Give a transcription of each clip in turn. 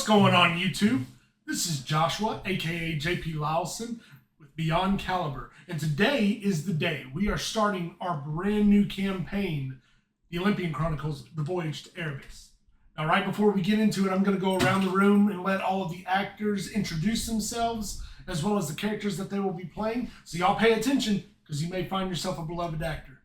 What's going on, YouTube? This is Joshua, aka JP Lowson, with Beyond Caliber, and today is the day we are starting our brand new campaign, the Olympian Chronicles, the Voyage to Erebus. Now, right before we get into it, I'm going to go around the room and let all of the actors introduce themselves, as well as the characters that they will be playing. So y'all pay attention, because you may find yourself a beloved actor.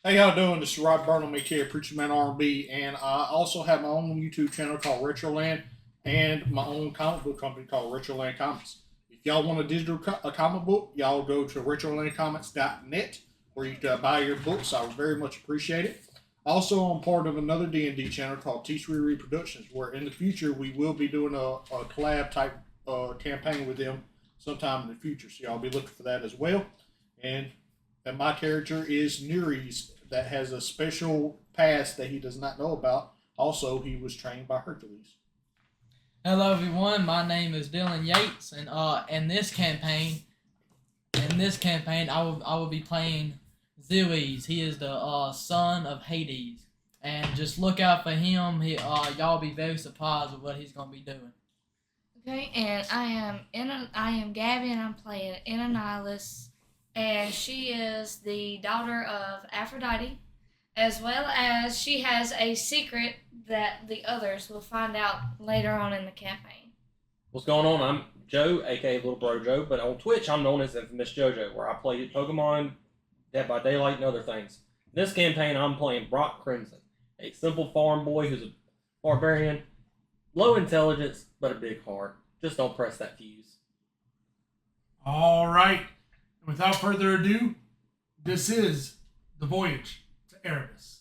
Hey, y'all doing? This is Rod Burnham, aka Preacher Man R&B, and I also have my own YouTube channel called Retroland and my own comic book company called Retroland Comics. If y'all want a digital comic book, y'all go to retrolandcomics.net where you can buy your books. I would very much appreciate it. Also, I'm part of another D&D channel called Teach Read Productions, where in the future we will be doing a collab type campaign with them sometime in the future. So y'all be looking for that as well. And my character is Neres, that has a special past that he does not know about. Also, he was trained by Hercules. Hello everyone, my name is Dylan Yates, and in this campaign, I will be playing Zeus. He is the son of Hades, and just look out for him. Y'all be very surprised with what he's gonna be doing. Okay, and I am Gabby, and I'm playing Ananilis, and she is the daughter of Aphrodite, as well as she has a secret that the others will find out later on in the campaign. What's going on? I'm Joe, aka Little Bro Joe, but on Twitch I'm known as Infamous JoJo, where I play Pokemon, Dead by Daylight, and other things. In this campaign I'm playing Brock Crimson, a simple farm boy who's a barbarian, low intelligence, but a big heart. Just don't press that fuse. All right. Without further ado, this is the Voyage to Erebus.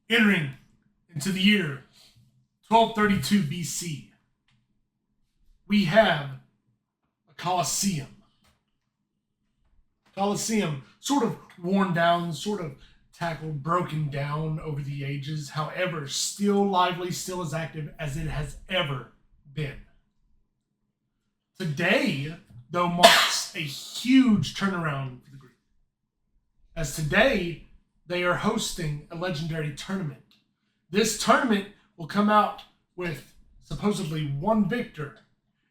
Entering into the year 1232 BC, we have a Colosseum. Colosseum, sort of worn down, sort of tackled, broken down over the ages, however, still lively, still as active as it has ever been. Today, though, marks a huge turnaround for the Greek, as today they are hosting a legendary tournament. This tournament will come out with supposedly one victor,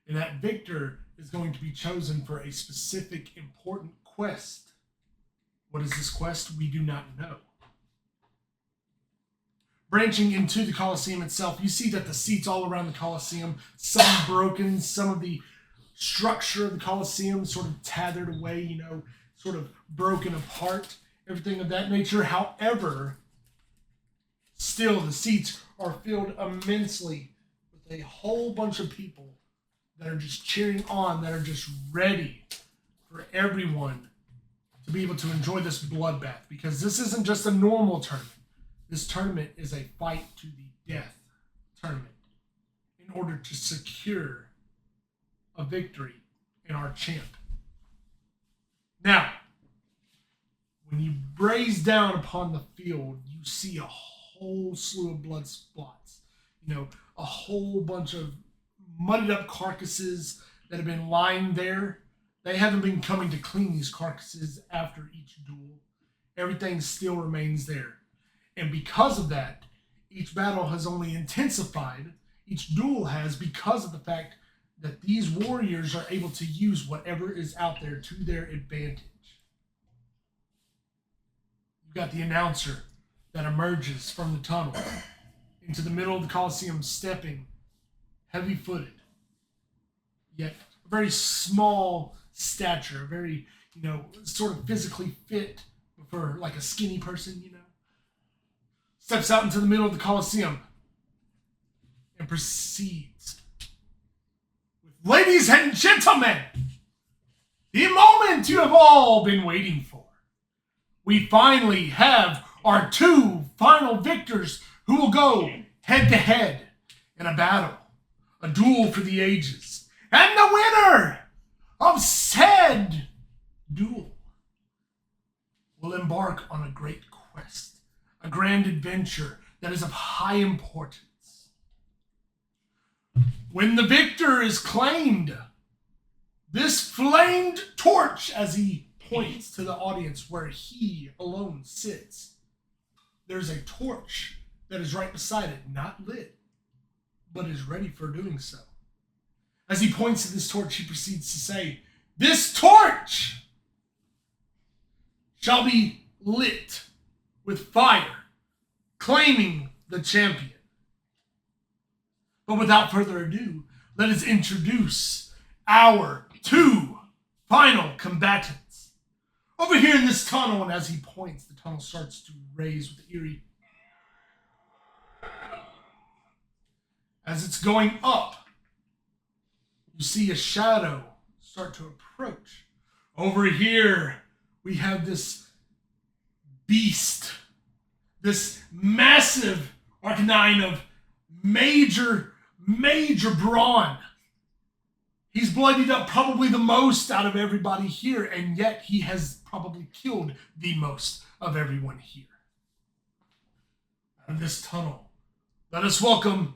and that victor is going to be chosen for a specific important quest. What is this quest? We do not know. Branching into the Colosseum itself, you see that the seats all around the Colosseum, some broken, some of the structure of the Colosseum sort of tethered away, sort of broken apart. Everything of that nature. However, still the seats are filled immensely with a whole bunch of people that are just cheering on, that are just ready for everyone to be able to enjoy this bloodbath. Because this isn't just a normal tournament. This tournament is a fight to the death tournament in order to secure a victory in our champ. Now, when you braze down upon the field, you see a whole slew of blood spots. A whole bunch of mudded up carcasses that have been lying there. They haven't been coming to clean these carcasses after each duel. Everything still remains there. And because of that, each battle has only intensified. Each duel has, because of the fact that these warriors are able to use whatever is out there to their advantage. got the announcer that emerges from the tunnel into the middle of the Coliseum, stepping heavy-footed, yet a very small stature, very, sort of physically fit for like a skinny person, steps out into the middle of the Coliseum and proceeds with, ladies and gentlemen, the moment you have all been waiting for. We finally have our two final victors who will go head-to-head in a battle, a duel for the ages. And the winner of said duel will embark on a great quest, a grand adventure that is of high importance. When the victor is claimed, this flamed torch, as he points to the audience where he alone sits, there's a torch that is right beside it, not lit, but is ready for doing so. As he points to this torch, he proceeds to say, "This torch shall be lit with fire, claiming the champion." But without further ado, let us introduce our two final combatants. Over here in this tunnel, and as he points, the tunnel starts to raise with eerie. As it's going up, you see a shadow start to approach. Over here, we have this beast, this massive Arcanine of major brawn. He's bloodied up probably the most out of everybody here, and yet he has probably killed the most of everyone here. Out of this tunnel, let us welcome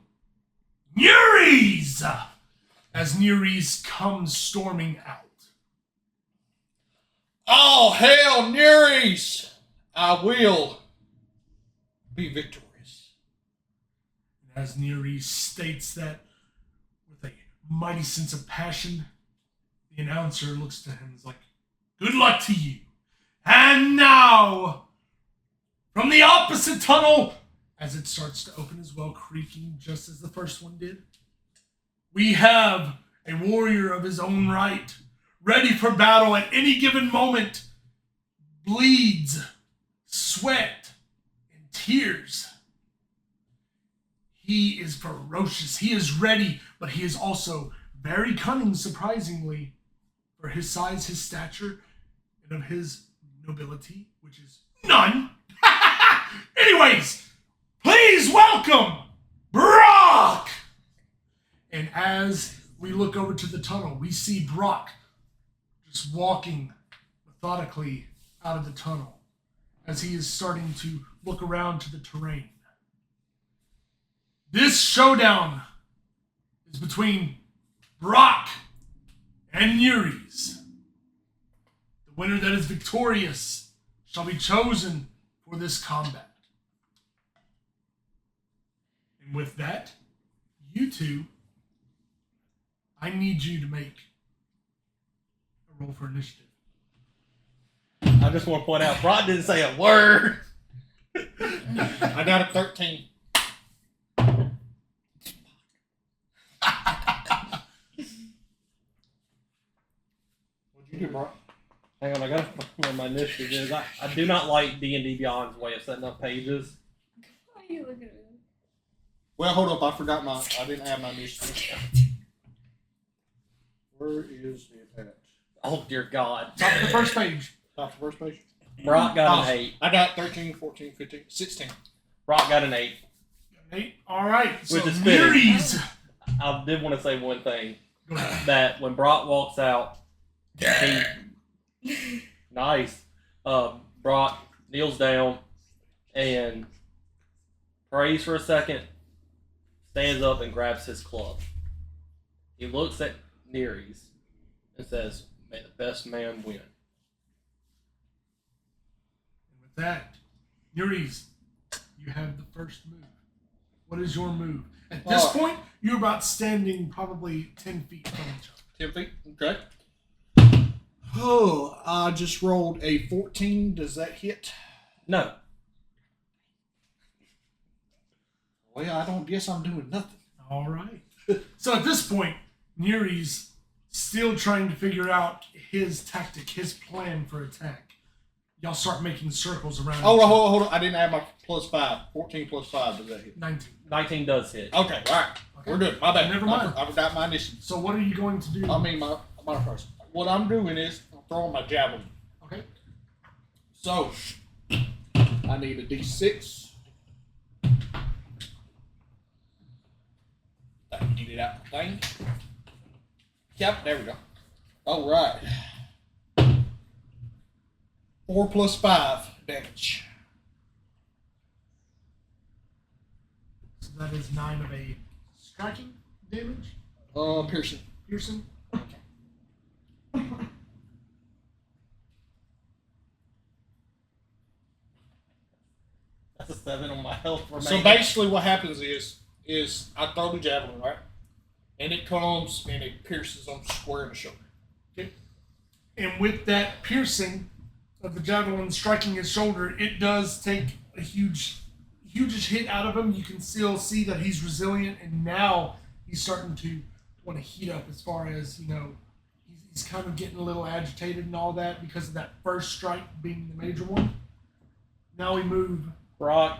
Neres! As Neres comes storming out. Oh, hail, Neres! I will be victorious. As Neres states that with a mighty sense of passion, the announcer looks to him and is like, "Good luck to you." And now, from the opposite tunnel, as it starts to open as well, creaking just as the first one did, we have a warrior of his own right, ready for battle at any given moment, bleeds, sweat, and tears. He is ferocious. He is ready, but he is also very cunning, surprisingly, for his size, his stature, and of his nobility, which is none. Anyways, please welcome Brock! And as we look over to the tunnel, we see Brock just walking methodically out of the tunnel as he is starting to look around to the terrain. This showdown is between Brock and Neres. The winner that is victorious shall be chosen for this combat. And with that, you two, I need you to make a roll for initiative. I just want to point out, Brock didn't say a word. I got a 13. What'd you do, Brock? Hang on, I got to find my initiative is. I do not like D&D Beyond's way of setting up pages. Why are you looking at me? Well, hold up. I forgot I didn't have my initiative. Where is the attach? Oh, dear God. Top of the first page. Top of the first page? Brock got an 8. I got 13, 14, 15, 16. Brock got an 8. 8. All right. So Which is fitting. Neres. I did want to say one thing. Go ahead. That when Brock walks out, he... Nice. Brock kneels down and prays for a second, stands up and grabs his club. He looks at Neres and says, "May the best man win." And with that, Neres, you have the first move. What is your move? At this point, you're about standing probably 10 feet from each other. 10 feet? Okay. Oh, I just rolled a 14. Does that hit? No. Well, I don't guess I'm doing nothing. All right. So at this point, Neri's still trying to figure out his tactic, his plan for attack. Y'all start making circles around. Hold on. I didn't add my +5. 14 + 5, does that hit? 19. 19 does hit. Okay, all right. Okay. We're good. My bad. Never mind. I forgot my initiative. So what are you going to do? I mean, my first. What I'm doing is I'm throwing my javelin. Okay. So, I need a D6. I can get it out the thing. Yep, there we go. All right. 4 + 5 damage. So that is 9 of a striking damage. Piercing. Piercing. That's a 7 on my health remaining. So basically, what happens is I throw the javelin, right, and it comes and it pierces him square in the shoulder. Okay. And with that piercing of the javelin striking his shoulder, it does take a hugest hit out of him. You can still see that he's resilient, and now he's starting to want to heat up as far as, he's kind of getting a little agitated and all that because of that first strike being the major one. Now we move. Brock,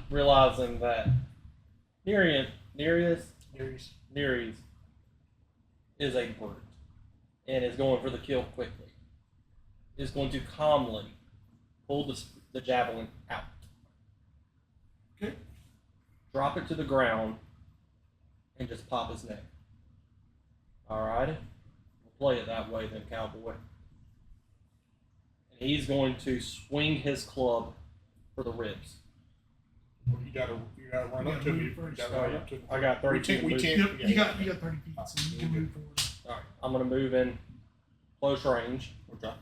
realizing that Nereus is a brute and is going for the kill quickly, is going to calmly pull the javelin out. Okay. Drop it to the ground and just pop his neck. Alright? We'll play it that way then, cowboy. And he's going to swing his club for the ribs. Well, you gotta run up to me. You gotta run up to me. I got 30 We feet. can't. You got 30 feet, so you can move forward. Alright, I'm going to move in close range. Okay.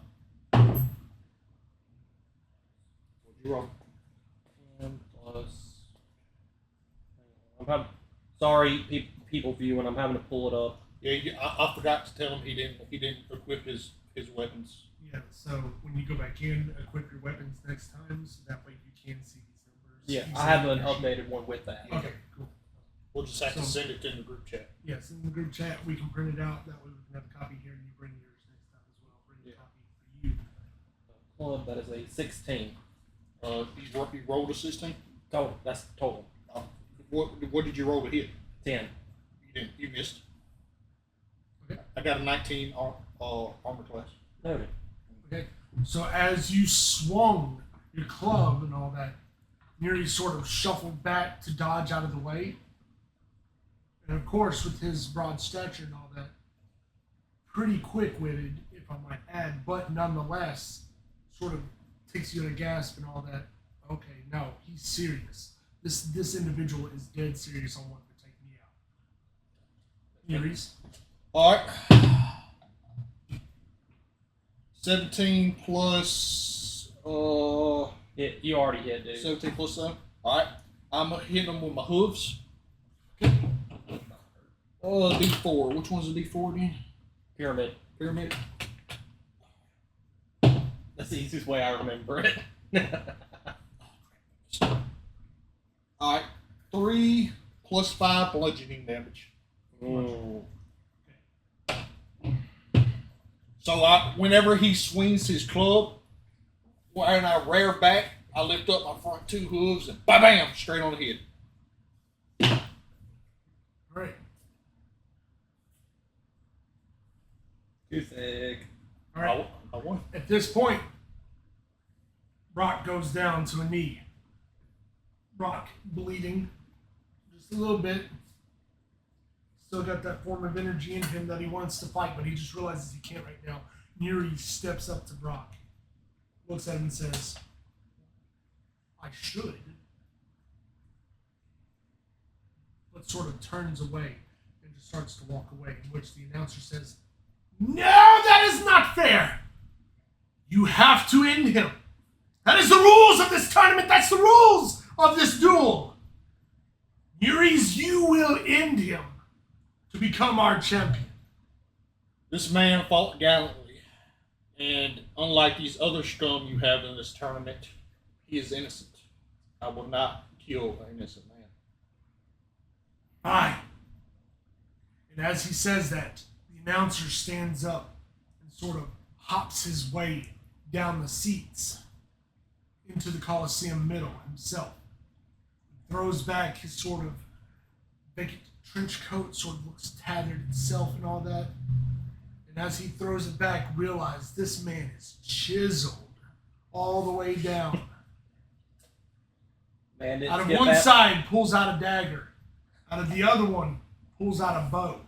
What'd you roll? And plus. Sorry, people viewing. I'm having to pull it up. Yeah, I forgot to tell him he didn't equip his weapons. Yeah, so when you go back in, equip your weapons next time, so that way you can see these numbers. Yeah, You I see have your an sheet. updated one with that. Okay, cool. We'll just have to So- send it in the group chat. Yes, in the group chat, we can print it out. That way we can have a copy here, and you bring yours next time as well. Bring a Yeah. copy for you. Club, that is a 16. You rolled a 16. Total. That's total. What did you roll to hit? 10. You missed. Okay. I got a 19 armor class. Noted. Okay, so as you swung your club and all that, Neri sort of shuffled back to dodge out of the way. And of course, with his broad stature and all that, pretty quick-witted, if I might add, but nonetheless, sort of takes you at a gasp and all that. Okay, no, he's serious. This individual is dead serious on wanting to take me out. Nere's. All right. 17 plus You already hit, dude. 17 plus 7. All right. I'm hitting them with my hooves. D4. Which one's the D4 again? Pyramid. Pyramid. That's the easiest way I remember it. All right. 3 plus 5 bludgeoning damage. Ooh. So whenever he swings his club, and I rear back, I lift up my front 2 hooves and bam, straight on the head. All right. Too thick. All right. I won. At this point, Brock goes down to a knee. Brock bleeding just a little bit. Still got that form of energy in him that he wants to fight, but he just realizes he can't right now. Neri steps up to Brock, looks at him and says, I should. But sort of turns away and just starts to walk away, in which the announcer says, no, that is not fair. You have to end him. That is the rules of this tournament. That's the rules of this duel. Neri's, you will end him to become our champion. This man fought gallantly And unlike these other scum you have in this tournament, he is innocent. I will not kill an innocent man. Fine. And as he says that, the announcer stands up and sort of hops his way down the seats into the Coliseum middle himself. Throws back his sort of vacant trench coat, sort of looks tattered itself and all that. And as he throws it back, realize this man is chiseled all the way down. Man, Out of one side, pulls out a dagger. Out of the other one, pulls out a bow.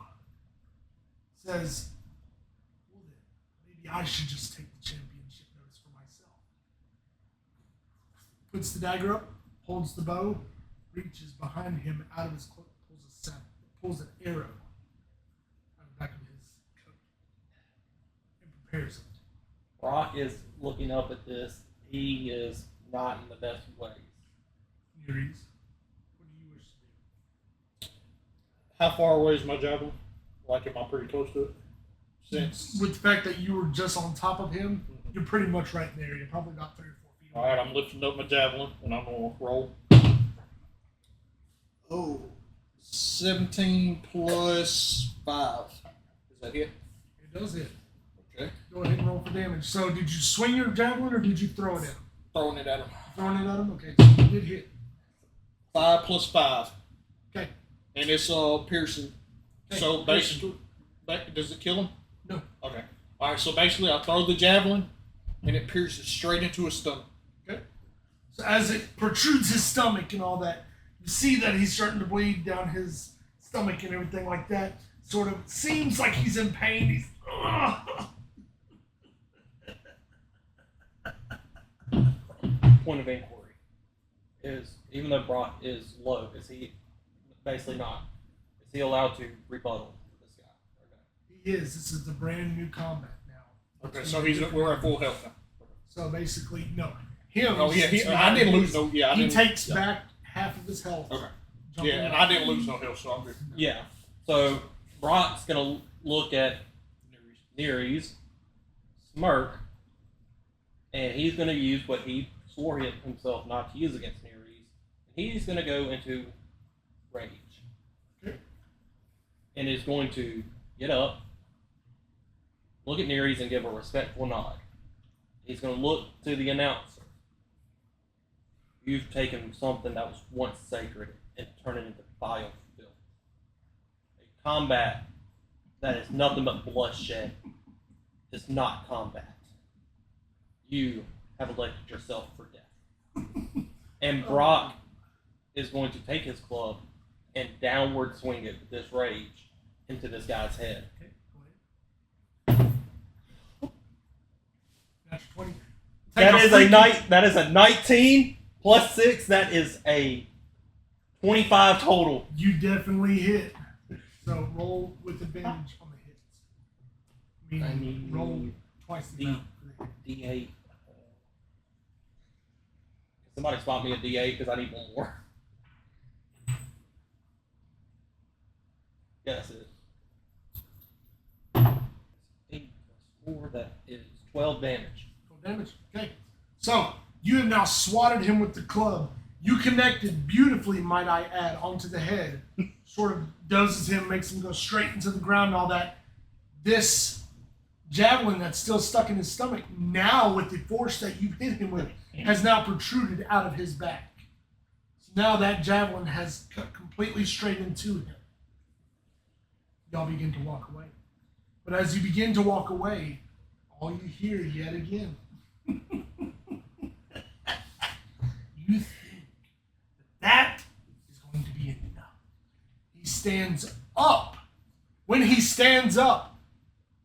Says, well then, maybe I should just take the championship notice for myself. Puts the dagger up, holds the bow, reaches behind him out of his cloak, pulls an arrow out of the back of his coat, and prepares it. Brock is looking up at this. He is not in the best ways. Nerees, what do you wish to do? How far away is my javelin? Like, am I pretty close to it? Since. With the fact that you were just on top of him, you're pretty much right there. You're probably about 3 or 4 feet away. Alright, I'm lifting up my javelin and I'm going to roll. Oh, 17 plus 5. Is that hit? It does hit. Okay. Go ahead and roll for damage. So, did you swing your javelin or did you throw it at him? Throwing it at him. Throwing it at him? Okay, so you did hit. 5 plus 5. Okay. And it's piercing. Okay. So basically, does it kill him? No. Okay. Alright, so basically I throw the javelin and it pierces straight into his stomach. Okay. So as it protrudes his stomach and all that, you see that he's starting to bleed down his stomach and everything like that. Sort of seems like he's in pain. He's Point of inquiry is, even though Brock is low, is he basically not? Is he allowed to rebuttal this guy? Okay. he is. This is the brand new combat now. Okay, so we're at full health now. So basically, no. Him. Oh yeah, I didn't lose no. Yeah, I he didn't, takes yeah. back half of his health. Okay. Jumping Yeah, and out. I didn't lose no health, so I'm good. Yeah. So Brock's gonna look at Nerees, smirk, and he's gonna use what he swore himself not to use against Nerees. He's gonna go into rage, Okay. and is going to get up, look at Nerees, and give a respectful nod. He's gonna look to the announcer. You've taken something that was once sacred and turned it into vile filth. A combat that is nothing but bloodshed is not combat. You have elected yourself for death. And Brock is going to take his club and downward swing it with this rage into this guy's head. Okay, go ahead. Natural 20. That is a 19 plus 6. That is a 25 total. You definitely hit. So roll with advantage on the hits. I need roll twice the amount. D8. Somebody spot me a D8 because I need one more. Yeah, that's it. 8 plus 4, that is 12 damage. 12 damage. Okay. So you have now swatted him with the club. You connected beautifully, might I add, onto the head. Sort of dozes him, makes him go straight into the ground and all that. This javelin that's still stuck in his stomach, now with the force that you hit him with, has now protruded out of his back. So now that javelin has cut completely straight into him. Y'all begin to walk away. But as you begin to walk away, all you hear yet again, you think that is going to be enough. He stands up. When he stands up,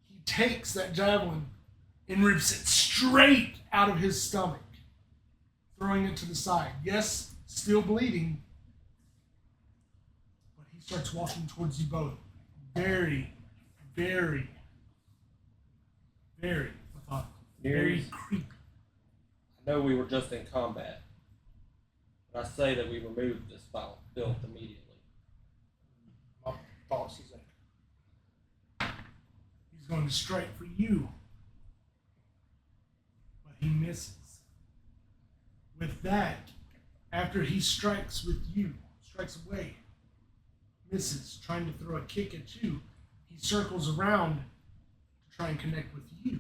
he takes that javelin and rips it straight out of his stomach, throwing it to the side. Yes, still bleeding, but he starts walking towards you both. Very, very, very methodical. Very creepy. I know we were just in combat, but I say that we remove this foul filth immediately. My thoughts is that. He's going straight for you. he misses. With that, after he strikes with you, strikes away, misses, trying to throw a kick at you, he circles around to try and connect with you.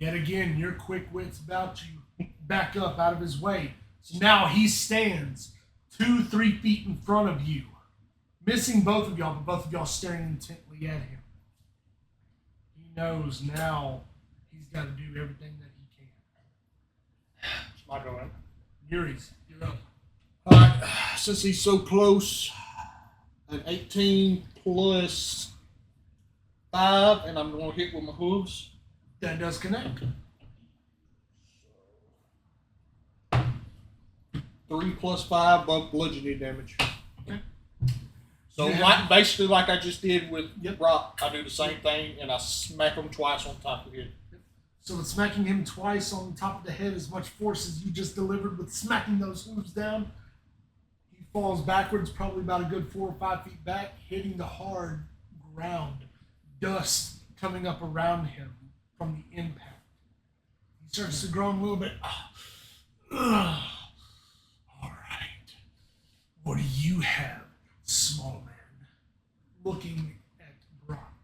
Yet again, your quick wit's about to back up out of his way. So now he stands 2-3 feet in front of you, missing both of y'all, but both of y'all staring intently at him. He knows now he's got to do everything that he can. It's my go. Yuri's, you're up. All right, since he's so close, an 18 plus 5, and I'm going to hit with my hooves. That does connect. 3 plus 5, both bludgeoning damage. Okay. So Yeah. basically like I just did with Yep. Brock, I do the same thing, and I smack him twice on top of the head. So with smacking him twice on top of the head, as much force as you just delivered with smacking those hooves down, he falls backwards, probably about a good 4 or 5 feet back, hitting the hard ground. Dust coming up around him from the impact. He starts to groan a little bit. All right. What do you have, small man? Looking at Brock.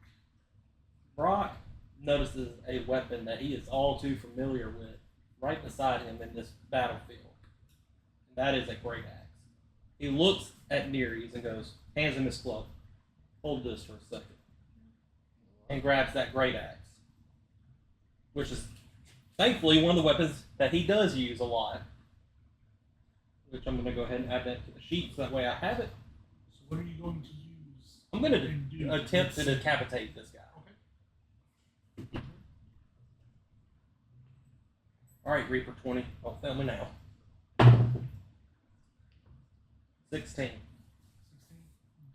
Brock notices a weapon that he is all too familiar with right beside him in this battlefield. And that is a great axe. He looks at Neres and goes, hands him his glove. Hold this for a second. And grabs that great axe. Which is thankfully one of the weapons that he does use a lot. Which I'm going to go ahead and add that to the sheet so that way I have it. So what are you going to use? I'm going to attempt to decapitate this guy. Okay. Alright, Reaper 20. Don't fail me now. 16. 16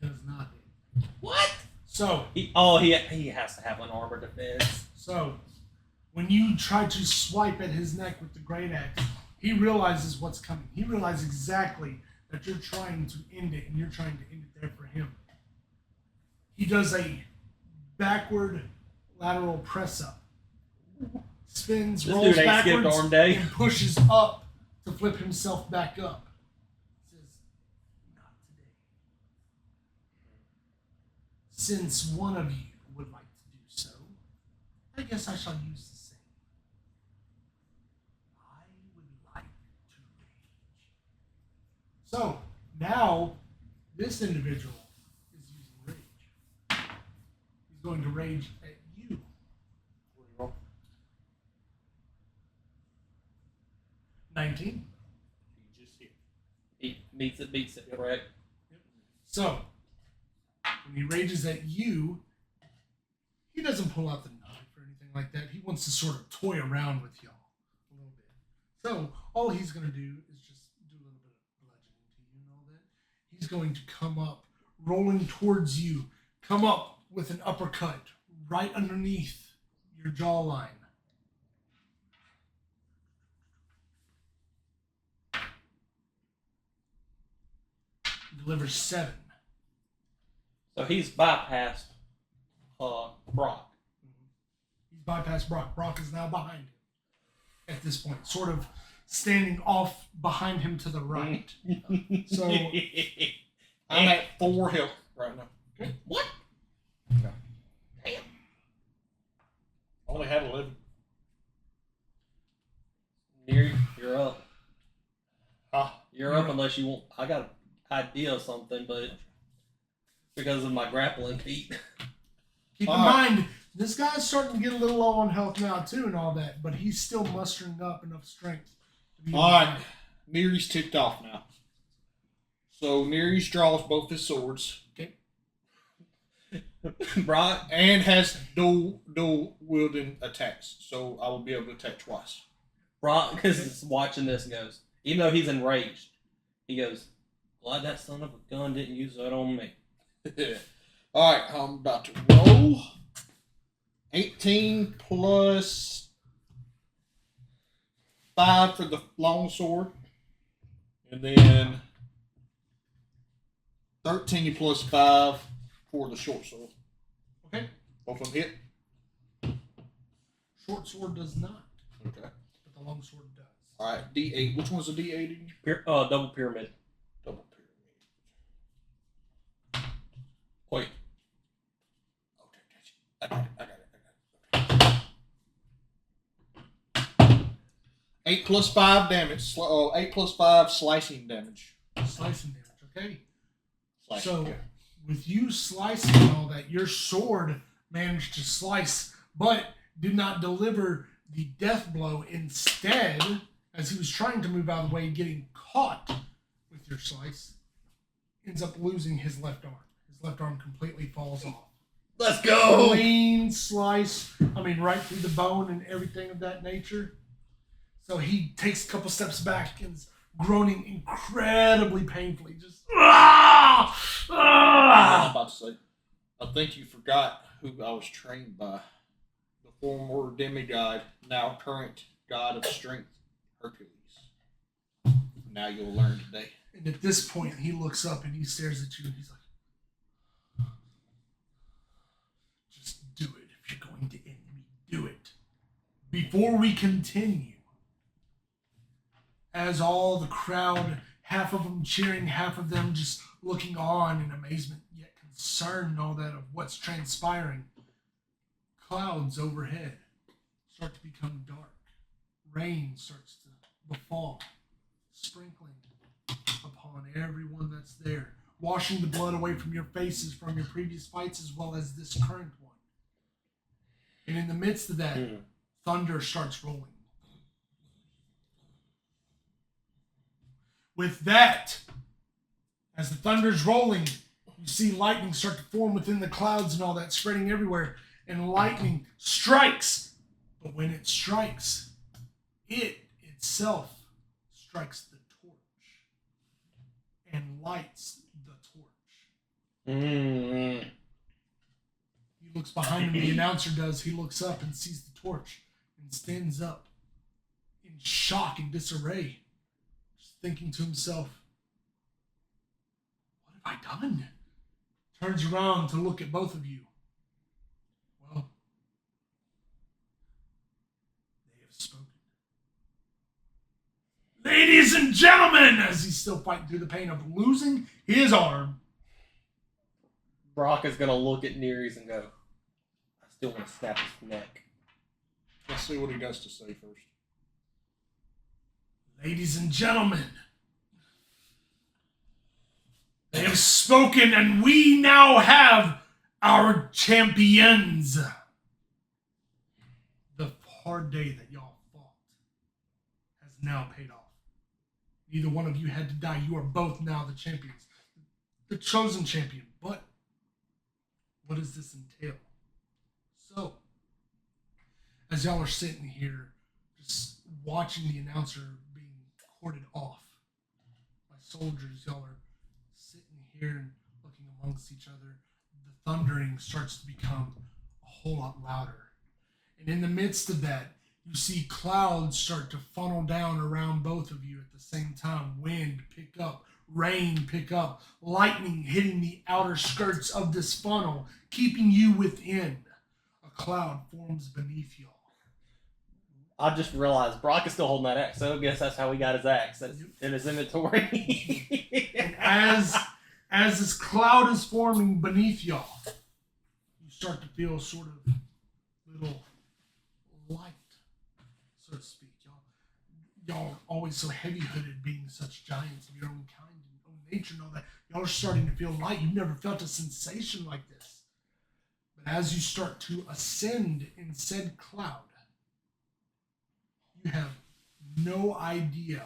does not hit. What? So, He has to have an armor defense. So, when you try to swipe at his neck with the great axe, he realizes what's coming. He realizes exactly that you're trying to end it, and you're trying to end it there for him. He does a backward lateral press up, spins, This rolls dude ain't skipped backwards, arm day. and pushes up to flip himself back up. Says, "Not today. Since one of you would like to do so, I guess I shall use the same. I would like to rage." So, now, this individual is using rage. He's going to rage at you. 19. He just hit. He beats it, correct? So, when he rages at you, he doesn't pull out the knife or anything like that. He wants to sort of toy around with y'all a little bit. So, all he's going to do is just do a little bit of bludgeoning to you and all that. He's going to come up, rolling towards you, come up with an uppercut right underneath your jawline. Delivers 7. So he's bypassed Brock. He's bypassed Brock. Brock is now behind him at this point, sort of standing off behind him to the right. So I'm at 4 health right now. What? I only had 11. Neary, you're up. Huh? You're up unless you want. I got an idea of something, but because of my grappling feat. keep in mind, this guy's starting to get a little low on health now too, and all that, but he's still mustering up enough strength to be. All right, Neary's ticked off now. So Neary's draws both his swords. Okay. Brock, And has dual wielding attacks, so I will be able to attack twice. Brock is watching this and goes, even though he's enraged, he goes, glad that son of a gun didn't use that on me. Alright, I'm about to roll. 18 plus 5 for the long sword. And then 13 plus 5 for the short sword. Okay. Both of them hit. short sword does not, Okay. but the long sword does. All right, D8. Which one's the D8 again? Double pyramid. Double pyramid. Wait. Okay, gotcha. I got it. Okay. 8 plus 5 damage. 8 plus 5 slicing damage. Slicing damage, okay? Slicing, So, yeah. with you slicing and all that, your sword managed to slice, but did not deliver the death blow. Instead, as he was trying to move out of the way, getting caught with your slice, ends up losing his left arm. His left arm completely falls off. Let's go! Clean slice, right through the bone and everything of that nature. So he takes a couple steps back and is groaning incredibly painfully. Just, I was about to say, I think you forgot who I was trained by. The former demigod, now current god of strength, Hercules. Now you'll learn today. And at this point, he looks up and he stares at you and he's like, just do it. If you're going to end me, do it. Before we continue, as all the crowd, half of them cheering, half of them just looking on in amazement, yet concern and all that of what's transpiring, clouds overhead start to become dark. Rain starts to fall, sprinkling upon everyone that's there, washing the blood away from your faces from your previous fights as well as this current one. And in the midst of that, thunder starts rolling. With that, as the thunder's rolling, you see lightning start to form within the clouds and all that, spreading everywhere. And lightning strikes. But when it strikes, it itself strikes the torch and lights the torch. He looks behind him, the announcer does. He looks up and sees the torch and stands up in shock and disarray, just thinking to himself, what have I done? Turns around to look at both of you. Well, they have spoken. Ladies and gentlemen, as he's still fighting through the pain of losing his arm, Brock is going to look at Nereus and go, I still want to snap his neck. Let's see what he does to say first. ladies and gentlemen, they have spoken and we now have our champions. The hard day that y'all fought has now paid off. Neither one of you had to die. You are both now the champions. The chosen champion. But what does this entail? So, as y'all are sitting here, just watching the announcer being corded off by soldiers, y'all are sitting here and looking amongst each other. The thundering starts to become a whole lot louder. And in the midst of that, you see clouds start to funnel down around both of you at the same time. Wind pick up, rain pick up, lightning hitting the outer skirts of this funnel, keeping you within. A cloud forms beneath y'all. I just realized Brock is still holding that axe, so I guess that's how he got his axe. That's in his inventory. And as this cloud is forming beneath y'all, you start to feel sort of little light, so to speak. Y'all are always so heavy-hooded, being such giants of your own kind and own nature and all that. Y'all are starting to feel light. You've never felt a sensation like this. But as you start to ascend in said cloud, you have no idea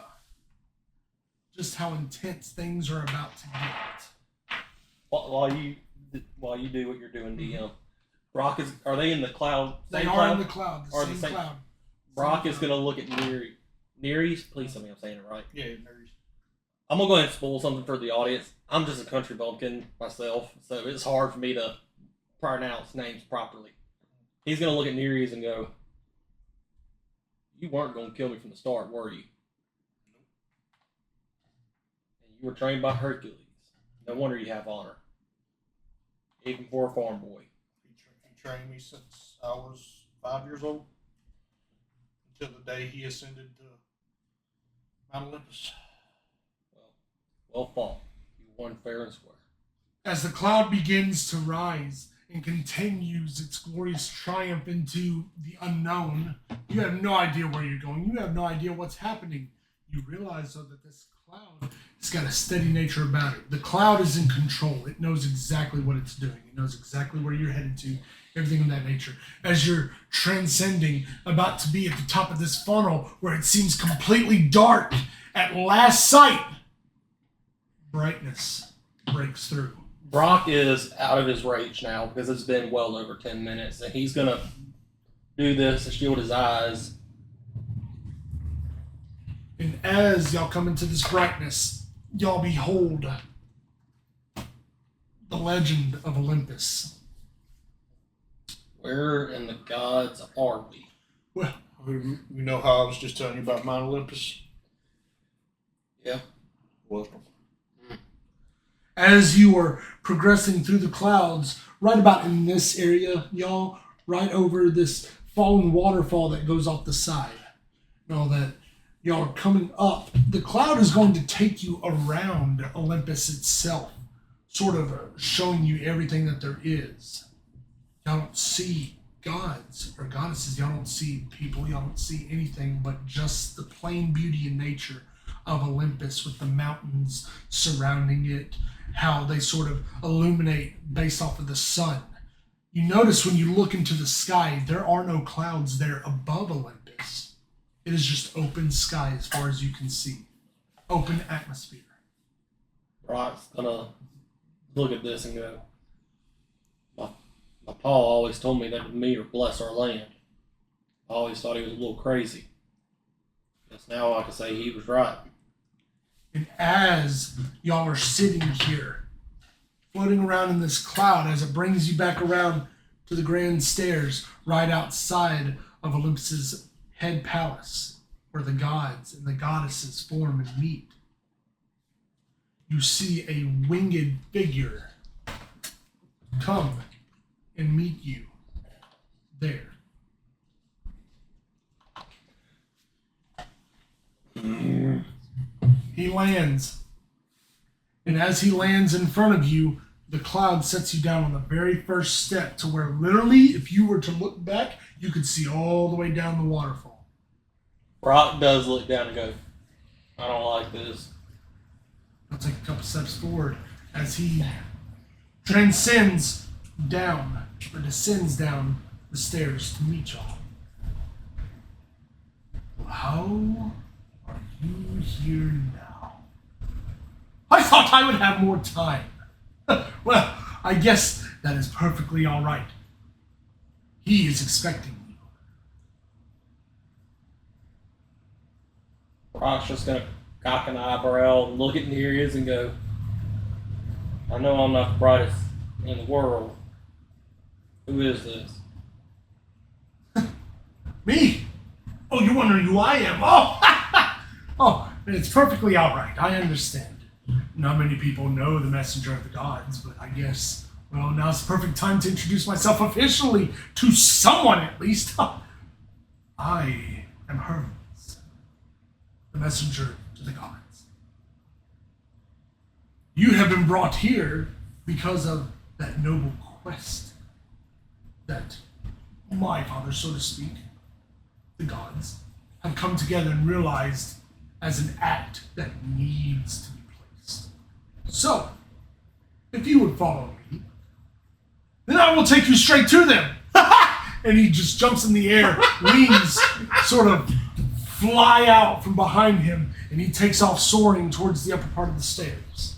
just how intense things are about to get. While you do what you're doing, DM, Brock is. Are they in the cloud? They are cloud? in the cloud, the Or same the same- cloud. Brock Same is gonna look at Nereus. Please tell me I'm saying it right. Yeah, nerds. I'm gonna go ahead and spoil something for the audience. I'm just a country bumpkin myself, so it's hard for me to pronounce names properly. He's gonna look at Nereus and go, "You weren't gonna kill me from the start, were you? And you were trained by Hercules. No wonder you have honor, even for a farm boy." He trained me since I was 5 years old. until the day he ascended to Mount Olympus. Well fought. You won fair and square. As the cloud begins to rise and continues its glorious triumph into the unknown, you have no idea where you're going. You have no idea what's happening. You realize, though, that this cloud has got a steady nature about it. The cloud is in control. It knows exactly what it's doing. It knows exactly where you're headed to, everything of that nature. As you're transcending, about to be at the top of this funnel where it seems completely dark, at last sight, brightness breaks through. Brock is out of his rage now because it's been well over 10 minutes, and he's going to do this to shield his eyes. And as y'all come into this brightness, y'all behold the legend of Olympus. Where in the gods are we? Well, you know how I was just telling you about Mount Olympus? Yeah. Welcome. As you are progressing through the clouds, right about in this area, y'all, right over this fallen waterfall that goes off the side, and all that, y'all are coming up. The cloud is going to take you around Olympus itself, sort of showing you everything that there is. Y'all don't see gods or goddesses. Y'all don't see people. Y'all don't see anything but just the plain beauty and nature of Olympus with the mountains surrounding it, how they sort of illuminate based off of the sun. You notice when you look into the sky, there are no clouds there above Olympus. It is just open sky as far as you can see. Open atmosphere. Brock's going to look at this and go, my pa always told me that me or bless our land. I always thought he was a little crazy. Guess now I can say he was right. And as y'all are sitting here, floating around in this cloud, as it brings you back around to the grand stairs right outside of Olympus's head palace, where the gods and the goddesses form and meet, you see a winged figure come and meet you there. He lands, and as he lands in front of you, the cloud sets you down on the very first step to where literally, if you were to look back, you could see all the way down the waterfall. Brock does look down and go, I don't like this. I'll take a couple steps forward as he transcends down, or descends down the stairs to meet y'all. How are you here now? I thought I would have more time. Well, I guess that is perfectly all right. He is expecting you. Brock's just going to cock an eyebrow, look at Nereus and go, I know I'm not the brightest in the world. Who is this? Me? Oh, you're wondering who I am? Oh, oh, it's perfectly all right. I understand. Not many people know the messenger of the gods, but I guess, well, now's the perfect time to introduce myself officially to someone at least. I am Hermes, the messenger to the gods. You have been brought here because of that noble quest that my father, so to speak, the gods, have come together and realized as an act that needs to be placed. So, if you would follow me, then I will take you straight to them. And he just jumps in the air, wings sort of fly out from behind him, and he takes off soaring towards the upper part of the stairs.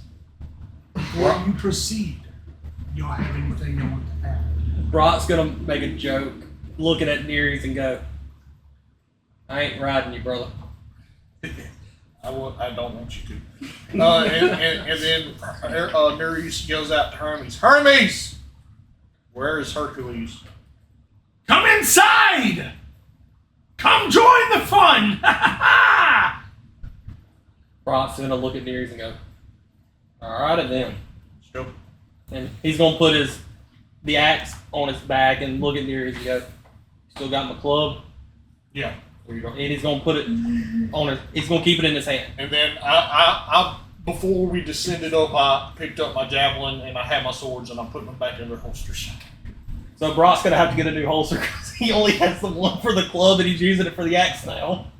Before you proceed, y'all have anything you want to add? Brock's going to make a joke, looking at Nereus and go, I ain't riding you, brother. I don't want you to. And then Nereus yells out to Hermes, Hermes! Where is Hercules? Come inside! Come join the fun! Brock's going to look at Nereus and go, alright then. Sure. And he's going to put the axe on his back and look at Nereus and go, still got my club? Yeah. and he's gonna put it on it. He's gonna keep it in his hand. And then I before we descended up, I picked up my javelin and I had my swords and I put them back in their holsters. So Brock's gonna have to get a new holster because he only has the one for the club and he's using it for the axe now.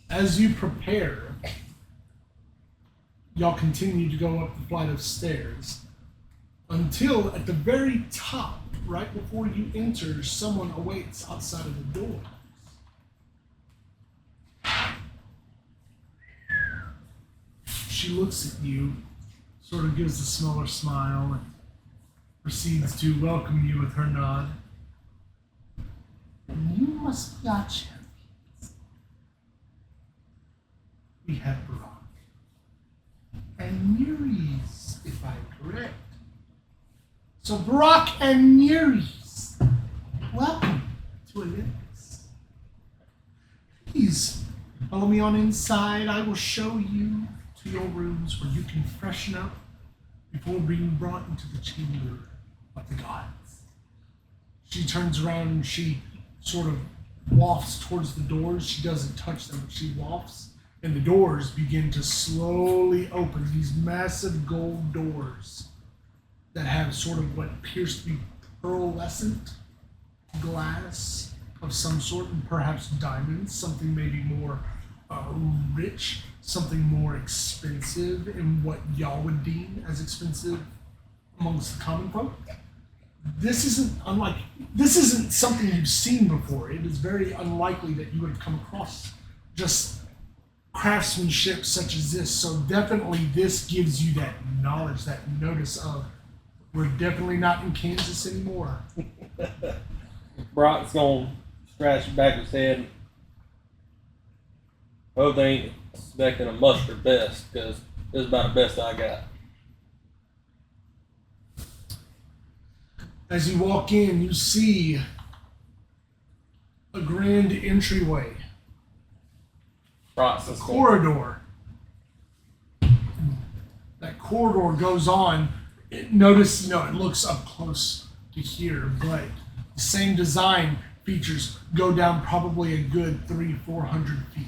As you prepare, y'all continue to go up the flight of stairs until at the very top, right before you enter, someone awaits outside of the door. She looks at you, sort of gives a smaller smile, and proceeds to welcome you with her nod. You must be our champions. We have Brock and Neres, if I'm correct. So Brock and Neres, welcome to Olympus. Please follow me on inside. I will show you to your rooms where you can freshen up before being brought into the chamber of the gods. She turns around and she sort of wafts towards the doors. She doesn't touch them, but she wafts, and the doors begin to slowly open. These massive gold doors that have sort of what appears to be pearlescent glass of some sort, and perhaps diamonds, something maybe more rich, something more expensive in what y'all would deem as expensive amongst the common folk. This isn't something you've seen before. It is very unlikely that you would have come across just craftsmanship such as this. So definitely this gives you that knowledge, that notice of, we're definitely not in Kansas anymore. Brock's gonna scratch the back of his head. Hope they ain't expecting a mustard best, because this is about the best I got. As you walk in, you see a grand entryway, Brock's a corridor. That corridor goes on. Notice, it looks up close to here, but the same design features go down probably a good 300-400 feet.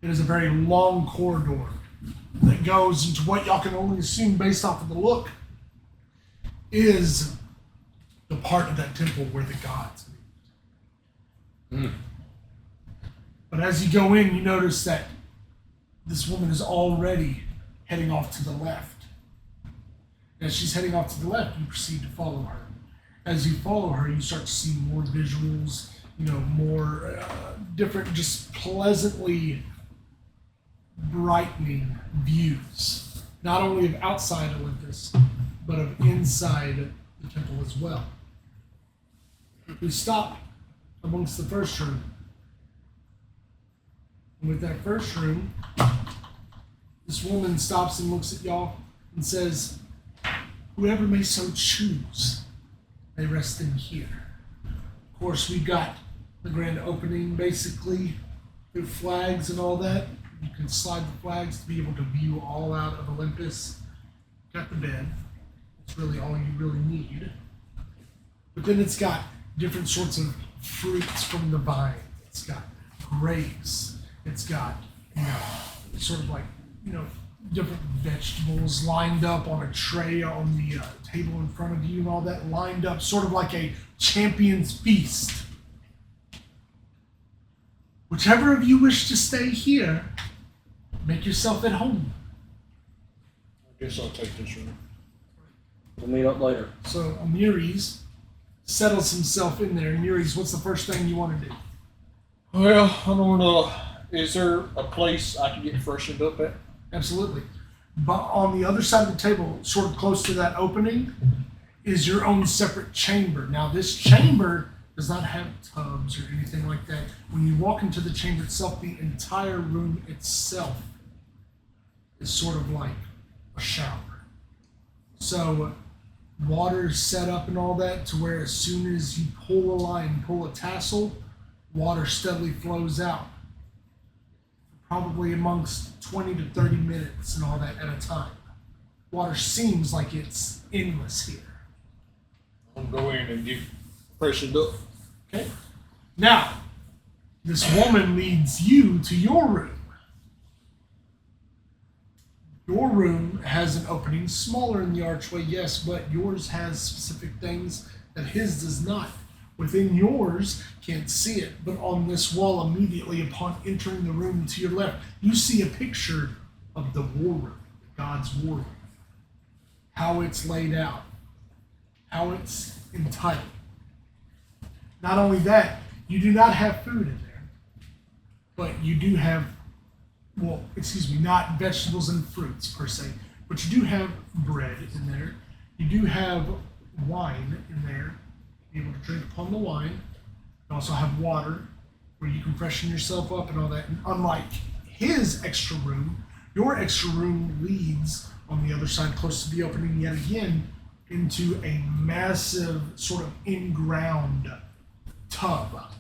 It is a very long corridor that goes into what y'all can only assume based off of the look is the part of that temple where the gods meet. But as you go in, you notice that this woman is already heading off to the left. As she's heading off to the left, you proceed to follow her. As you follow her, you start to see more visuals, more different, just pleasantly brightening views, not only of outside Olympus, but of inside the temple as well. We stop amongst the first room. And with that first room, this woman stops and looks at y'all and says, "Whoever may so choose may rest in here." Of course, we've got the grand opening, basically, with flags and all that. You can slide the flags to be able to view all out of Olympus. Got the bed. It's really all you really need. But then it's got different sorts of fruits from the vine. It's got grapes. It's got, sort of like, different vegetables lined up on a tray on the table in front of you and all that, lined up sort of like a champion's feast. Whichever of you wish to stay here, make yourself at home. I guess I'll take this room. We'll meet up later. So Neres settles himself in there. Neres, what's the first thing you want to do? Well, I don't know. Is there a place I can get freshened up at? Absolutely. But on the other side of the table, sort of close to that opening, is your own separate chamber. Now, this chamber does not have tubs or anything like that. When you walk into the chamber itself, the entire room itself is sort of like a shower. So water is set up and all that to where as soon as you pull a line, pull a tassel, water steadily flows out. Probably amongst 20 to 30 minutes and all that at a time. Water seems like it's endless here. I'm going to go in and get freshened up. Okay. Now, This woman leads you to your room. Your room has an opening smaller in the archway, yes, but yours has specific things that his does not. Within yours, can't see it, but on this wall immediately upon entering the room to your left, you see a picture of the war room, the God's war room. How it's laid out, how it's entitled. Not only that, you do not have food in there, but you do have, not vegetables and fruits per se, but you do have bread in there. You do have wine in there, be able to drink upon the wine. You also have water where you can freshen yourself up and all that. And unlike his extra room, your extra room leads on the other side, close to the opening yet again, into a massive sort of in-ground tub.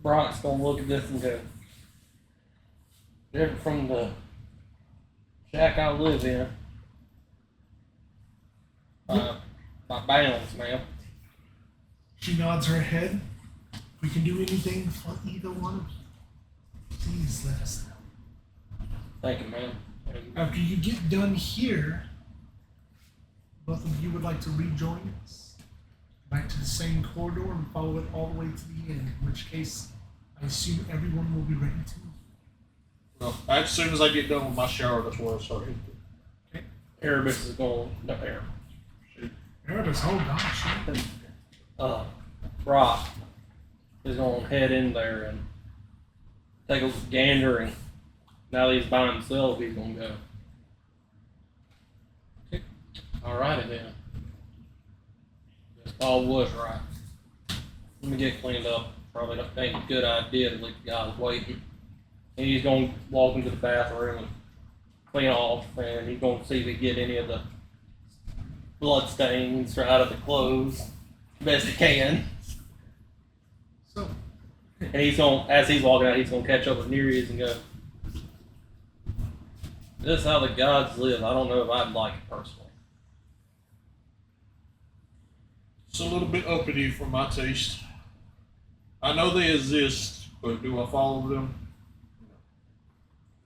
Brock's gonna look at this and go, different from the shack I live in. By bounds, ma'am. She nods her head. We can do anything for either one of you. Please let us know. Thank you, ma'am. After you get done here, both of you would like to rejoin us. Back to the same corridor and follow it all the way to the end, in which case I assume everyone will be ready to move. Well, as soon as I get done with my shower, that's where I start hitting. Okay. Erebus is going, no, Erebus, oh gosh. Brock is going to head in there and take a gander, and now that he's by himself, he's going to go. Alrighty then. This all was right. Let me get cleaned up. Probably not ain't a good idea to leave the guys waiting. And he's going to walk into the bathroom and clean off, and he's going to see if he can get any of the blood stains out of the clothes best he can. So, And he's going, as he's walking out, he's going to catch up with Nereus and go, "This is how the gods live. I don't know if I'd like it personally." It's a little bit uppity for my taste. I know they exist, but do I follow them?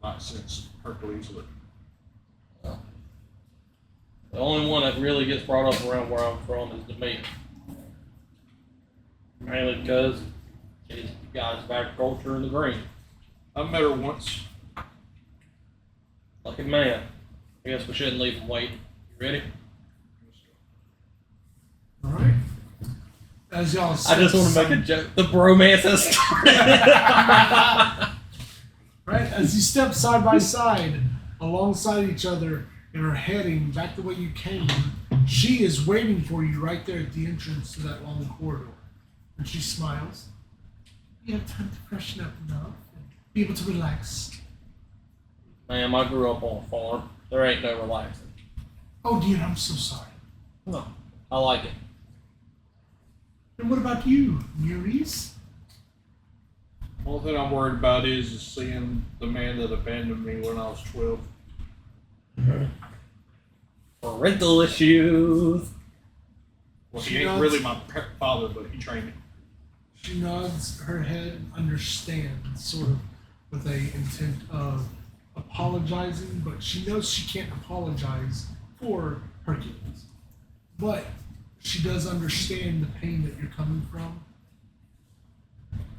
Not since Hercules, but The only one that really gets brought up around where I'm from is the meat. Mainly because she's guys of agriculture in the green. I met her once. Lucky man. I guess we shouldn't leave him waiting. You ready? alright. As y'all I just want to make a joke. The bromance has started. Right? As you step side by side alongside each other and are heading back the way you came, she is waiting for you right there at the entrance to that long corridor. And she smiles. You have time to freshen up enough and be able to relax. Ma'am, I grew up on a farm. There ain't no relaxing. Oh dear, I'm so sorry. No, I like it. And what about you, Nereus? One thing I'm worried about is seeing the man that abandoned me when I was 12. Parental issues. Well, She he ain't nods. really my father, but he trained me. She nods her head and understands, sort of with a intent of apologizing, but she knows she can't apologize for Hercules. But she does understand the pain that you're coming from.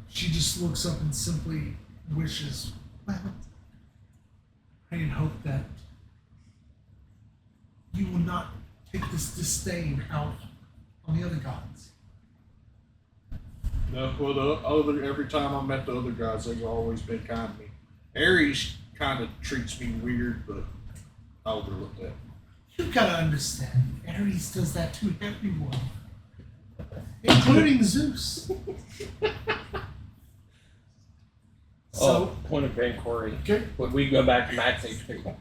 She just looks up and simply wishes, well, pray and hope that you will not take this disdain out on the other gods. No, well, every time I met the other guys, they've always been kind to me. Ares kind of treats me weird, but I'll overlook that. You've got to understand, Ares does that to everyone, including Zeus. So, Point of inquiry. okay, Would we go back to max HP?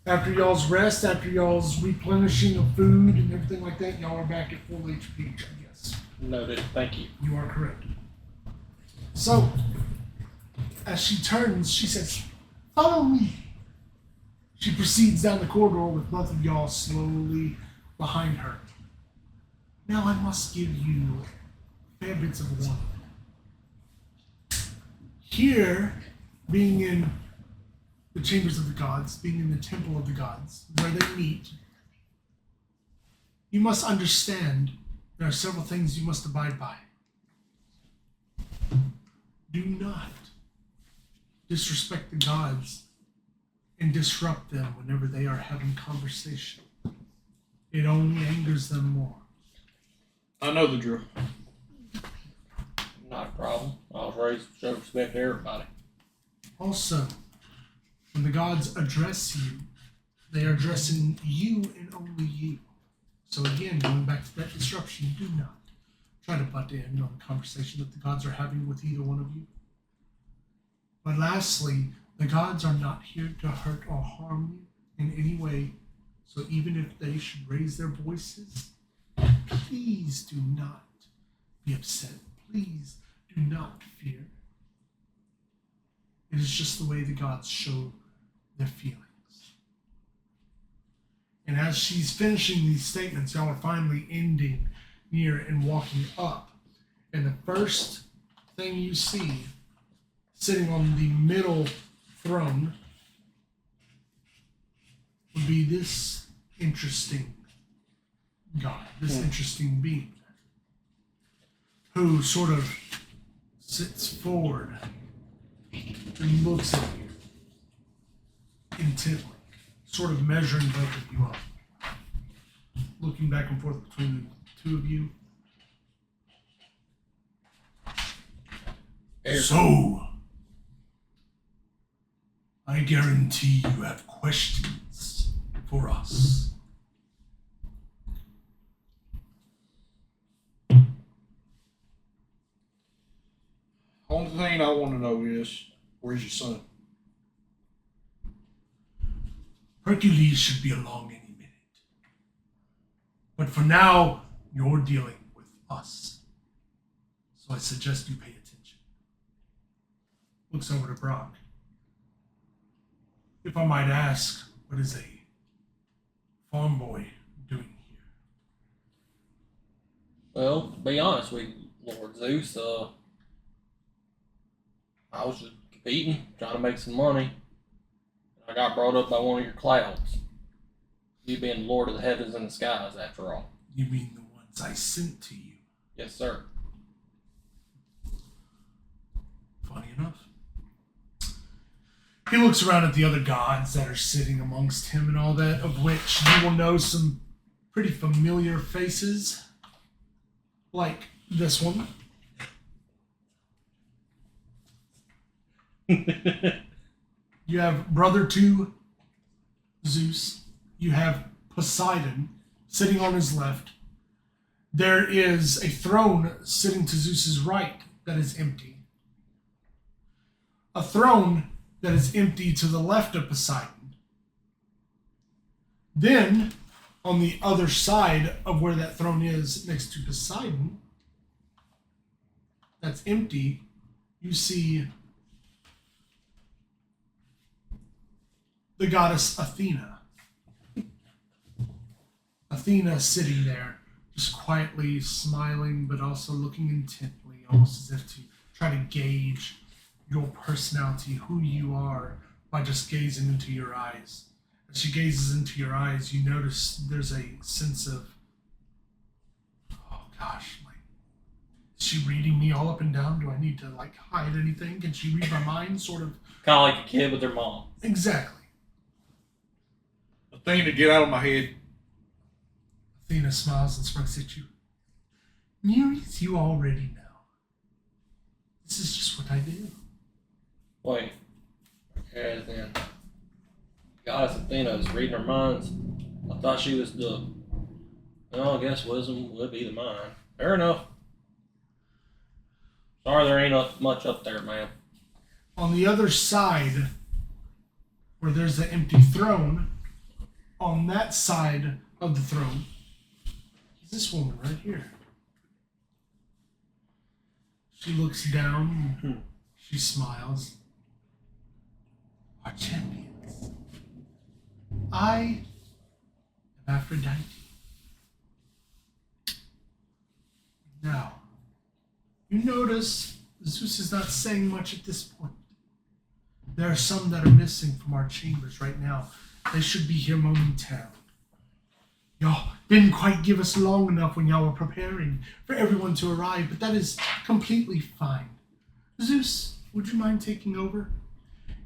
after y'all's rest, after y'all's replenishing of food and everything like that, y'all are back at full HP, I guess. Noted. Thank you. You are correct. So, as she turns, she says, "Follow me." She proceeds down the corridor with both of y'all slowly behind her. Now I must give you fair bits of warning. here, being in the chambers of the gods, being in the temple of the gods, where they meet, you must understand there are several things you must abide by. Do not disrespect the gods and disrupt them whenever they are having conversation. It only angers them more. I know the drill. Not a problem. I was raised to show respect to everybody. Also, when the gods address you, they are addressing you and only you. So again, going back to that disruption, do not try to butt in on the conversation that the gods are having with either one of you. But lastly, the gods are not here to hurt or harm you in any way. So even if they should raise their voices, please do not be upset. Please do not fear. It is just the way the gods show their feelings. And as she's finishing these statements, y'all are finally ending near and walking up. And the first thing you see sitting on the middle throne would be this interesting god, this interesting being, who sort of sits forward and looks at you intently, sort of measuring both of you up, looking back and forth between the two of you. So, I guarantee you have questions for us. Only thing I want to know is, where's your son? Hercules should be along any minute. But for now, you're dealing with us. So I suggest you pay attention. Looks over to Brock. If I might ask, what is a farm boy doing here? Well, to be honest with you, Lord Zeus, I was just competing, trying to make some money. I got brought up by one of your clouds. You being Lord of the heavens and the skies, after all. You mean the ones I sent to you? Yes, sir. Funny enough. He looks around at the other gods that are sitting amongst him and all that, of which you will know some pretty familiar faces, like this one. You have brother to Zeus. You have Poseidon sitting on his left. There is a throne sitting to Zeus's right that is empty. A throne that is empty to the left of Poseidon. Then, on the other side of where that throne is next to Poseidon, that's empty, you see the goddess Athena. Athena sitting there, just quietly smiling, but also looking intently, almost as if to try to gauge your personality, who you are, by just gazing into your eyes. As she gazes into your eyes, you notice there's a sense of, oh gosh, like, is she reading me all up and down? Do I need to hide anything? Can she read my mind? Sort of. Kind of like a kid with their mom. Exactly. The thing to get out of my head. Athena smiles and smirks at you. Nereus, you already know. This is just what I do. Wait. Okay, then. Goddess Athena is reading our minds. I thought she was the... Well, I guess wisdom would be the mind. Fair enough. Sorry there ain't much up there, man. On the other side, where there's the empty throne, on that side of the throne is this woman right here. She looks down, she smiles. Our champions. I am Aphrodite. Now, you notice Zeus is not saying much at this point. There are some that are missing from our chambers right now. They should be here momentarily. Y'all didn't quite give us long enough when y'all were preparing for everyone to arrive, but that is completely fine. Zeus, would you mind taking over?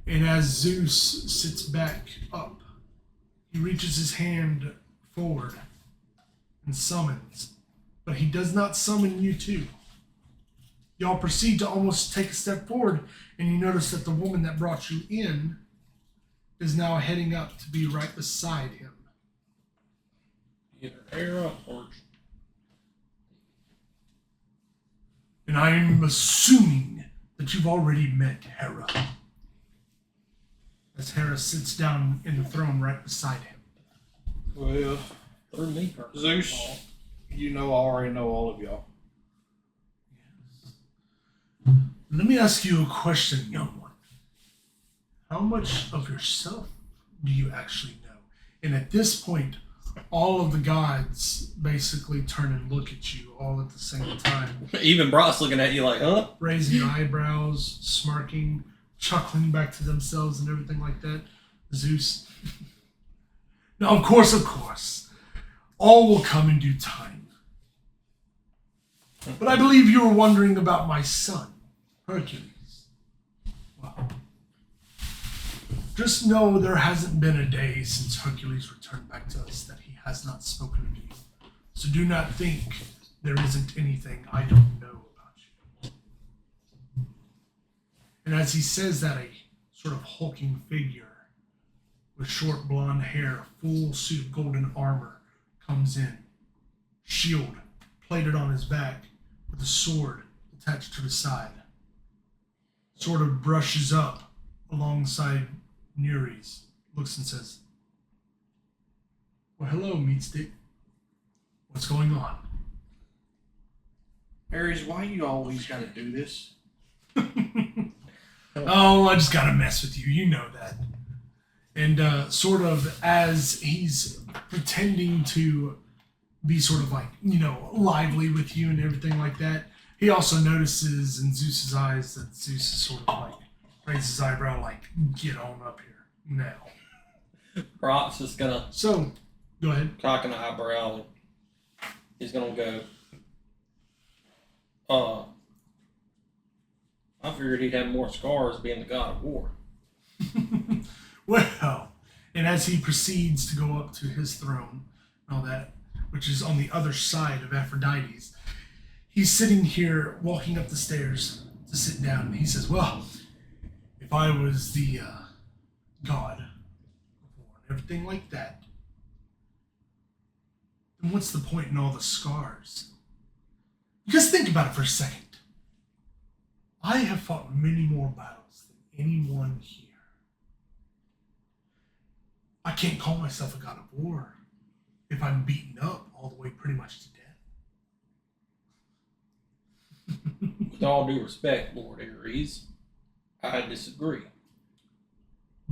And as Zeus sits back up, he reaches his hand forward and summons, but he does not summon you two. Y'all proceed to almost take a step forward, and you notice that the woman that brought you in is now heading up to be right beside him. Either Hera or And I am assuming that you've already met Hera. As Hera sits down in the throne right beside him. Well, through me first. Zeus, you know I already know all of y'all. Let me ask you a question, young one. How much of yourself do you actually know? And at this point, all of the gods basically turn and look at you all at the same time. Even Brock's looking at you like, huh? Raising eyebrows, smirking, chuckling back to themselves and everything like that. Zeus. Now, of course. All will come in due time. But I believe you were wondering about my son, Hercules. Well, just know there hasn't been a day since Hercules returned back to us that he has not spoken to you. So do not think there isn't anything I don't know about you. And as he says that, a sort of hulking figure with short blonde hair, full suit of golden armor comes in, shield plated on his back with a sword attached to the side. Sort of brushes up alongside Nuri's, looks and says, "Well, hello, meat stick. What's going on?" Ares, why you always gotta do this? Oh, I just gotta mess with you. You know that. And sort of as he's pretending to be sort of like, lively with you and everything like that, he also notices in Zeus's eyes that Zeus is sort of like, raises his eyebrow like, get on up here now. Brock's just gonna So, go ahead. cock an eyebrow and he's gonna go, I figured he'd have more scars being the god of war. Well, and as he proceeds to go up to his throne and all that, which is on the other side of Aphrodite's, he's sitting here walking up the stairs to sit down, and he says, "Well, if I was the god of war and everything like that, then what's the point in all the scars? Just think about it for a second. I have fought many more battles than anyone here. I can't call myself a god of war if I'm beaten up all the way pretty much to death." With all due respect, Lord Ares, I disagree.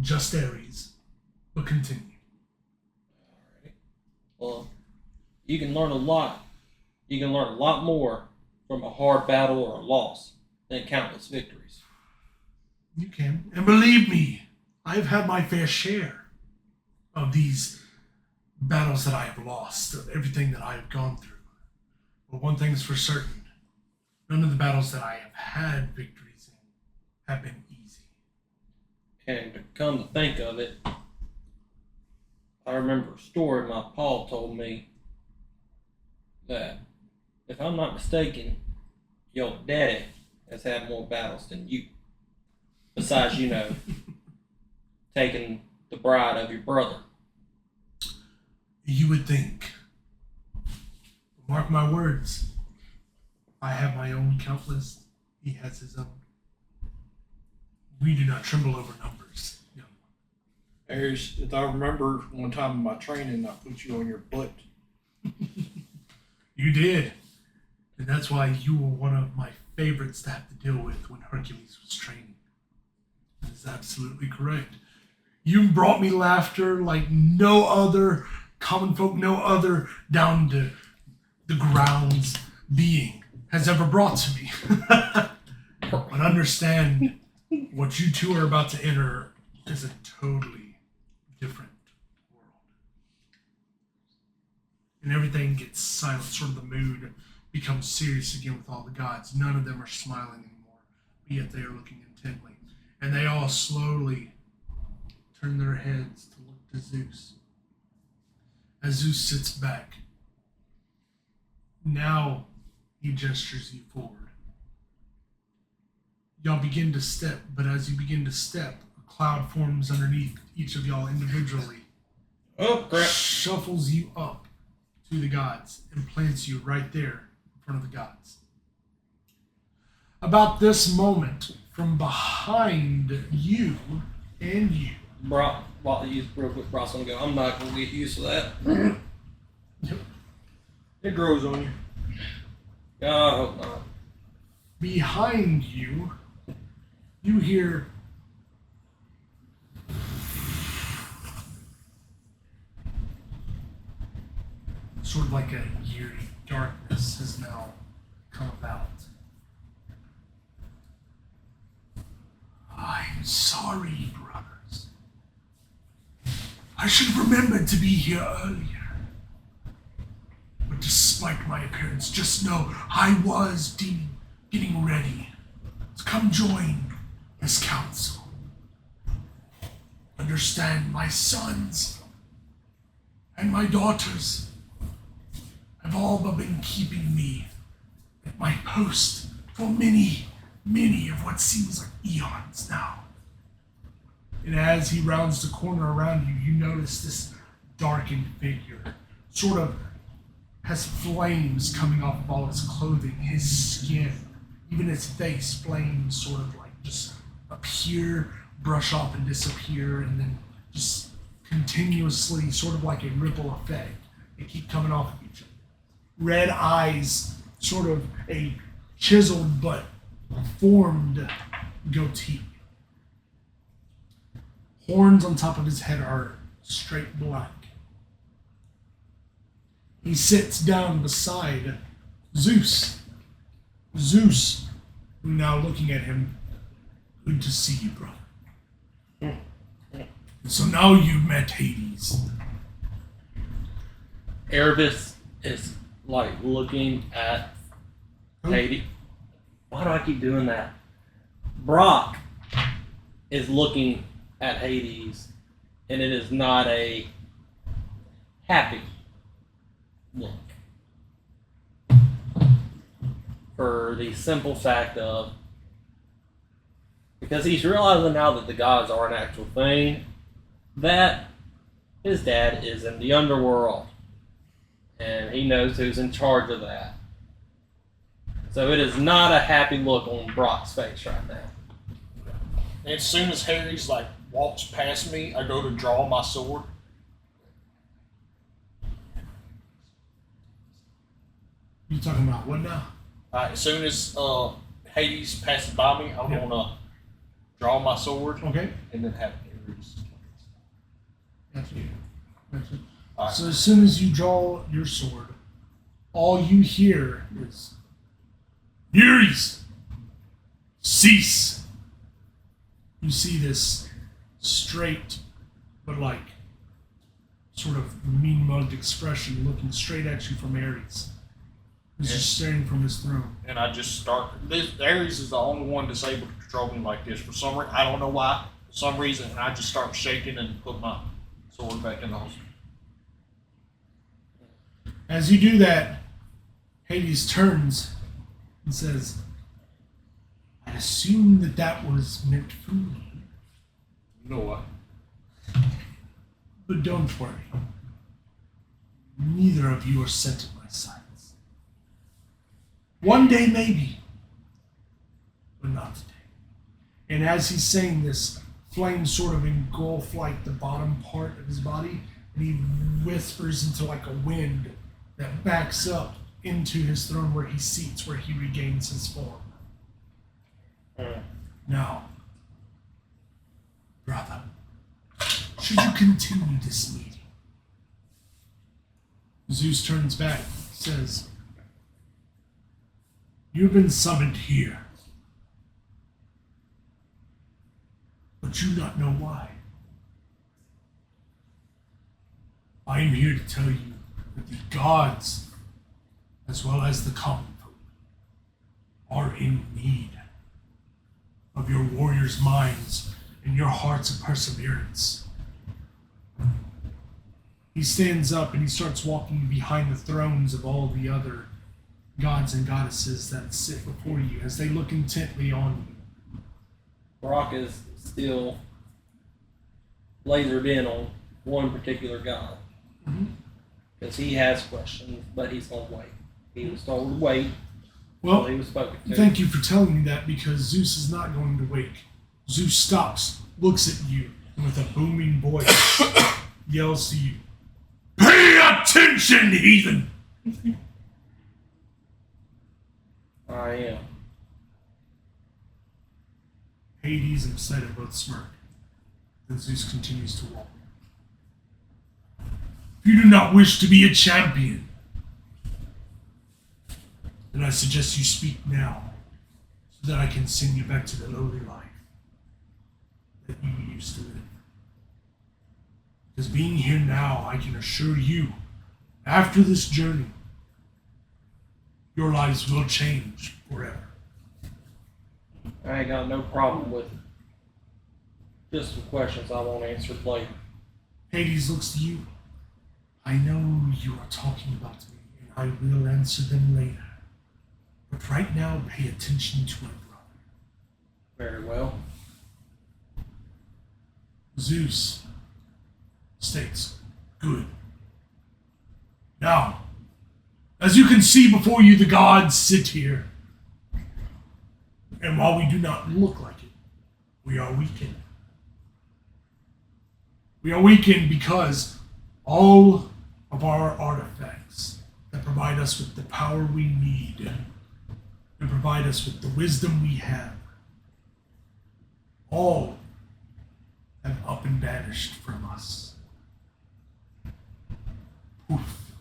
Just Ares, but continue. Alright. Well, you can learn a lot. You can learn a lot more from a hard battle or a loss than countless victories. You can. And believe me, I've had my fair share of these battles that I have lost, of everything that I have gone through. But one thing is for certain, none of the battles that I have had victories in have been easy. And to come to think of it, I remember a story my pa told me that, if I'm not mistaken, your daddy has had more battles than you. Besides, taking the bride of your brother. You would think. Mark my words. I have my own count list. He has his own. We do not tremble over numbers. young one. Ares, if I remember one time in my training, I put you on your butt. You did. And that's why you were one of my favorites to have to deal with when Hercules was training. That is absolutely correct. You brought me laughter like no other common folk, no other down to the grounds being has ever brought to me. understand what you two are about to enter is a totally different world. And everything gets silent, sort of the mood becomes serious again with all the gods. None of them are smiling anymore, but yet they are looking intently. And they all slowly turn their heads to look to Zeus. As Zeus sits back, now he gestures you forward. Y'all begin to step, but as you begin to step, a cloud forms underneath each of y'all individually. Oh, crap. Shuffles you up to the gods and plants you right there in front of the gods. About this moment, from behind you and you. Brock, real quick, Brock's gonna go. I'm not gonna get used to that. It grows on you. I hope not. Behind you, you hear sort of like a eerie darkness has now come about. I'm sorry, brothers. I should have remembered to be here earlier. But despite my appearance, just know I was getting ready to come join this council. Understand, my sons and my daughters have all but been keeping me at my post for many of what seems like eons now. And as he rounds the corner around you, you notice this darkened figure sort of has flames coming off of all his clothing, his skin, even his face. Flames sort of like just appear, brush off and disappear, and then just continuously, sort of like a ripple effect, they keep coming off of each other. Red eyes, sort of a chiseled but formed goatee. Horns on top of his head are straight black. He sits down beside Zeus. Zeus, now looking at him, good to see you, brother. So now you've met Hades. Erebus is like looking at Hades. Why do I keep doing that? Brock is looking at Hades, and it is not a happy look. For the simple fact of, because he's realizing now that the gods are an actual thing, that his dad is in the underworld, and he knows who's in charge of that. So it is not a happy look on Brock's face right now. And as soon as Harry's like walks past me, I go to draw my sword. You talking about what now? As soon as Hades passes by me, I'm gonna draw my sword Okay. and then have Erebus. Gotcha. Alright. So as soon as you draw your sword, all you hear is Furies! Cease! You see this straight, but like sort of mean-mugged expression looking straight at you from Ares. He's just staring from his throne. And I just start. Ares is the only one that's able to control me like this. For some reason, I don't know why. For some reason, and I just start shaking and put my sword back in the holster. As you do that, Hades turns and says, I assume that was meant for me. You know what? But don't worry. Neither of you are sent at my sides. One day, maybe, but not today. And as he's saying this, flames sort of engulf like the bottom part of his body, and he whispers into like a wind that backs up into his throne where he seats, where he regains his form. Now, brother, should you continue this meeting? Zeus turns back, says, you've been summoned here but you not know why. I am here to tell you that the gods, as well as the common folk, are in need of your warriors' minds and your hearts of perseverance. He stands up and he starts walking behind the thrones of all the other gods and goddesses that sit before you as they look intently on you. Brock is still lasered in on one particular god. Because he has questions, but he's going to wait. He was told to wait Well, until he was spoken to. thank you for telling me that, because Zeus is not going to wake. Zeus stops, looks at you, and with a booming voice yells to you, "Pay attention, heathen!" I am. Hades and Poseidon both smirk. Then Zeus continues to walk. If you do not wish to be a champion, then I suggest you speak now, so that I can send you back to the lowly life that you used to live. Because being here now, I can assure you, after this journey, your lives will change forever. I ain't got no problem with it. Just some questions I won't answer later. Hades looks to you. I know you are talking about me, and I will answer them later. But right now, pay attention to my brother. Very well. Zeus states, "Good. Now, as you can see before you, the gods sit here. And while we do not look like it, we are weakened. We are weakened because all of our artifacts that provide us with the power we need and provide us with the wisdom we have, all have up and vanished from us." Poof.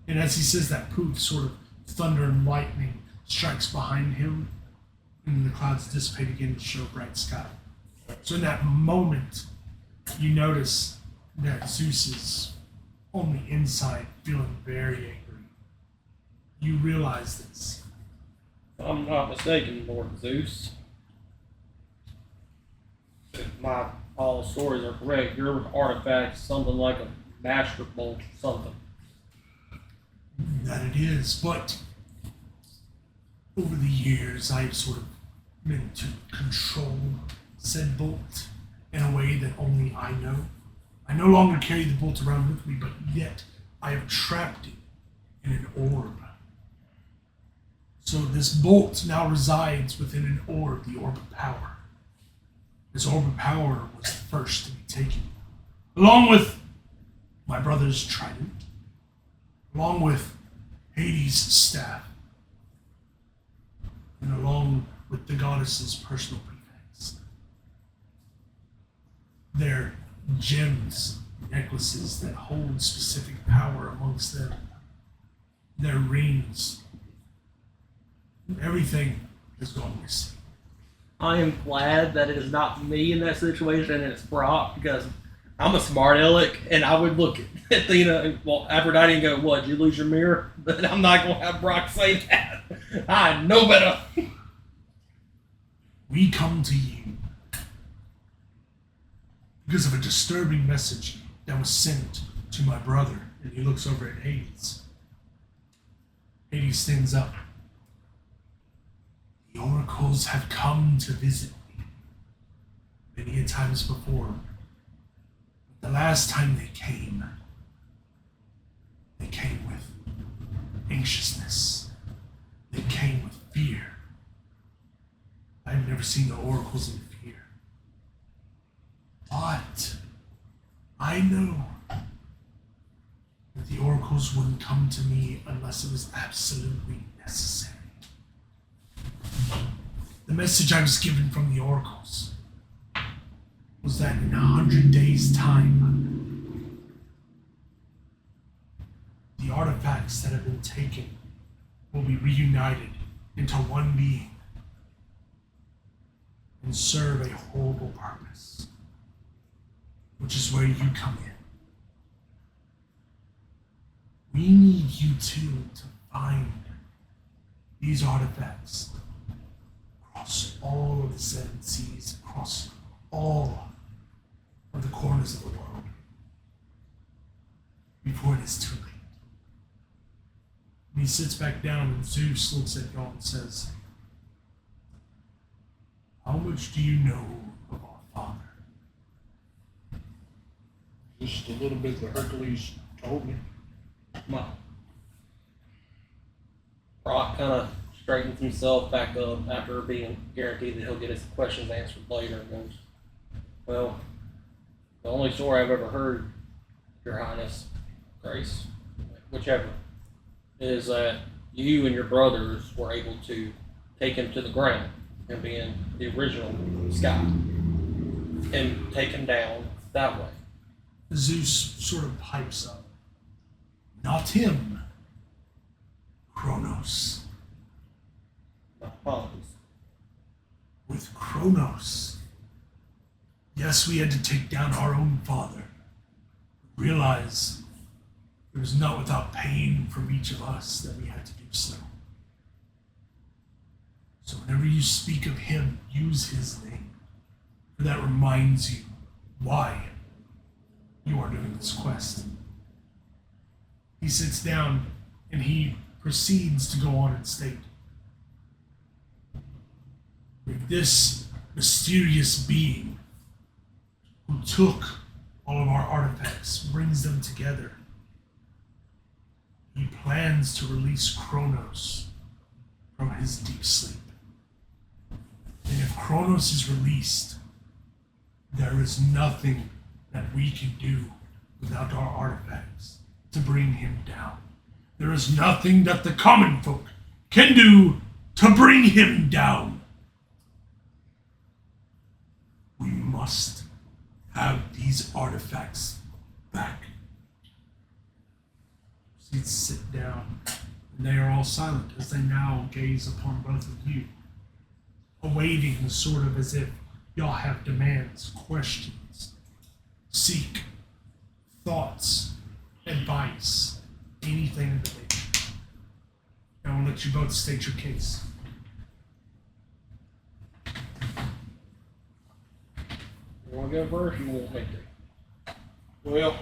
And as he says that, poof, sort of thunder and lightning strikes behind him, and then the clouds dissipate again to show bright sky. So in that moment, you notice that Zeus is on the inside feeling very angry. You realize this. If I'm not mistaken, Lord Zeus, if my all stories are correct, your artifact is something like a master bolt or something. That it is, but over the years, I've sort of meant to control said bolt in a way that only I know. I no longer carry the bolt around with me, but yet I have trapped it in an orb. So this bolt now resides within an orb, the orb of power. This orb of power was the first to be taken, along with my brother's trident, along with Hades' staff, and along with the goddess's personal prefects. Their gems, necklaces that hold specific power amongst them, their rings, everything has gone missing. I am glad that it is not me in that situation and it's Brock, because I'm a smart aleck and I would look at Athena, well, Aphrodite, and go, "What, did you lose your mirror?" But I'm not going to have Brock say that. I know better. We come to you because of a disturbing message that was sent to my brother. And he looks over at Hades. Hades stands up. "The oracles have come to visit me many a times before. But the last time they came with anxiousness. They came with fear. I've never seen the oracles in fear. But I know that the oracles wouldn't come to me unless it was absolutely necessary. The message I was given from the oracles was that in 100 days' time, the artifacts that have been taken will be reunited into one being. And and serve a horrible purpose, which is where you come in. We need you two to find these artifacts across all of the seven seas, across all of the corners of the world, before it is too late. And he sits back down, and Zeus looks at y'all and says, how much do you know of our father? Just a little bit that Hercules told me. Well, Brock kind of straightens himself back up after being guaranteed that he'll get his questions answered later and goes, well, the only story I've ever heard, Your Highness, Grace, whichever, is that you and your brothers were able to take him to the ground and be in the original sky and take him down that way. Zeus sort of pipes up. Not him. Kronos. My apologies. With Kronos. Yes, we had to take down our own father. Realize it was not without pain from each of us that we had to do so. So whenever you speak of him, use his name. For that reminds you why you are doing this quest. He sits down and he proceeds to go on and state, with this mysterious being who took all of our artifacts, brings them together, he plans to release Kronos from his deep sleep. And if Kronos is released, there is nothing that we can do without our artifacts to bring him down. There is nothing that the common folk can do to bring him down. We must have these artifacts back. Please sit down, and they are all silent as they now gaze upon both of you, awaiting sort of as if y'all have demands, questions, seek, thoughts, advice, anything of the nature. I will let you both state your case. You want to go first? You want me to? Well,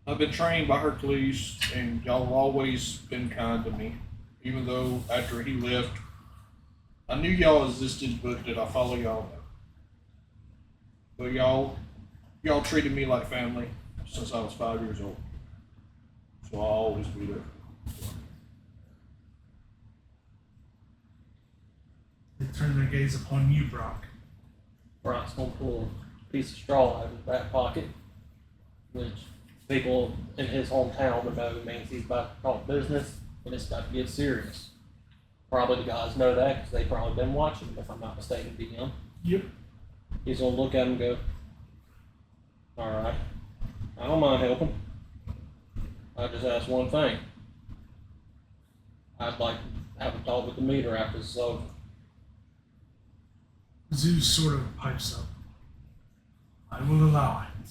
I've been trained by Hercules, and y'all have always been kind to me. Even though after he left, I knew y'all existed, but did I follow y'all? But y'all treated me like family since I was 5 years old. So I'll always be there. They turn their gaze upon you, Brock. Brock's going to pull a piece of straw out of his back pocket, which people in his hometown would know means he's about to talk business, and it's about to get serious. Probably the guys know that because they've probably been watching him, if I'm not mistaken, DM. Yep. He's going to look at him and go, all right, I don't mind helping. I just ask one thing. I'd like to have a talk with the meter after this is over. Zeus sort of pipes up. I will allow it.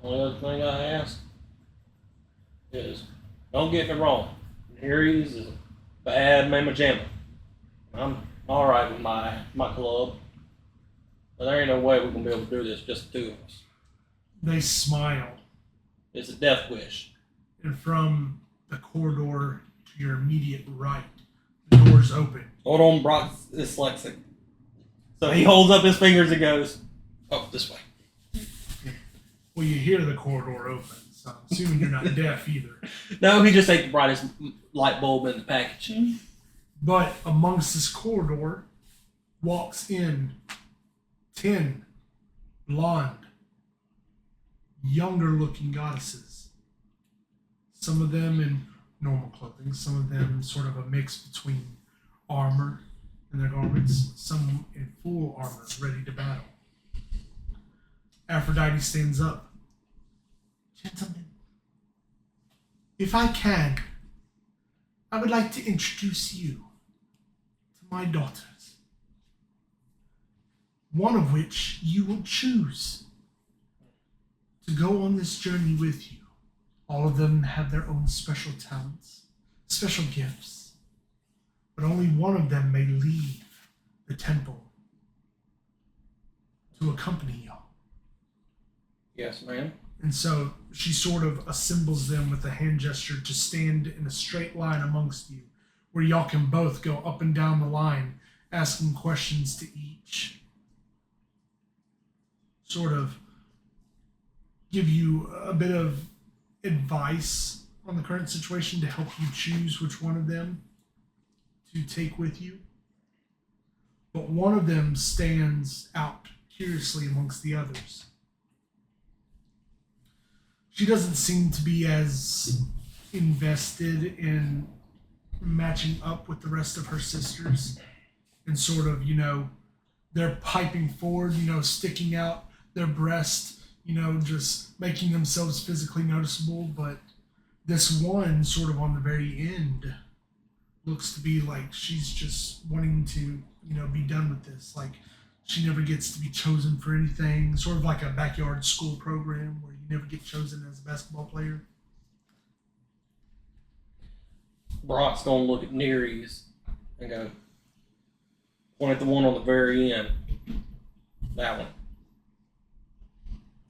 The only other thing I ask is, don't get me wrong, Aries is a bad mamma jamma. I'm alright with my club, but there ain't no way we're going to be able to do this, just the two of us. They smile, It's a death wish. and from the corridor to your immediate right, the doors open. Hold on, Brock's dyslexic. So he holds up his fingers and goes, oh, this way. Well, you hear the corridor open, so I'm assuming you're not deaf either. No, he just ate the brightest light bulb in the package. But amongst this corridor walks in 10 blonde, younger looking goddesses. Some of them in normal clothing, some of them sort of a mix between armor and their garments, some in full armor, ready to battle. Aphrodite stands up. Gentlemen, if I can, I would like to introduce you my daughters, one of which you will choose to go on this journey with you. All of them have their own special talents, special gifts, but only one of them may leave the temple to accompany y'all. Yes, ma'am. And so she sort of assembles them with a hand gesture to stand in a straight line amongst you, where y'all can both go up and down the line, asking questions to each. Sort of give you a bit of advice on the current situation to help you choose which one of them to take with you. But one of them stands out curiously amongst the others. She doesn't seem to be as invested in matching up with the rest of her sisters and sort of, they're piping forward, sticking out their breast, just making themselves physically noticeable. But this one sort of on the very end looks to be like she's just wanting to, be done with this. Like she never gets to be chosen for anything, sort of like a backyard school program where you never get chosen as a basketball player. Brock's gonna look at Nereus and go, point at the one on the very end. That one.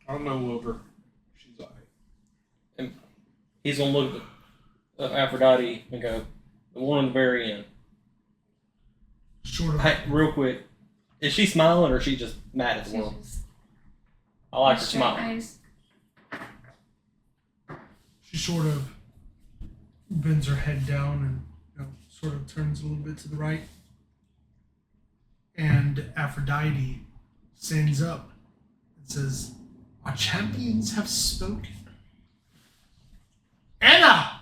I know of her. She's all right. And he's gonna look at Aphrodite and go, the one on the very end. Sort of. Hey, real quick, is she smiling or is she just mad at the world? I like her smile. She sort of bends her head down and sort of turns a little bit to the right. And Aphrodite stands up and says, "Our champions have spoken. Anna!"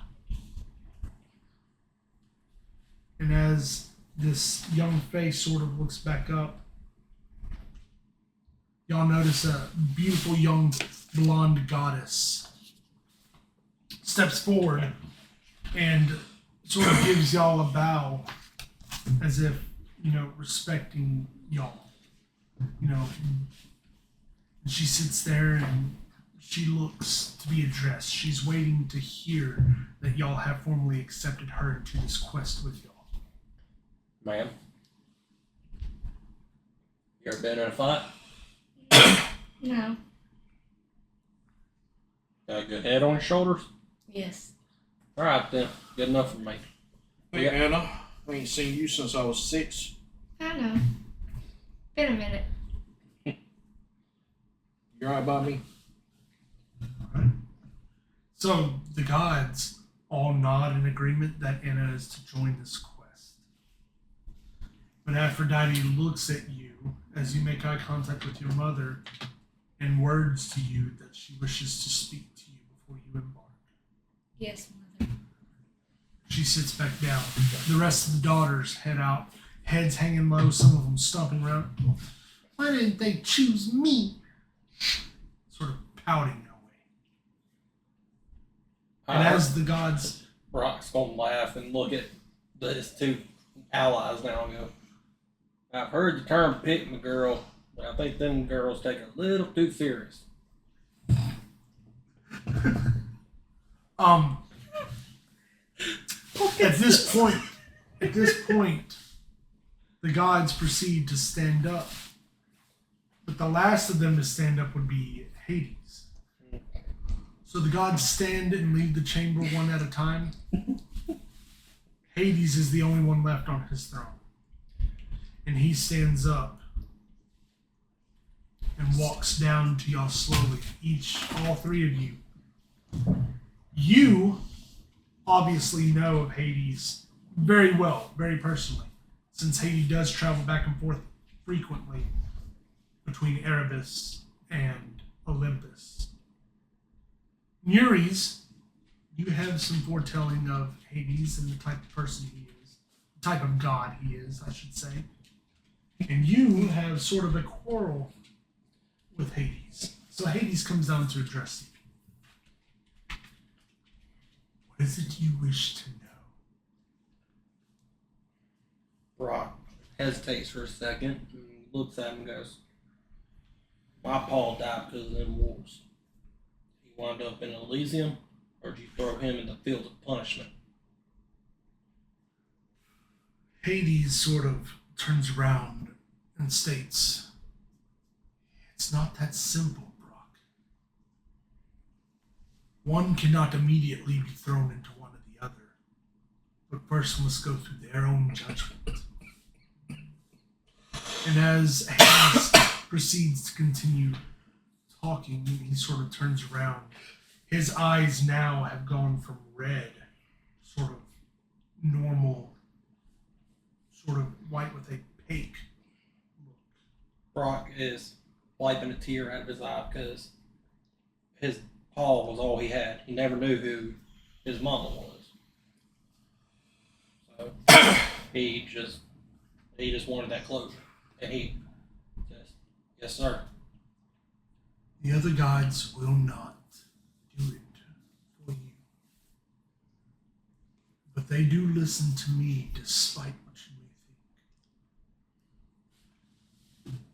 And as this young face sort of looks back up, y'all notice a beautiful young blonde goddess steps forward and sort of gives y'all a bow as if, respecting y'all. And she sits there and she looks to be addressed. She's waiting to hear that y'all have formally accepted her into this quest with y'all. Ma'am, you ever been in a fight? No. Got a good head on your shoulders? Yes. Alright then, good enough for me. Hey, Anna, I ain't seen you since I was 6. I know. Been a minute. You alright by me? Alright. So the gods all nod in agreement that Anna is to join this quest. But Aphrodite looks at you as you make eye contact with your mother and words to you that she wishes to speak to you before you embark. Yes, mother. She sits back down. The rest of the daughters head out, heads hanging low, some of them stomping around. Why didn't they choose me? Sort of pouting their way. And as the gods... Brock's gonna laugh and look at his two allies now and go, I've heard the term pick me girl, but I think them girls take it a little too serious. At this point, the gods proceed to stand up. But the last of them to stand up would be Hades. So the gods stand and leave the chamber one at a time. Hades is the only one left on his throne. And he stands up and walks down to y'all slowly. All three of you. You obviously know of Hades very well, very personally, since Hades does travel back and forth frequently between Erebus and Olympus. Nereus, you have some foretelling of Hades and the type of person he is, the type of god he is, I should say. And you have sort of a quarrel with Hades. So Hades comes down to address you. What is it you wish to know? Brock, hesitates for a second and looks at him and goes, "My pa died because of them wolves. He wound up in Elysium, or did you throw him in the field of punishment?" Hades sort of turns around and states, "It's not that simple, Brock. One cannot immediately be thrown into one or the other, but first must go through their own judgment." And as Hades proceeds to continue talking, he sort of turns around. His eyes now have gone from red, sort of normal, sort of white with a pink look. Brock is wiping a tear out of his eye because his pa was all he had. He never knew who his mama was. So he just wanted that closure. And he says, "Yes, sir." The other gods will not do it for you. But they do listen to me despite what you may think.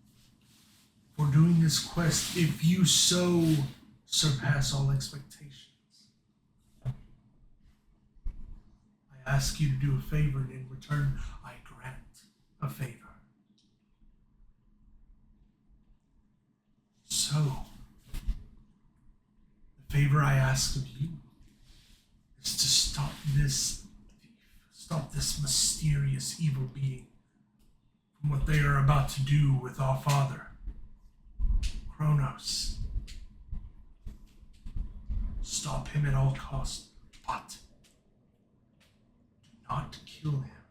For doing this quest, if you so surpass all expectations, I ask you to do a favor, and in return, I grant a favor. So, the favor I ask of you is to stop this thief, stop this mysterious evil being from what they are about to do with our father, Kronos. Stop him at all costs, but do not kill him.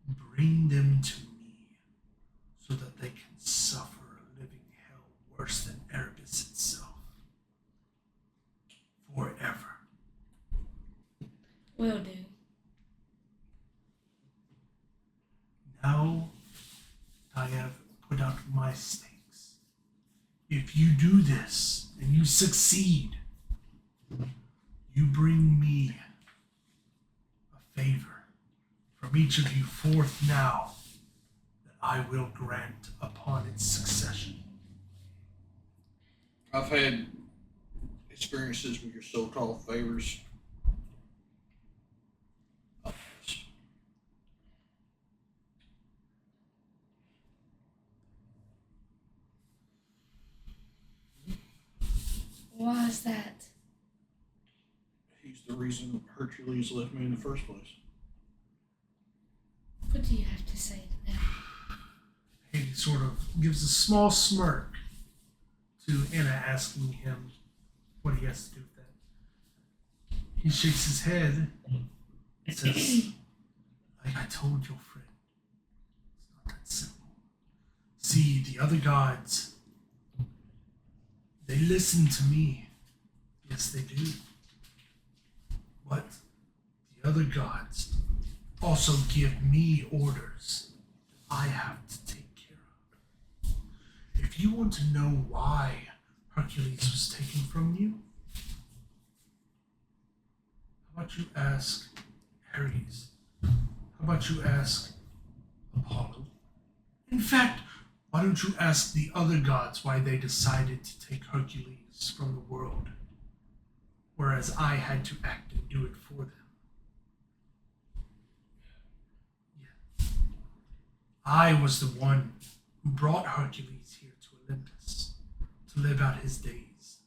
Bring them to me so that they can suffer a living hell worse than Erebus itself. Forever. Will do. Now I have put out my stakes. If you do this and you succeed, you bring me a favor from each of you forth now that I will grant upon its succession. I've had experiences with your so-called favors. Why is that? He's the reason Hercules left me in the first place. What do you have to say to that? He sort of gives a small smirk to Anna, asking him what he has to do with that. He shakes his head and says, "Like I told your friend, it's not that simple. See, the other gods, they listen to me. Yes, they do. But the other gods also give me orders that I have to take care of. If you want to know why Hercules was taken from you, how about you ask Ares? How about you ask Apollo? In fact, why don't you ask the other gods why they decided to take Hercules from the world, whereas I had to act and do it for them? Yeah. I was the one who brought Hercules here to Olympus to live out his days.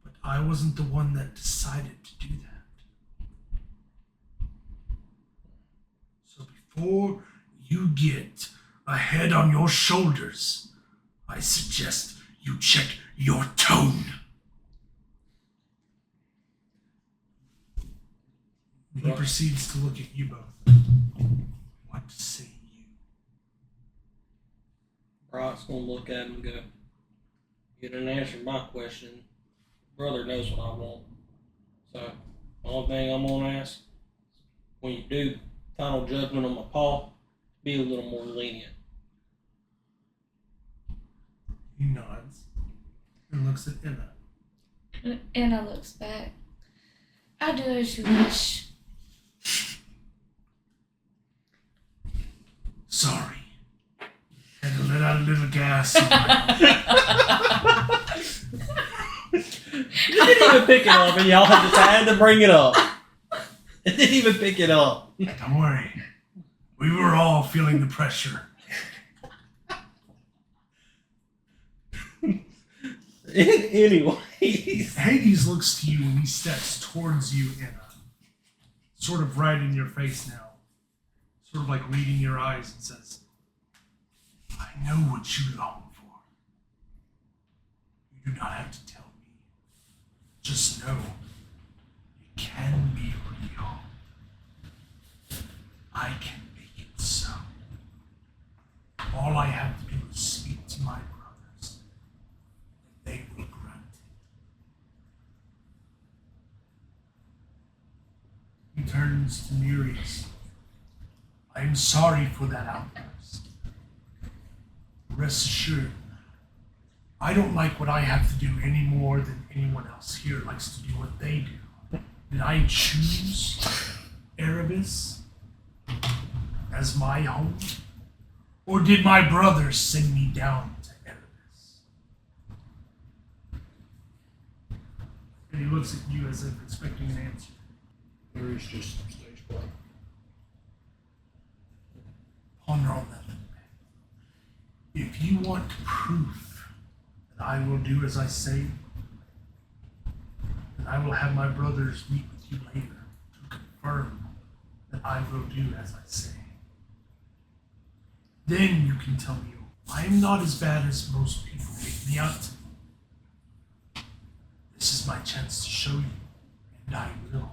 But I wasn't the one that decided to do that. So before you get a head on your shoulders, I suggest you check your tone. He proceeds to look at you both. What say you? Brock's gonna look at him and go, "You didn't answer my question. Brother knows what I want. So, the only thing I'm gonna ask, when you do final judgment on my paw, be a little more lenient." He nods and looks at Emma. Anna looks back. I do as you wish. little gas. You didn't even pick it up, and y'all just had to bring it up. It didn't even pick it up. Don't worry. We were all feeling the pressure. Anyways. Hades looks to you and he steps towards you in a sort of right in your face now. Sort of like reading your eyes and says, I know what you long for. You do not have to tell me. Just know it can be real. I can make it so. All I have to do is speak to my brothers, and they will grant it. He turns to Nereus. I am sorry for that outburst. Rest assured, I don't like what I have to do any more than anyone else here likes to do what they do. Did I choose Erebus as my home? Or did my brothers send me down to Erebus? And he looks at you as if expecting an answer. There is just some stage play. Ponder on that little bit. If you want proof that I will do as I say, then I will have my brothers meet with you later to confirm that I will do as I say. Then you can tell me I am not as bad as most people make me out to be. This is my chance to show you, and I will.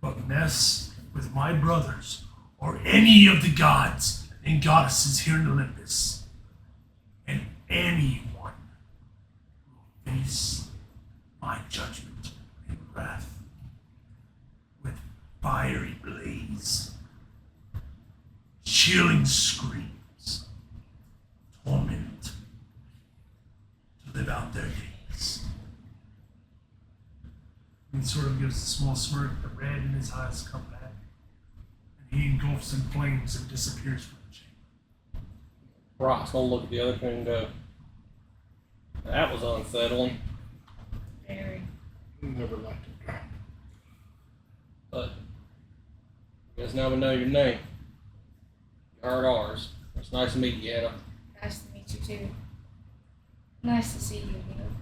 But mess with my brothers or any of the gods and goddesses here in Olympus, and anyone will face my judgment and wrath with fiery blaze, chilling screams, torment to live out their days. He sort of gives a small smirk, the red in his eyes come back, and he engulfs in flames and disappears from the chamber. Brock's gonna look at the other thing and go, that was unsettling. Very. Never liked it. But I guess now we know your name. You heard ours. It's nice to meet you, Anna. Nice to meet you too. Nice to see you again.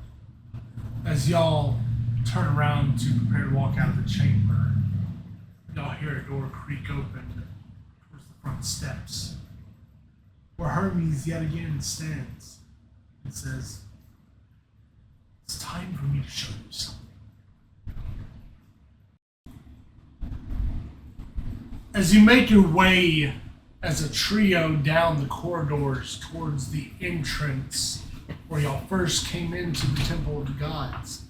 As y'all turn around to prepare to walk out of the chamber, y'all hear a door creak open towards the front steps, where Hermes yet again stands and says, it's time for me to show you something. As you make your way as a trio down the corridors towards the entrance where y'all first came into the Temple of the Gods,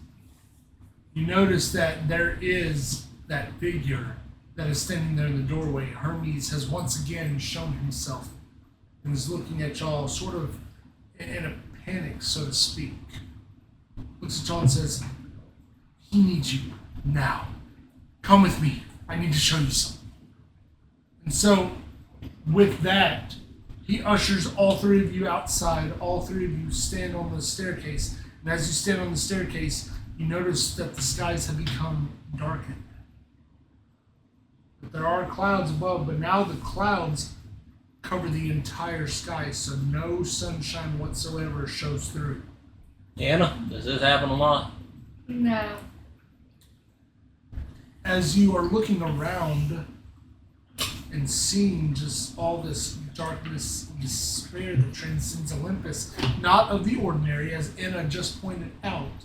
you notice that there is that figure that is standing there in the doorway. Hermes has once again shown himself and is looking at y'all sort of in a panic, so to speak. Looks at y'all and says, he needs you now. Come with me. I need to show you something. And so, with that, he ushers all three of you outside. All three of you stand on the staircase. And as you stand on the staircase, you notice that the skies have become darkened. But there are clouds above, but now the clouds cover the entire sky, so no sunshine whatsoever shows through. Anna, does this happen a lot? No. As you are looking around and seeing just all this darkness and despair that transcends Olympus, not of the ordinary, as Anna just pointed out,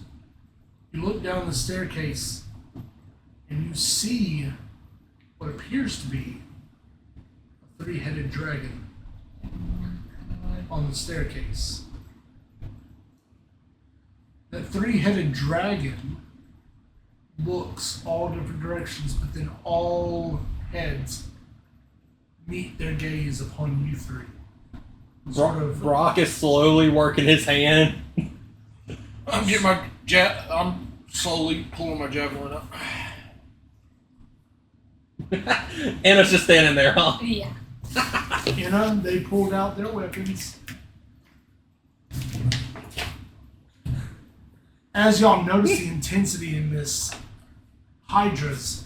you look down the staircase and you see what appears to be a three-headed dragon on the staircase. That three-headed dragon looks all different directions, but then all heads meet their gaze upon you three. Sort of. Brock is slowly working his hand. I'm getting my I'm slowly pulling my javelin up. Anna's just standing there, huh? Yeah. They pulled out their weapons. As y'all notice the intensity in this Hydra's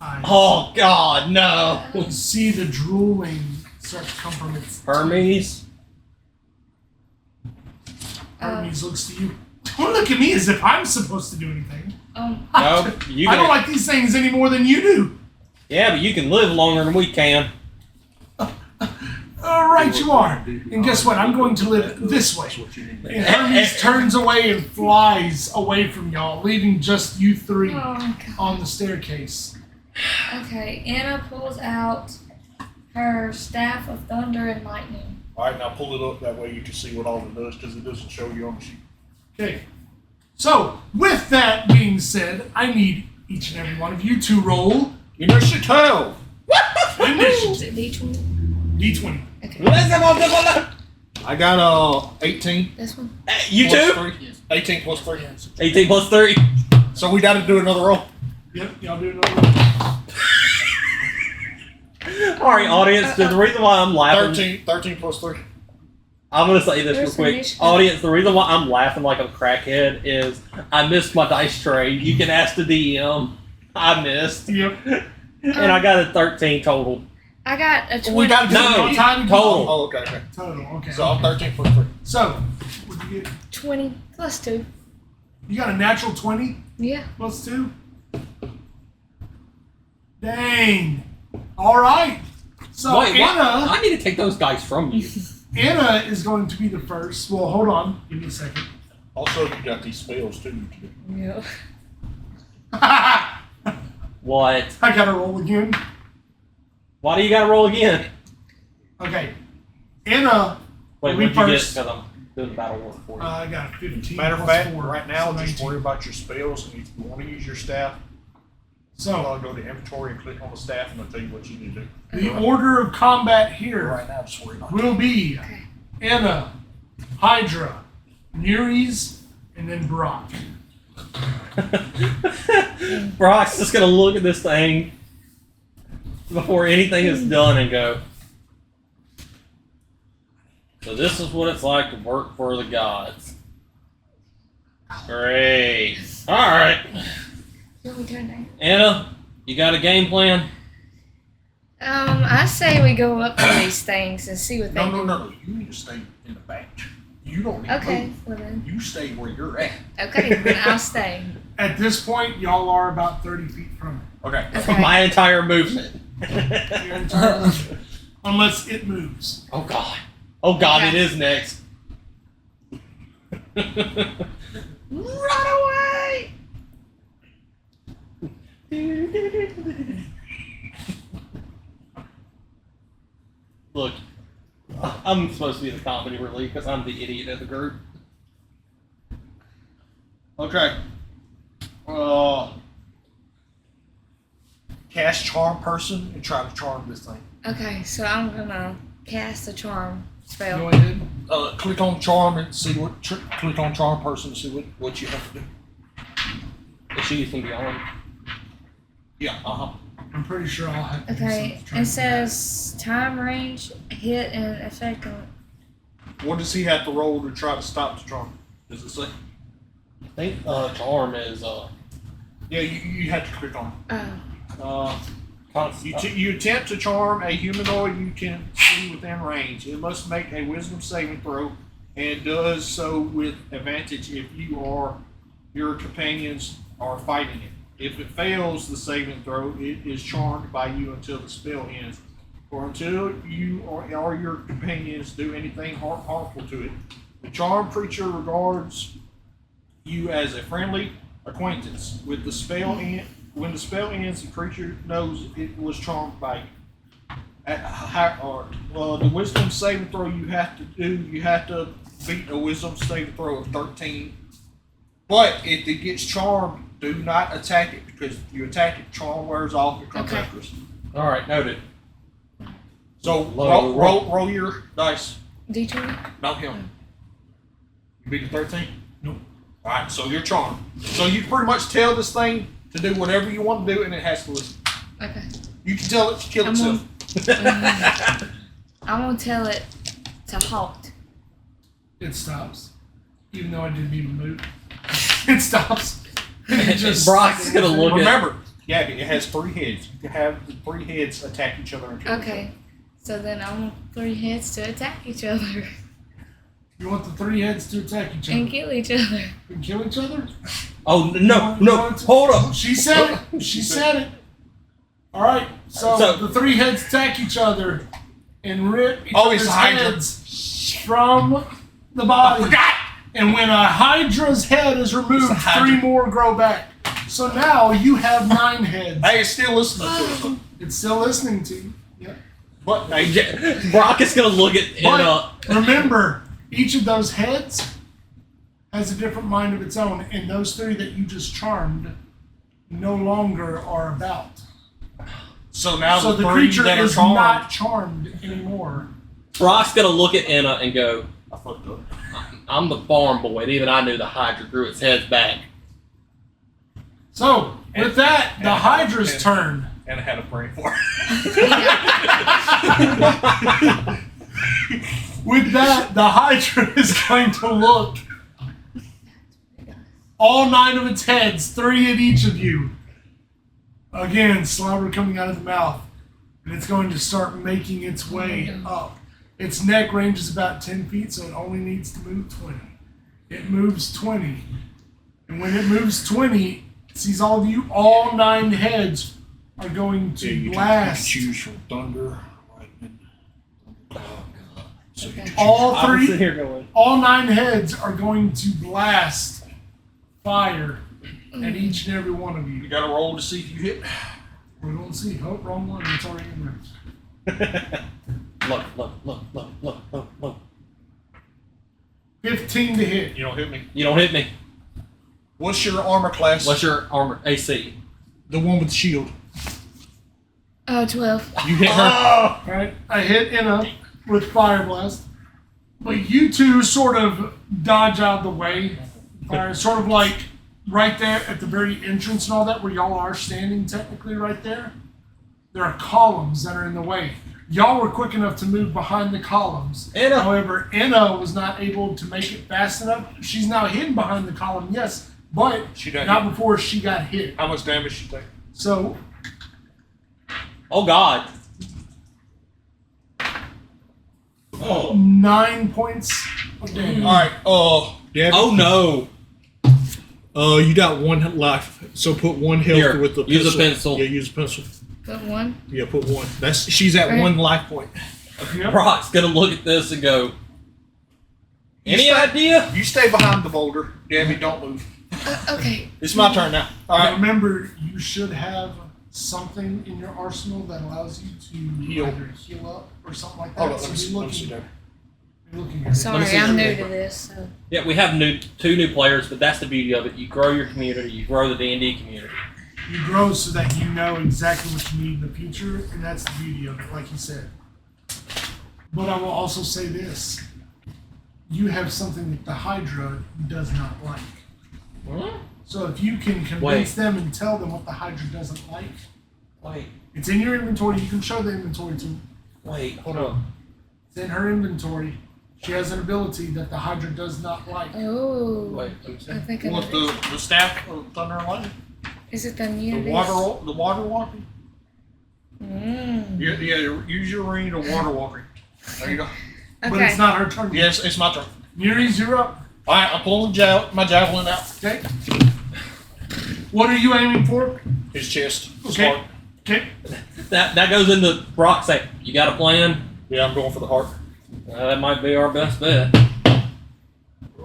eyes, Oh God, no. you see the drooling start to come from its Hermes. Hermes looks to you. Don't look at me as if I'm supposed to do anything. No, you I can. don't like these things any more than you do. Yeah, but you can live longer than we can. Right, you are. And guess what? I'm going to live this way. And Hermes turns away and flies away from y'all, leaving just you three Oh, God. on the staircase. Okay, Anna pulls out her staff of thunder and lightning. All right, now pull it up. That way you can see what all it does, because it doesn't show you on the sheet. Okay. So, with that being said, I need each and every one of you to roll Initiative. Is it D20? D20. Okay. I got 18. This one? You plus too? 3. 18 plus 3. 18 plus 3. So we got to do another roll. Yep, y'all do another roll. All right, audience. The reason why I'm laughing. 13 plus 3. I'm gonna say this real There's quick, initiative. audience. The reason why I'm laughing like a crackhead is I missed my dice tray. You can ask the DM. I missed, Yep. and I got a 13 total. I got a 20. We got to do No, one time total. Oh, okay. Total, okay. So I'm 13 plus 3. So, what'd you get? 20 plus 2. You got a natural 20 Yeah. plus 2? Dang. All right. So, Wait, what? Anna, I need to take those dice from you. Anna is going to be the first. Well, hold on. Give me a second. Also, you got these spells too. Yeah. I What? got to roll again. Why do you gotta roll again? Okay. Anna, Wait, We what'd you get? first. Because I'm doing the battle work for you. I got 15 Matter of plus fact, 4. right now, so just 19. worry about your spells, and if you want to use your staff, So, go to inventory and click on the staff, and it'll tell you what you need to do. the order of combat here Right now, just worry about will be Okay. Anna, Hydra, Neres, and then Brock. Brock's just gonna look at this thing before anything is done and go, so this is what it's like to work for the gods. Great. Alright. What we doing now? Anna, you got a game plan? I say we go up to these things and see what they do. No. You need to stay in the back. You don't need to Okay, move. well then. You stay where you're at. Okay, then I'll stay. At this point, y'all are about 30 feet from Okay. Okay. My entire movement. it. Your entire- Unless it moves. Oh god. Oh god, Okay. it is next. Run away! Look, I'm supposed to be the comedy relief because I'm the idiot of the group. Okay. Cast charm person and try to charm this thing. Okay, so I'm gonna cast a charm spell. Go ahead. Click on charm and see what. Click on charm person and see what you have to do. The she's gonna be on. Yeah. I'm pretty sure I'll have to do Okay, something to try it to- says time range, hit, and effect on. What does he have to roll to try to stop the charm? Does it say? I think charm is Yeah, you have to click on. Oh, You attempt to charm a humanoid you can see within range. It must make a wisdom saving throw, and does so with advantage if you or your companions are fighting it. If it fails the saving throw, it is charmed by you until the spell ends, or until you or your companions do anything harmful to it. The charmed creature regards you as a friendly acquaintance. When the spell ends, the creature knows it was charmed by you. The wisdom saving throw you have to beat a wisdom saving throw of 13. But if it gets charmed, do not attack it, because if you attack it, charm wears off and comes Okay. after us. alright, noted. So Low, roll your dice. D20? Not him. You beat the 13? Nope. Alright, so you're charmed. So you pretty much tell this thing to do whatever you want to do, and it has to listen. Okay. You can tell it to kill I'm itself. I'm gonna tell it to halt. It stops. Even though I didn't even move. It stops. It just Brock's gonna look at. Remember, Gabby, it has 3 heads. You can have the 3 heads attack each other and kill each Okay. So then I want 3 heads to attack each other You want the 3 heads to attack each other and kill each other. and kill each other? Oh You no! want No! to- Hold up! She said it. She said it. All right. So the 3 heads attack each other and rip each Oh, it's other's a Hydra. heads from the body. I forgot! And when a Hydra's head is removed, It's a Hydra. 3 more grow back. So now you have 9 heads. Hey, it's still listening to us. It's still listening to you. Yep. But hey, Brock is gonna look at But remember, each of those heads has a different mind of its own, and those 3 that you just charmed no longer are about. so now So the 3 creature that are is charmed. not charmed anymore. Brock's gonna look at Anna and go, I fucked up. I'm the farm boy, and even I knew the Hydra grew its heads back. So, with that, the and- Hydra's and- turn. And I had a brain for it. With that, the Hydra is going to look. All 9 of its heads, 3 at each of you. Again, slobber coming out of the mouth. And it's going to start making its way up. Its neck range is about 10 feet, so it only needs to move 20. It moves 20. And when it moves 20, it sees all of you, all 9 heads are going to You blast. choose from thunder, lightning. So you Okay. choose. All I'm 3, sitting here going, all 9 heads are going to blast fire at each and every one of You you. got to roll to see if you hit. We're going to see. Hope wrong one. It's already in there. look. 15 to hit. You don't hit me. You don't hit me. What's your armor class? What's your armor AC? the one with the shield? Oh, 12. You hit her. All right, I hit Inna with Fire Blast, but you 2 sort of dodge out of the way. Fire, sort of like right there at the very entrance and all that, where y'all are standing technically right there. There are columns that are in the way. Y'all were quick enough to move behind the columns. Inna. However, Inna was not able to make it fast enough. She's now hidden behind the column, yes, but She got not hit. before she got hit. How much damage she take? So Oh God. 9 points of damage. All right. Gabby. Oh no. You got 1 life, so put 1 health Here, with the use a pencil. pencil. Yeah, use a pencil. Put 1. Yeah, put 1. She's at Right. 1 life point. Yep. Brock's gonna look at this and go, You any stay- idea? You stay behind the boulder, Gabby. Don't move. Okay. It's my turn now. All right. Remember, you should have something in your arsenal that allows you to Heal. either heal up or something like that. Hold on. So Let me see. you're Let me see looking, that. you're looking at it. Sorry, see I'm your new paper. to this. So. Yeah, we have 2 new players, but that's the beauty of it. You grow your community, you grow the D&D community. You grow so that you know exactly what you need in the future, and that's the beauty of it, like you said. But I will also say this. You have something that the Hydra does not like. So if you can convince Wait. them and tell them what the Hydra doesn't like, Wait, it's in your inventory. You can show the inventory to them. hold on. It's in her inventory. She has an ability that the Hydra does not like. Oh. Wait, let me see. I think I know. What the staff of thunder and lightning? Is it the The immunities? water walking? Mm. Yeah, use your ring to water walking. There you go. But Okay. it's not her turn. Yes, it's my turn. Yuri's, you're up. All right, I'm pulling my javelin out. Okay. What are you aiming for? His chest. Okay. Heart. Okay. That goes into Brock saying, you got a plan? Yeah, I'm going for the heart. That might be our best bet.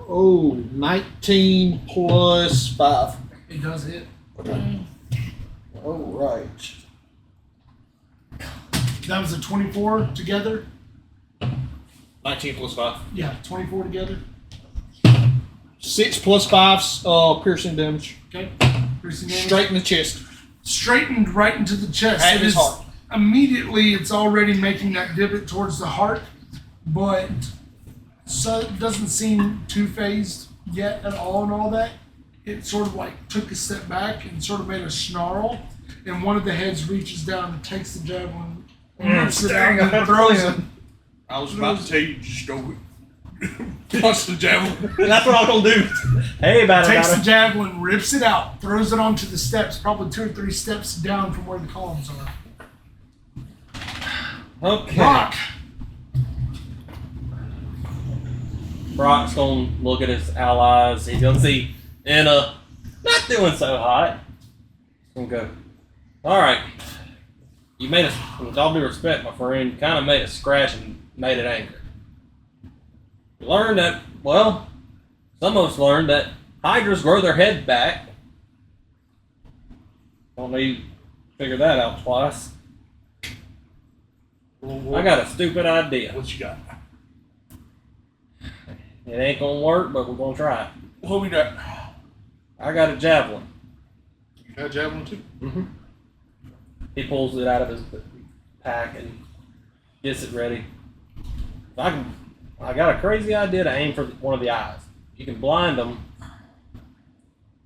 Oh, 19 plus 5. It does hit. All right. That was a 24 together. 19 plus 5. Yeah, 24 together. 6 plus 5 piercing damage. Okay. Piercing damage. Straight in the chest. Straightened right into the chest. At It his is- heart. Immediately, it's already making that divot towards the heart, but so it doesn't seem too phased yet at all and all that. It sort of like took a step back and sort of made a snarl, and one of the heads reaches down and takes the javelin, rips it out, and throws it. I was about to tell you, just go punch the javelin. That's what I'm gonna do. Hey, Takes the batter. javelin, rips it out, throws it onto the steps, probably 2 or 3 steps down from where the columns are. Okay. Rock. Brock's gonna look at his allies. He's gonna see Anna not doing so hot. He's gonna go, all right. You made us, with all due respect, my friend, you kind of made a scratch and made it angry. You learned that, well, some of us learned that hydras grow their head back. Don't need to figure that out twice. I got a stupid idea. What you got? It ain't gonna work, but we're gonna try it. What we got? I got a javelin. You got a javelin too? Mm-hmm. He pulls it out of his pack and gets it ready. I got a crazy idea to aim for one of the eyes. You can blind them.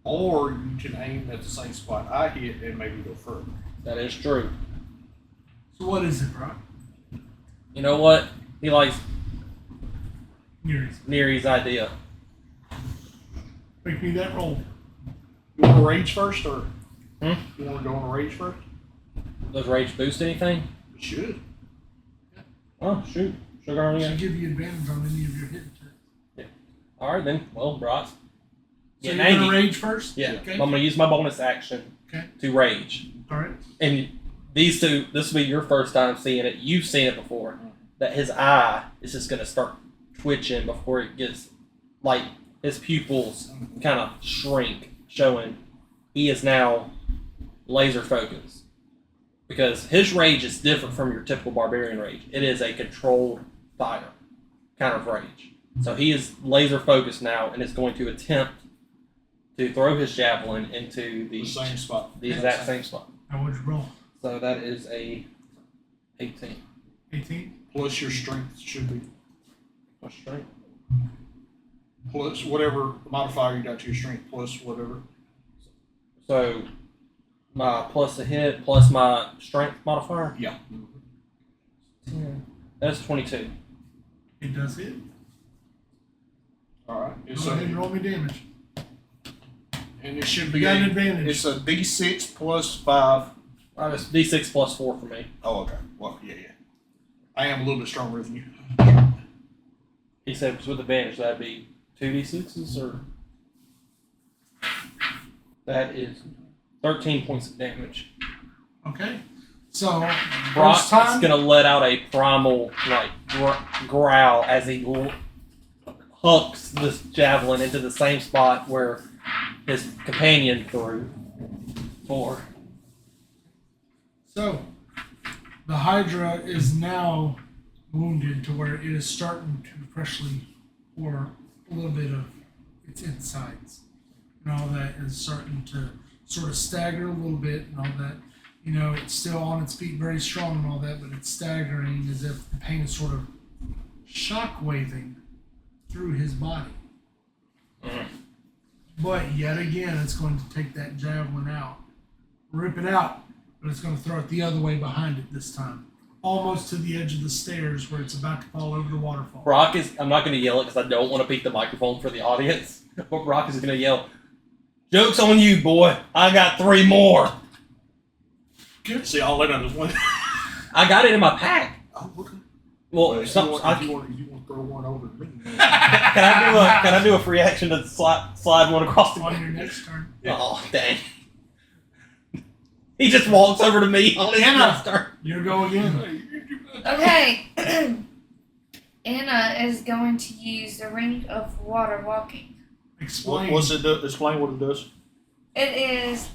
Or you can aim at the same spot I hit and maybe go further. That is true. So what is it, Brock? You know what? He likes Nereus. Neri's idea. Make me that roll. You want to rage first, or Hmm? you want to go on a rage first? Does rage boost anything? It should. Oh, shoot. Sugar on Should you. give you advantage on any of your hit attacks. Alright then. Well, Brock. So Yeah, you're gonna 90. rage first? Yeah. Okay. I'm going to use my bonus action Okay. to rage. Alright. And these two, this will be your first time seeing it. You've seen it before. That his eye is just going to start twitching before it gets, like, his pupils kind of shrink, showing he is now laser focused. Because his rage is different from your typical barbarian rage. It is a controlled fire kind of rage. So he is laser focused now and is going to attempt to throw his javelin into The same spot. the exact same spot. How would you roll? So that is a 18. 18? Plus your strength should be. What's strength? Plus whatever modifier you got to your strength, plus whatever. So my plus a hit plus my strength modifier. Yeah. 10. That's 22. It does hit. All right. It's Go ahead and a, roll me damage. and it should You be got an a, advantage. it's a D6 plus 5. It's D6 plus 4 for me. Oh, okay. Well, yeah. I am a little bit stronger than you. He said it was with advantage. That'd be 2d6s or. That is 13 points of damage. Okay. So, Brock first is time. gonna let out a primal like growl as he hooks this javelin into the same spot where his companion threw. 4. So, the Hydra is now wounded to where it is starting to freshly pour a little bit of its insides. And all that is starting to sort of stagger a little bit and all that. You know, it's still on its feet very strong and all that, but it's staggering as if the pain is sort of shock-waving through his body. But yet again, it's going to take that javelin out. Rip it out, but it's going to throw it the other way behind it this time. Almost to the edge of the stairs where it's about to fall over the waterfall. Brock is. I'm not gonna yell it because I don't want to beat the microphone for the audience. But Brock is gonna yell, "Joke's on you, boy! I got 3 more. See, I'll let out one. I got it in my pack." Oh, okay. Well, If you want to throw one over to me. Can I do a free action to slide one across the On your next turn. Oh, dang. He just walks over to me on his Anna. next turn. You go again. Okay. Anna is going to use the ring of water walking. Explain. What's it do? Explain what it does. It is,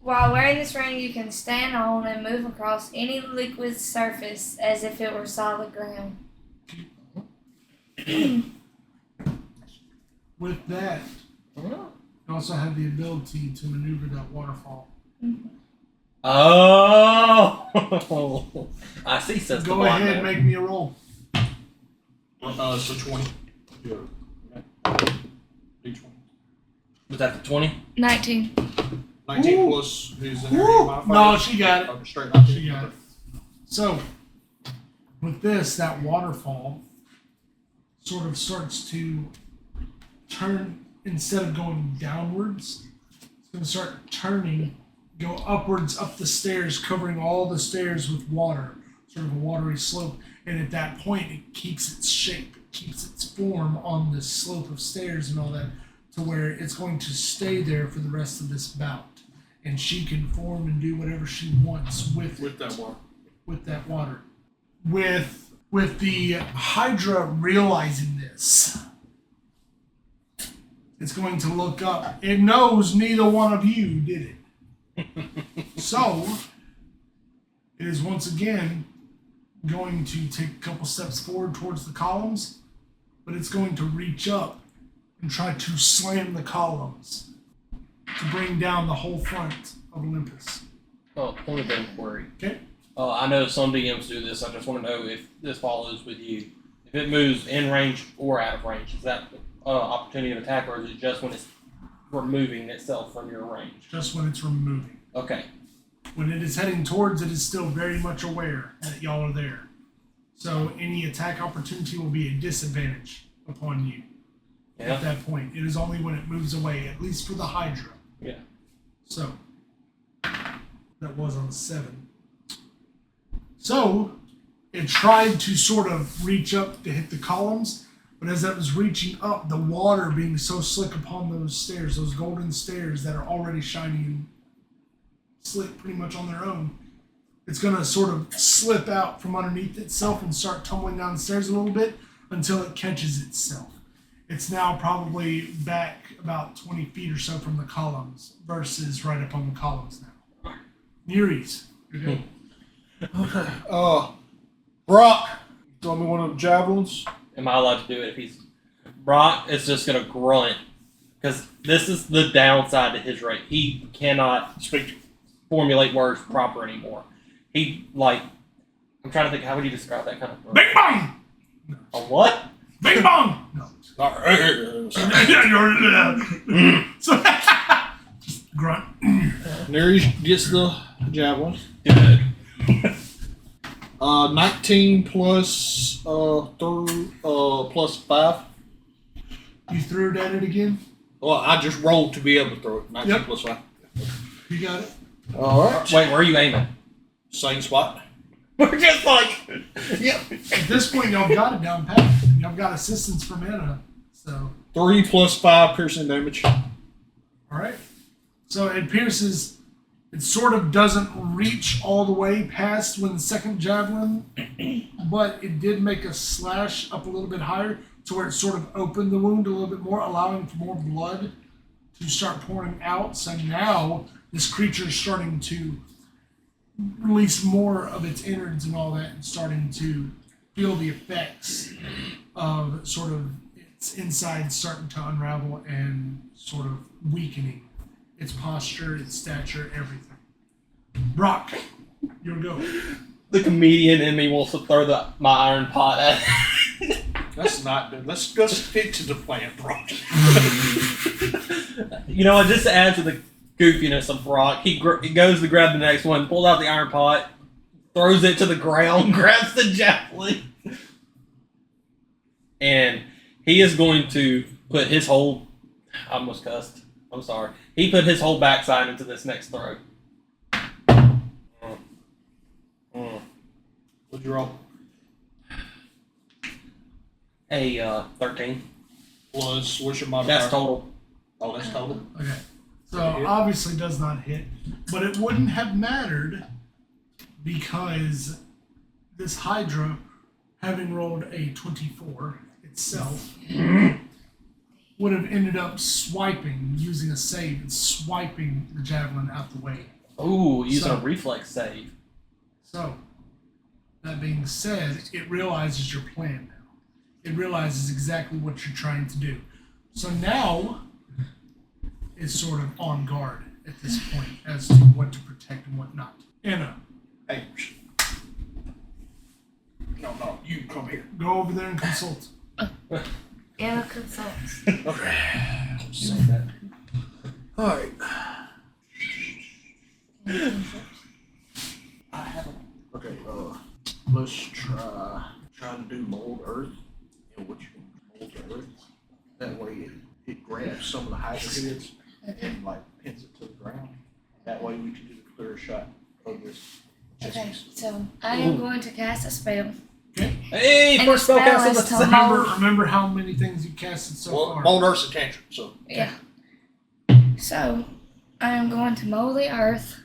while wearing this ring, you can stand on and move across any liquid surface as if it were solid ground. With that, you also have the ability to maneuver that waterfall. Oh, I see. Says Go the blind ahead and man. make me a roll. So 20. Yeah. D20. Was that the 20? 19. 19 Ooh. plus his energy Woo! modifier. No, she got it. Okay, straight 19. She got it. So, With this, that waterfall sort of starts to turn, instead of going downwards, it's going to start turning, go upwards up the stairs, covering all the stairs with water, sort of a watery slope. And at that point, it keeps its shape, it keeps its form on this slope of stairs and all that, to where it's going to stay there for the rest of this bout. And she can form and do whatever she wants with that water. With that water. With the Hydra realizing this, it's going to look up. It knows neither one of you did it. So, it is once again going to take a couple steps forward towards the columns, but it's going to reach up and try to slam the columns to bring down the whole front of Olympus. Oh, point of inquiry. Okay. I know some DMs do this. I just want to know if this follows with you. If it moves in range or out of range, is that opportunity of attack, or is it just when it's removing itself from your range? Just when it's removing. Okay. When it is heading towards, it is still very much aware that y'all are there. So any attack opportunity will be a disadvantage upon you at that point. It is only when it moves away, at least for the Hydra. Yeah. So, that was on 7. So, it tried to sort of reach up to hit the columns, but as that was reaching up, the water being so slick upon those stairs, those golden stairs that are already shining and slick pretty much on their own, it's going to sort of slip out from underneath itself and start tumbling down the stairs a little bit until it catches itself. It's now probably back about 20 feet or so from the columns versus right up on the columns now. Nerees, you're good. Okay. Brock, throw me one of the javelins. Am I allowed to do it if he's... Brock is just going to grunt, because this is the downside to his rate. He cannot formulate words proper anymore. He, like... I'm trying to think, how would you describe that kind of grunt? Bing bong! A what? Bing bong! No. So, just grunt. Nereus gets the javelin. Good. 19 plus plus 5. You threw it at it again? Well, I just rolled to be able to throw it. 19 Yep. plus 5. You got it? Alright. Wait, where are you aiming? Same spot. We're just like... Yep. At this point, y'all got it down pat. Y'all got assistance from Anna. So 3 plus 5 piercing damage. alright. So it pierces, it sort of doesn't reach all the way past when the second javelin, but it did make a slash up a little bit higher to where it sort of opened the wound a little bit more, allowing for more blood to start pouring out. So now this creature is starting to release more of its innards and all that, and starting to feel the effects of sort of its inside starting to unravel and sort of weakening its posture, its stature, everything. Brock, your go. The comedian in me wants to throw my iron pot at That's not good. Let's go stick to the plan, Brock. You know, just to add to the goofiness of Brock, he goes to grab the next one, pulls out the iron pot, throws it to the ground, grabs the javelin, and he is going to put his whole... I almost cussed. I'm sorry. He put his whole backside into this next throw. What'd you roll? A 13. Plus, what's your modifier? That's total. Oh, that's total. Okay. So obviously does not hit, but it wouldn't have mattered because this Hydra, having rolled a 24 itself, would have ended up swiping, using a save, and swiping the javelin out the way. Ooh, using a reflex save. So, that being said, it realizes your plan now. It realizes exactly what you're trying to do. So now, it's sort of on guard at this point as to what to protect and what not. Anna. Hey. No, you come here. Go over there and consult. Anna consults. Okay. Say that. Alright. I have a... Okay, let's try to do mold earth. You know what you can mold earth. That way it grabs some of the hydra heads and like pins it to the ground. That way we can get a clearer shot of this. Okay, so I am going to cast a spell. Hey, And first the spell spell cast of is the to Remember, remember how many things you casted so Well, far. mold earth's a cantrip, so Yeah. So I am going to mold the earth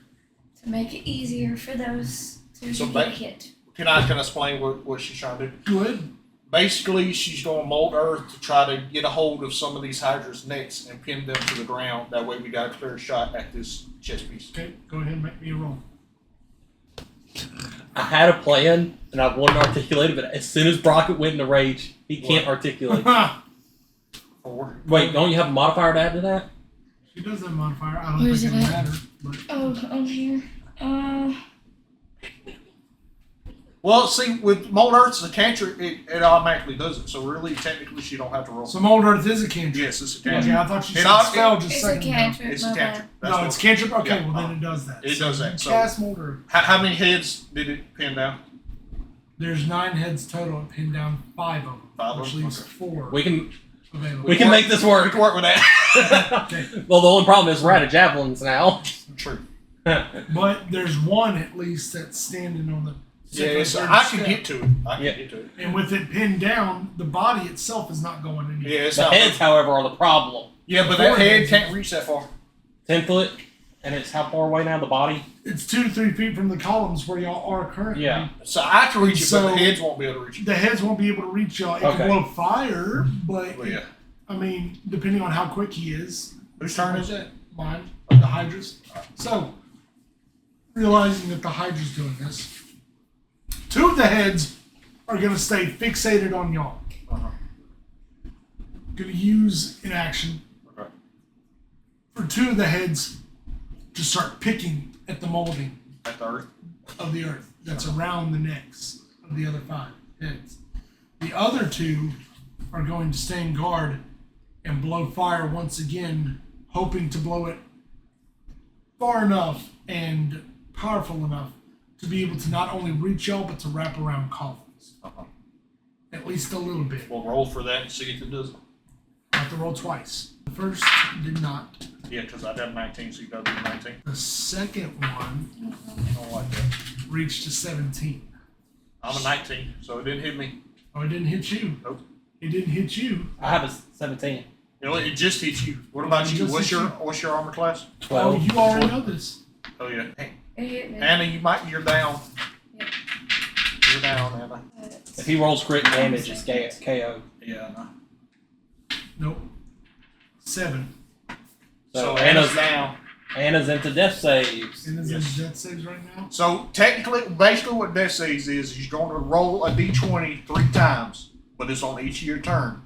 to make it easier for those two So to ba- get hit. can I explain what she's trying to do? Good. Basically, she's going to mold earth to try to get a hold of some of these hydra's necks and pin them to the ground. That way we got a clear shot at this chest piece. Okay, go ahead and make me a roll. I had a plan, and I wanted to articulate it, but as soon as Brockett went into rage, he can't What? articulate. 4. Wait, don't you have a modifier to add to that? She does have a modifier. I don't Where's think it it'll at? matter. But Oh, on here. Well, see, with mold earth as a cantrip, it automatically does it. So really, technically, she don't have to roll. so mold earth is a cantrip. Yes, it's a cantrip. Okay, I thought you It said ought- spell just It's a a second ago. cantrip. It's a my cantrip. bad. That's No, what- it's cantrip. Okay, Yeah, well then it does that. it So does that, you so- cast mold earth. How many heads did it pin down? There's 9 heads total. It pinned down 5 of them, 5 of which them? leaves Okay. 4 We can available. we can make this We work. can work with that. Okay. Well, the only problem is we're out of javelins now. True. But there's one at least that's standing on the second or Yes, third I can step. get to it. I can Yeah. get to it. And with it pinned down, the body itself is not going anywhere. Yeah, it's The not. heads, however, are the problem. Yeah, but Four that head heads. can't reach that far. 10 foot, and it's how far away now, the body? It's 2 to 3 feet from the columns where y'all are currently. Yeah. So I can reach it, but So- the heads won't be able to reach it. The heads won't be able to reach y'all. It Okay. can blow fire, but Well, yeah. I mean, depending on how quick he is. Whose turn is it? Mine. The Hydra's. So, realizing that the Hydra's doing this, 2 of the heads are going to stay fixated on y'all. Uh-huh. Going to use an action Okay. for 2 of the heads to start picking at the molding At the earth. of the earth that's around the necks of the other 5 heads. The other 2 are going to stand guard and blow fire once again, hoping to blow it far enough and powerful enough to be able to not only reach y'all but to wrap around columns. Uh-huh. At least a little bit. We'll roll for that and see if it does it. I have to roll twice. The first did not. Yeah, because I done 19, so you got to do 19. The second one I don't like that. reached a 17. I'm a 19, so it didn't hit me. Oh, it didn't hit you. Nope. It didn't hit you. I have a 17. You know, it just hits you. What about It you? just What's hits your armor class? 12. Oh, you already know this. Oh yeah. Hey, It hit me. Anna, you're down. Yep. You're down, Anna. If he rolls crit damage, it's KO. Yeah. I know. Nope. 7. So Anna's Anna's, down. Anna's into death saves. And is Yes. it death saves right now? So technically, basically, what death saves is you're going to roll a d20 3 times, but it's on each of your turn.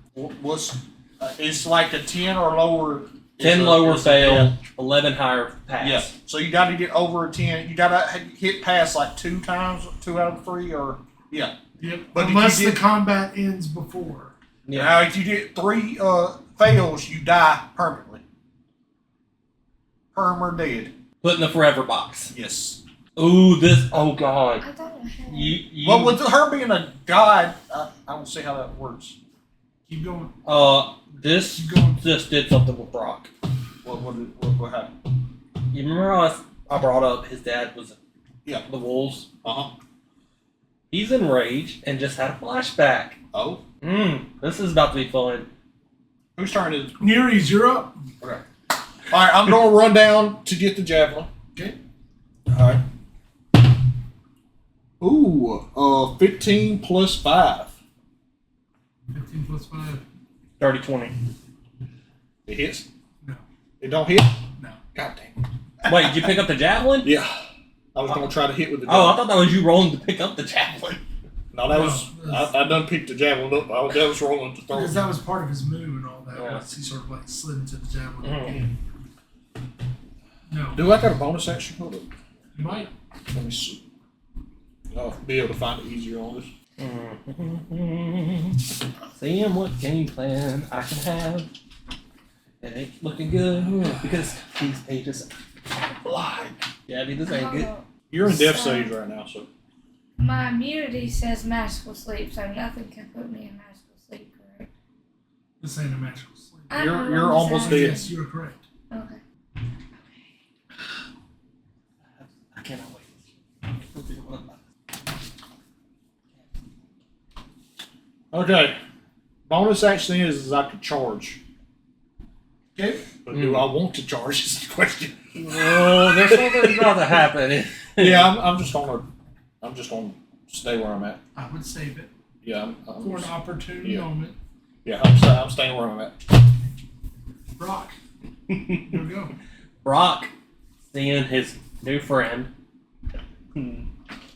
It's like a 10 or lower. 10 lower fail, 11 higher pass. Yeah. So you got to get over a 10. You got to hit pass like 2 times, 2 out of 3, or yeah. Yep. But if Unless you the did- combat ends before. Yeah. Now, if you get 3 fails, you die permanently. Perm or dead. Put in the forever box. Yes. Ooh, this. Oh, God. I thought I had You. Well, with her being a god, I don't see how that works. Keep going. This Keep going. just did something with Brock. What happened? You remember how I brought up his dad was Yeah. the wolves? Uh-huh. He's enraged and just had a flashback. Oh. This is about to be fun. Whose turn is it? Nerees, you're up. Okay. All right, I'm going to run down to get the javelin. Okay. All right. Ooh, 15 plus 5. 15 plus 5. 30, 20. It hits? No. It don't hit? No. God damn. Wait, did you pick up the javelin? Yeah. I was going to try to hit with the Oh, I javelin. thought that was you rolling to pick up the javelin. No, that was, I done picked the javelin up. That was rolling to throw Because it. that was part of his move and all that. Yeah. Once he sort of like slid into the javelin Mhm. again. No. Do I got a bonus action? Hold up. You might. Let me see. I'll be able to find it easier on this. Seeing what game plan I can have. It ain't looking good because these pages are blind. Yeah, I mean, this ain't good. You're in death stage right now, so. My immunity says magical sleep, so nothing can put me in magical sleep, correct? This ain't a magical sleep. I know, You're I'm almost just dead. Yes, you're correct. asking. Okay. I cannot wait. Okay. Bonus action is I could charge. Okay. But do I want to charge is the question. Oh, there's something about to happen. Yeah, I'm just gonna stay where I'm at. I would save it Yeah, for an opportune yeah. moment. Yeah, I'm staying where I'm at. Brock, here we go. Brock, seeing his new friend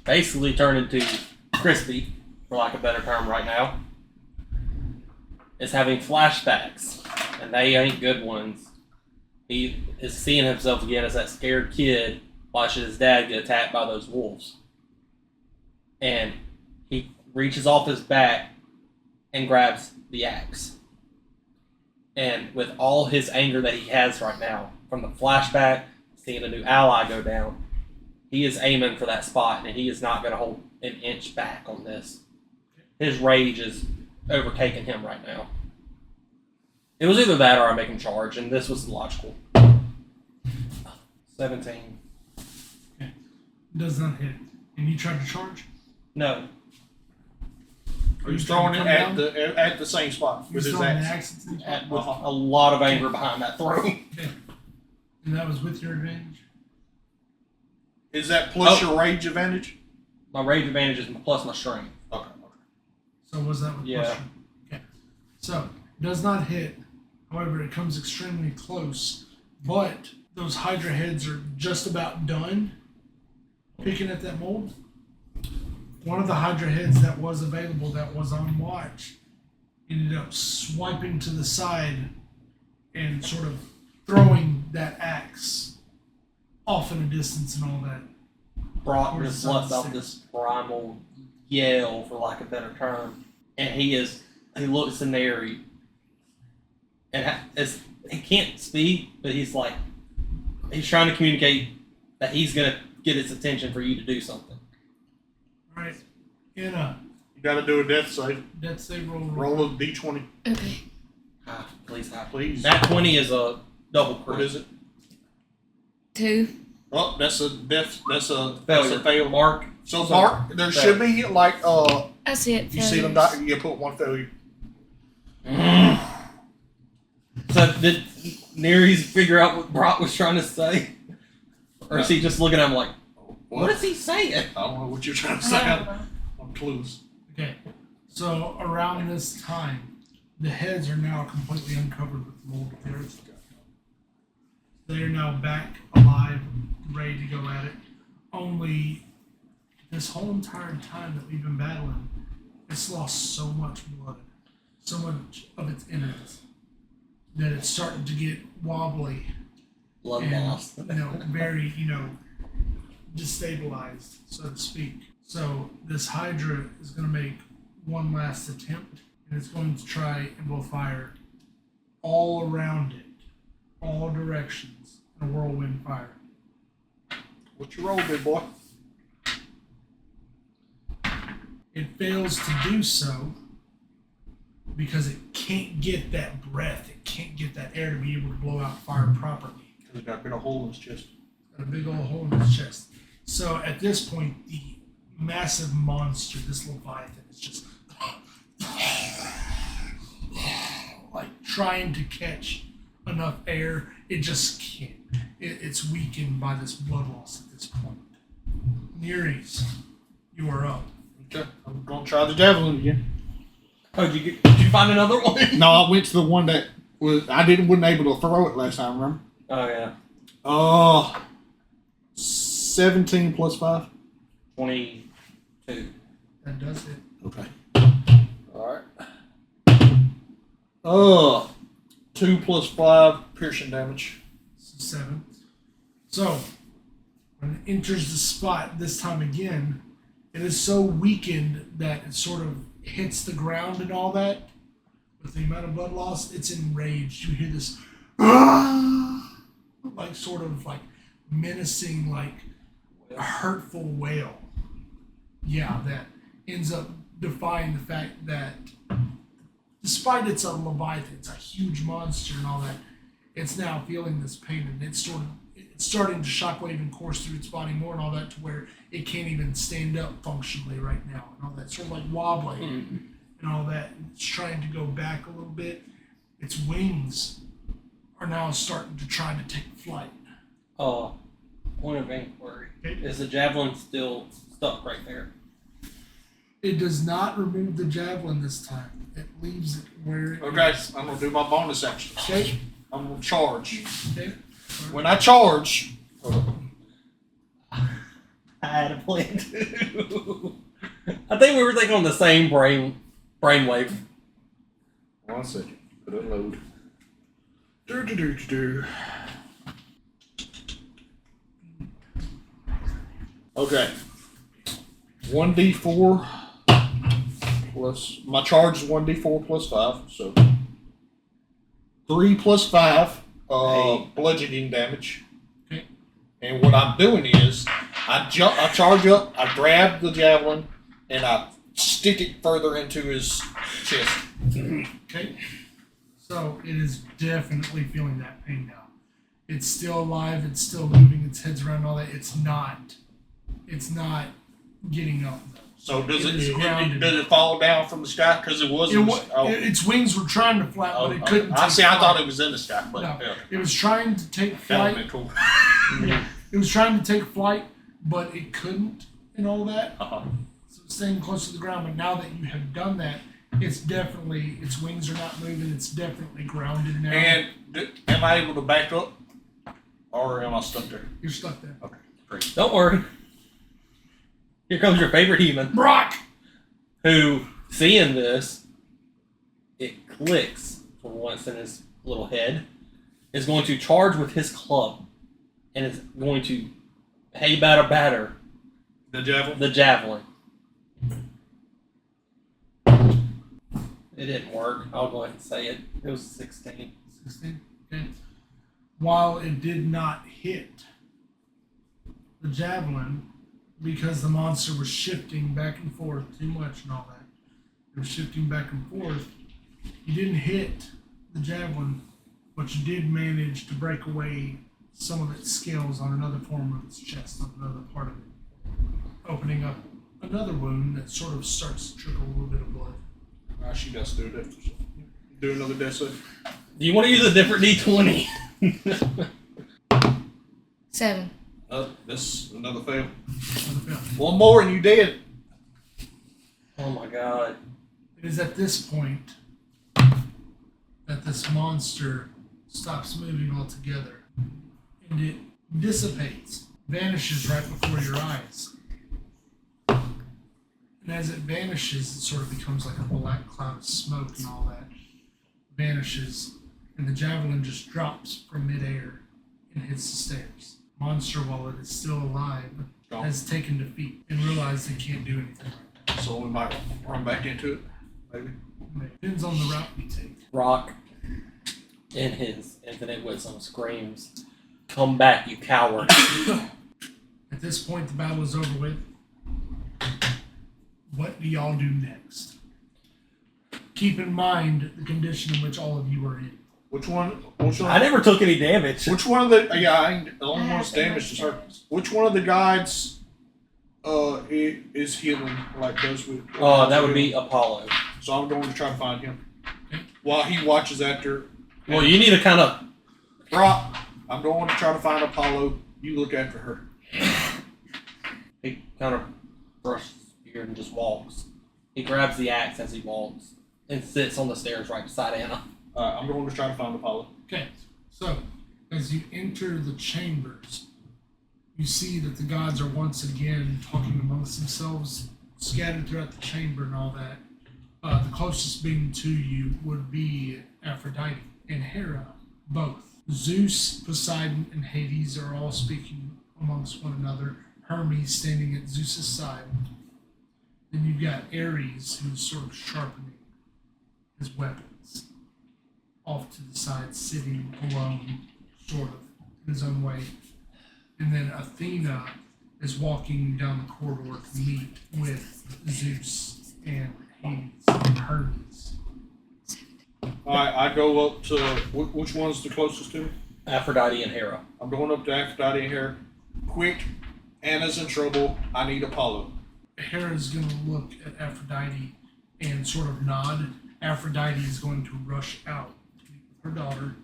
basically turn into Crispy, for lack of a better term right now, is having flashbacks, and they ain't good ones. He is seeing himself again as that scared kid watching his dad get attacked by those wolves. And he reaches off his back and grabs the axe. And with all his anger that he has right now, from the flashback, seeing a new ally go down, he is aiming for that spot, and he is not going to hold an inch back on this. His rage is overtaking him right now. It was either that or I make him charge, and this was logical. 17. Does not hit. And you tried to charge? No. Are you throwing it at the same spot You're with his throwing the axe? axe at the With a lot of anger behind that throw. Okay. And that was with your advantage? Is that plus your rage advantage? My rage advantage is plus my strength. Okay. So was that with Yeah. question? Okay. So, does not hit. However, it comes extremely close. But those Hydra heads are just about done picking at that mold. One of the Hydra heads that was available, that was on watch, ended up swiping to the side and sort of throwing that axe off in a distance and all that. Brock just lets out this primal yell, for lack of a better term, and he looks in there, and he can't speak, but he's trying to communicate that he's gonna get its attention for you to do something. Right. Anna, You got to do a death save. death save roll. Roll a d20, Okay. Please. please. That 20 is a double crit. What is it? 2. Oh, that's a death. That's a Failure. fail. Mark. So Mark, there should be like I see it. you see them die. You put one failure. So did Nereis figure out what Brock was trying to say? Or is he just looking at him like, what is he saying? I don't know what you're trying to I say. don't know. I'm clueless. Okay. So around this time, the heads are now completely uncovered with mold of the earth. They are now back alive, ready to go at it. Only this whole entire time that we've been battling, it's lost so much blood, so much of its innards, that it's starting to get wobbly Blood and loss. very destabilized, so to speak. So this Hydra is going to make one last attempt, and it's going to try and blow fire all around it, all directions, in a whirlwind fire. What you roll, big boy? It fails to do so because it can't get that breath, it can't get that air to be able to blow out fire properly. Because it got a bit of hole in his chest. Got a big old hole in his chest. So at this point, the massive monster, this Leviathan, is just like trying to catch enough air. It just can't. It's weakened by this blood loss at this point. Nereis, you are up. Okay, I'm gonna try the javelin again. Oh, did you find another one? No, I went to the one that wasn't able to throw it last time. Remember? Oh, yeah. 17 plus 5. 22. That does it. Okay. All right. 2 plus 5 piercing damage. So 7. So when it enters the spot this time again, it is so weakened that it sort of hits the ground and all that. With the amount of blood loss, it's enraged. You hear this like sort of like menacing, like a hurtful wail. that ends up defying the fact that despite it's a Leviathan, it's a huge monster and all that, it's now feeling this pain and it's starting to shockwave and course through its body more and all that to where it can't even stand up functionally right now and all that, sort of like wobbling and all that. It's trying to go back a little bit. Its wings are now starting to try to take flight. Point of inquiry. Is the javelin still stuck right there? It does not remove the javelin this time. It leaves it where it Okay, is. I'm gonna do my bonus action. Okay. I'm gonna charge. Okay. When I charge, I had a plan too. I think we were thinking on the same brainwave. 1 second. Put it load. Do. Okay. 1d4 plus my charge is 1d4 plus 5, so 3 plus 5 bludgeoning damage. Okay. And what I'm doing is I charge up, I grab the javelin, and I stick it further into his chest. Okay. So it is definitely feeling that pain now. It's still alive. It's still moving its heads around and all that. It's not getting up though. So does It is grounded. does it fall down from the sky? Because it wasn't. Its wings were trying to flap, but it couldn't. I take flight. thought it was in the sky, but No, yeah. it was trying to take flight. That'd been cool. It was trying to take flight, but it couldn't, and all that. Uh-huh. So it's staying close to the ground. But now that you have done that, its wings are not moving. It's definitely grounded now. And am I able to back up, or am I stuck there? You're stuck there. Okay, great. Don't worry. Here comes your favorite human, Brock. who, seeing this, it clicks for once in his little head, is going to charge with his club, and is going to batter The javelin. the javelin. It didn't work. I'll go ahead and say it. It was 16. 16. Okay. While it did not hit the javelin, because the monster was shifting back and forth too much and all that, it was shifting back and forth. You didn't hit the javelin, but you did manage to break away some of its scales on another form of its chest, on another part of it, opening up another wound that sort of starts to trickle a little bit of blood. She does do that. Do another death save. Do you want to use a different D20? 7. This another fail. Another fail. One more and you dead. Oh my god. It is at this point that this monster stops moving altogether and it dissipates, vanishes right before your eyes. And as it vanishes, it sort of becomes like a black cloud of smoke and all that. Vanishes, and the javelin just drops from midair and hits the stairs. Monster, while it is still alive, has taken defeat and realized it can't do anything right now. So we might run back into it, maybe. Depends on the route you take. Rock, in his infinite wisdom, screams, "Come back, you coward!" At this point, the battle is over with. What do y'all do next? Keep in mind the condition in which all of you are in. Which one? I never took any damage. Which one of the? The only one's damaged is her. Which one of the guides? Is healing like those with? That would be Apollo. So I'm going to try to find him. While he watches after. Well, you need to kind of. Brock, I'm going to try to find Apollo. You look after her. He kind of brushes his beard and just walks. He grabs the axe as he walks and sits on the stairs right beside Anna. I'm going to try to find Apollo. Okay, so as you enter the chambers, you see that the gods are once again talking amongst themselves, scattered throughout the chamber and all that. The closest being to you would be Aphrodite and Hera, both. Zeus, Poseidon, and Hades are all speaking amongst one another. Hermes standing at Zeus's side. Then you've got Ares, who's sort of sharpening his weapons off to the side, sitting alone, sort of, in his own way. And then Athena is walking down the corridor to meet with Zeus and Hades and Hermes. Alright, I go up to, which one's the closest to me? Aphrodite and Hera. I'm going up to Aphrodite and Hera. Quick, Anna's in trouble. I need Apollo. Hera's going to look at Aphrodite and sort of nod. Aphrodite is going to rush out to meet with her daughter.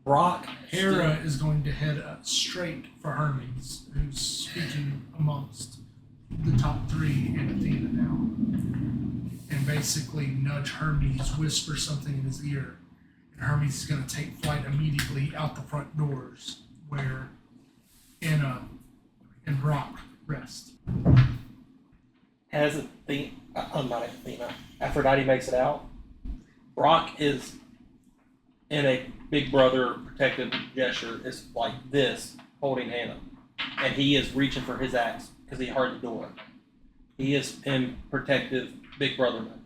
Brock. Hera is going to head straight for Hermes, who's speaking amongst the top three and Athena now. And basically nudge Hermes, whisper something in his ear. And Hermes is going to take flight immediately out the front doors where Anna and Brock rest. As Aphrodite makes it out, Brock is in a big brother protective gesture, is like this, holding Hannah. And he is reaching for his axe because he heard the door. He is in protective big brother mode.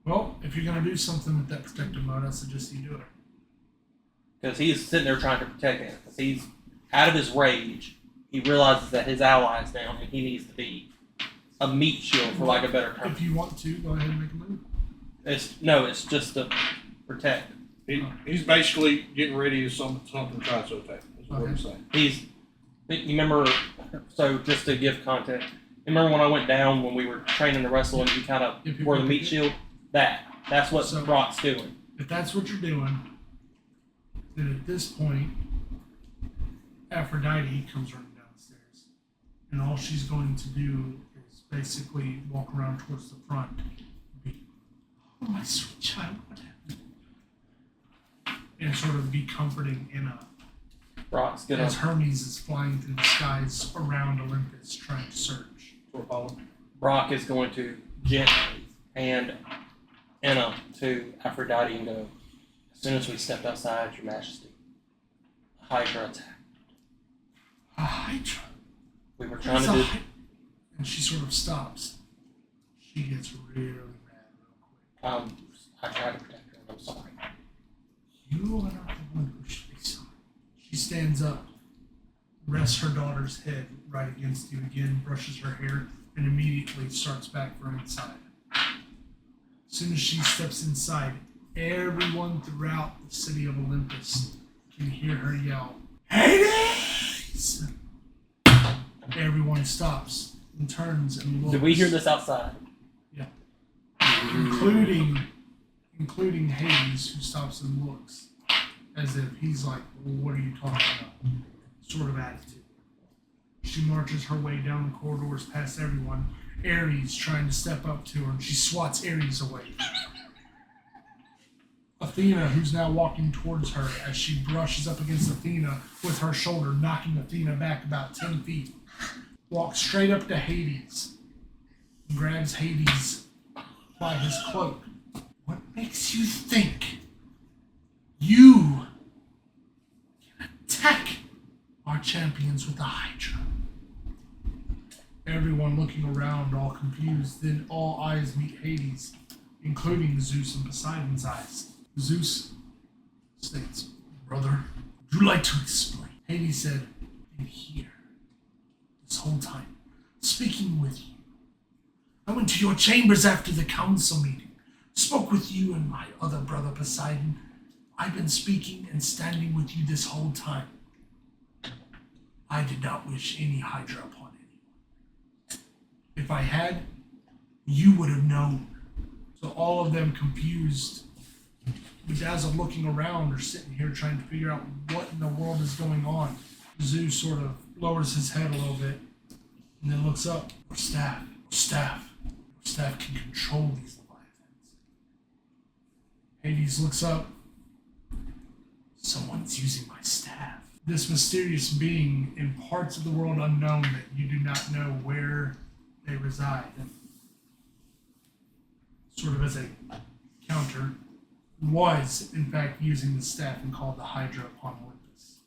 Well, if you're going to do something with that protective mode, I suggest you do it. Because he's sitting there trying to protect him. Because he's out of his rage. He realizes that his ally is down and he needs to be a meat shield, for lack of a better term. If you want to, go ahead and make a move. It's just to protect. He's basically getting ready to something tries to attack. That's what I'm saying. You remember, so just to give context, you remember when I went down when we were training to wrestle and you kind of wore the meat shield? That's what Brock's doing. If that's what you're doing, then at this point, Aphrodite comes running downstairs. And all she's going to do is basically walk around towards the front and be, "Oh, my sweet child, what happened?" And sort of be comforting Anna. Brock's gonna. As Hermes is flying through the skies around Olympus trying to search for Apollo. Brock is going to gently hand Anna to Aphrodite and go, "As soon as we stepped outside, Your Majesty, a Hydra attack. A Hydra? We were trying to do." And she sort of stops. She gets really mad real quick. I tried to protect her, and I'm sorry. You are not the one who should be sorry. She stands up, rests her daughter's head right against you again, brushes her hair, and immediately starts back for inside. As soon as she steps inside, everyone throughout the city of Olympus can hear her yell, "Hades!" Everyone stops and turns and looks. Did we hear this outside? Yeah. Including Hades, who stops and looks as if he's like, "Well, what are you talking about?" Sort of attitude. She marches her way down the corridors past everyone. Ares trying to step up to her, and she swats Ares away. Athena, who's now walking towards her, as she brushes up against Athena with her shoulder, knocking Athena back about 10 feet, walks straight up to Hades, grabs Hades by his cloak. "What makes you think you can attack our champions with a Hydra?" Everyone looking around, all confused. Then all eyes meet Hades, including Zeus and Poseidon's eyes. Zeus states, "Brother, would you like to explain?" Hades said, "Been here this whole time, speaking with you. I went to your chambers after the council meeting, spoke with you and my other brother Poseidon. I've been speaking and standing with you this whole time. I did not wish any Hydra upon anyone. If I had, you would have known." So all of them confused, bedazzled, looking around, or sitting here trying to figure out what in the world is going on. Zeus sort of lowers his head a little bit and then looks up. Our staff can control these leviathans." Hades looks up. "Someone's using my staff." This mysterious being in parts of the world unknown that you do not know where they reside, sort of as a counter, was in fact using the staff and called the Hydra upon Olympus.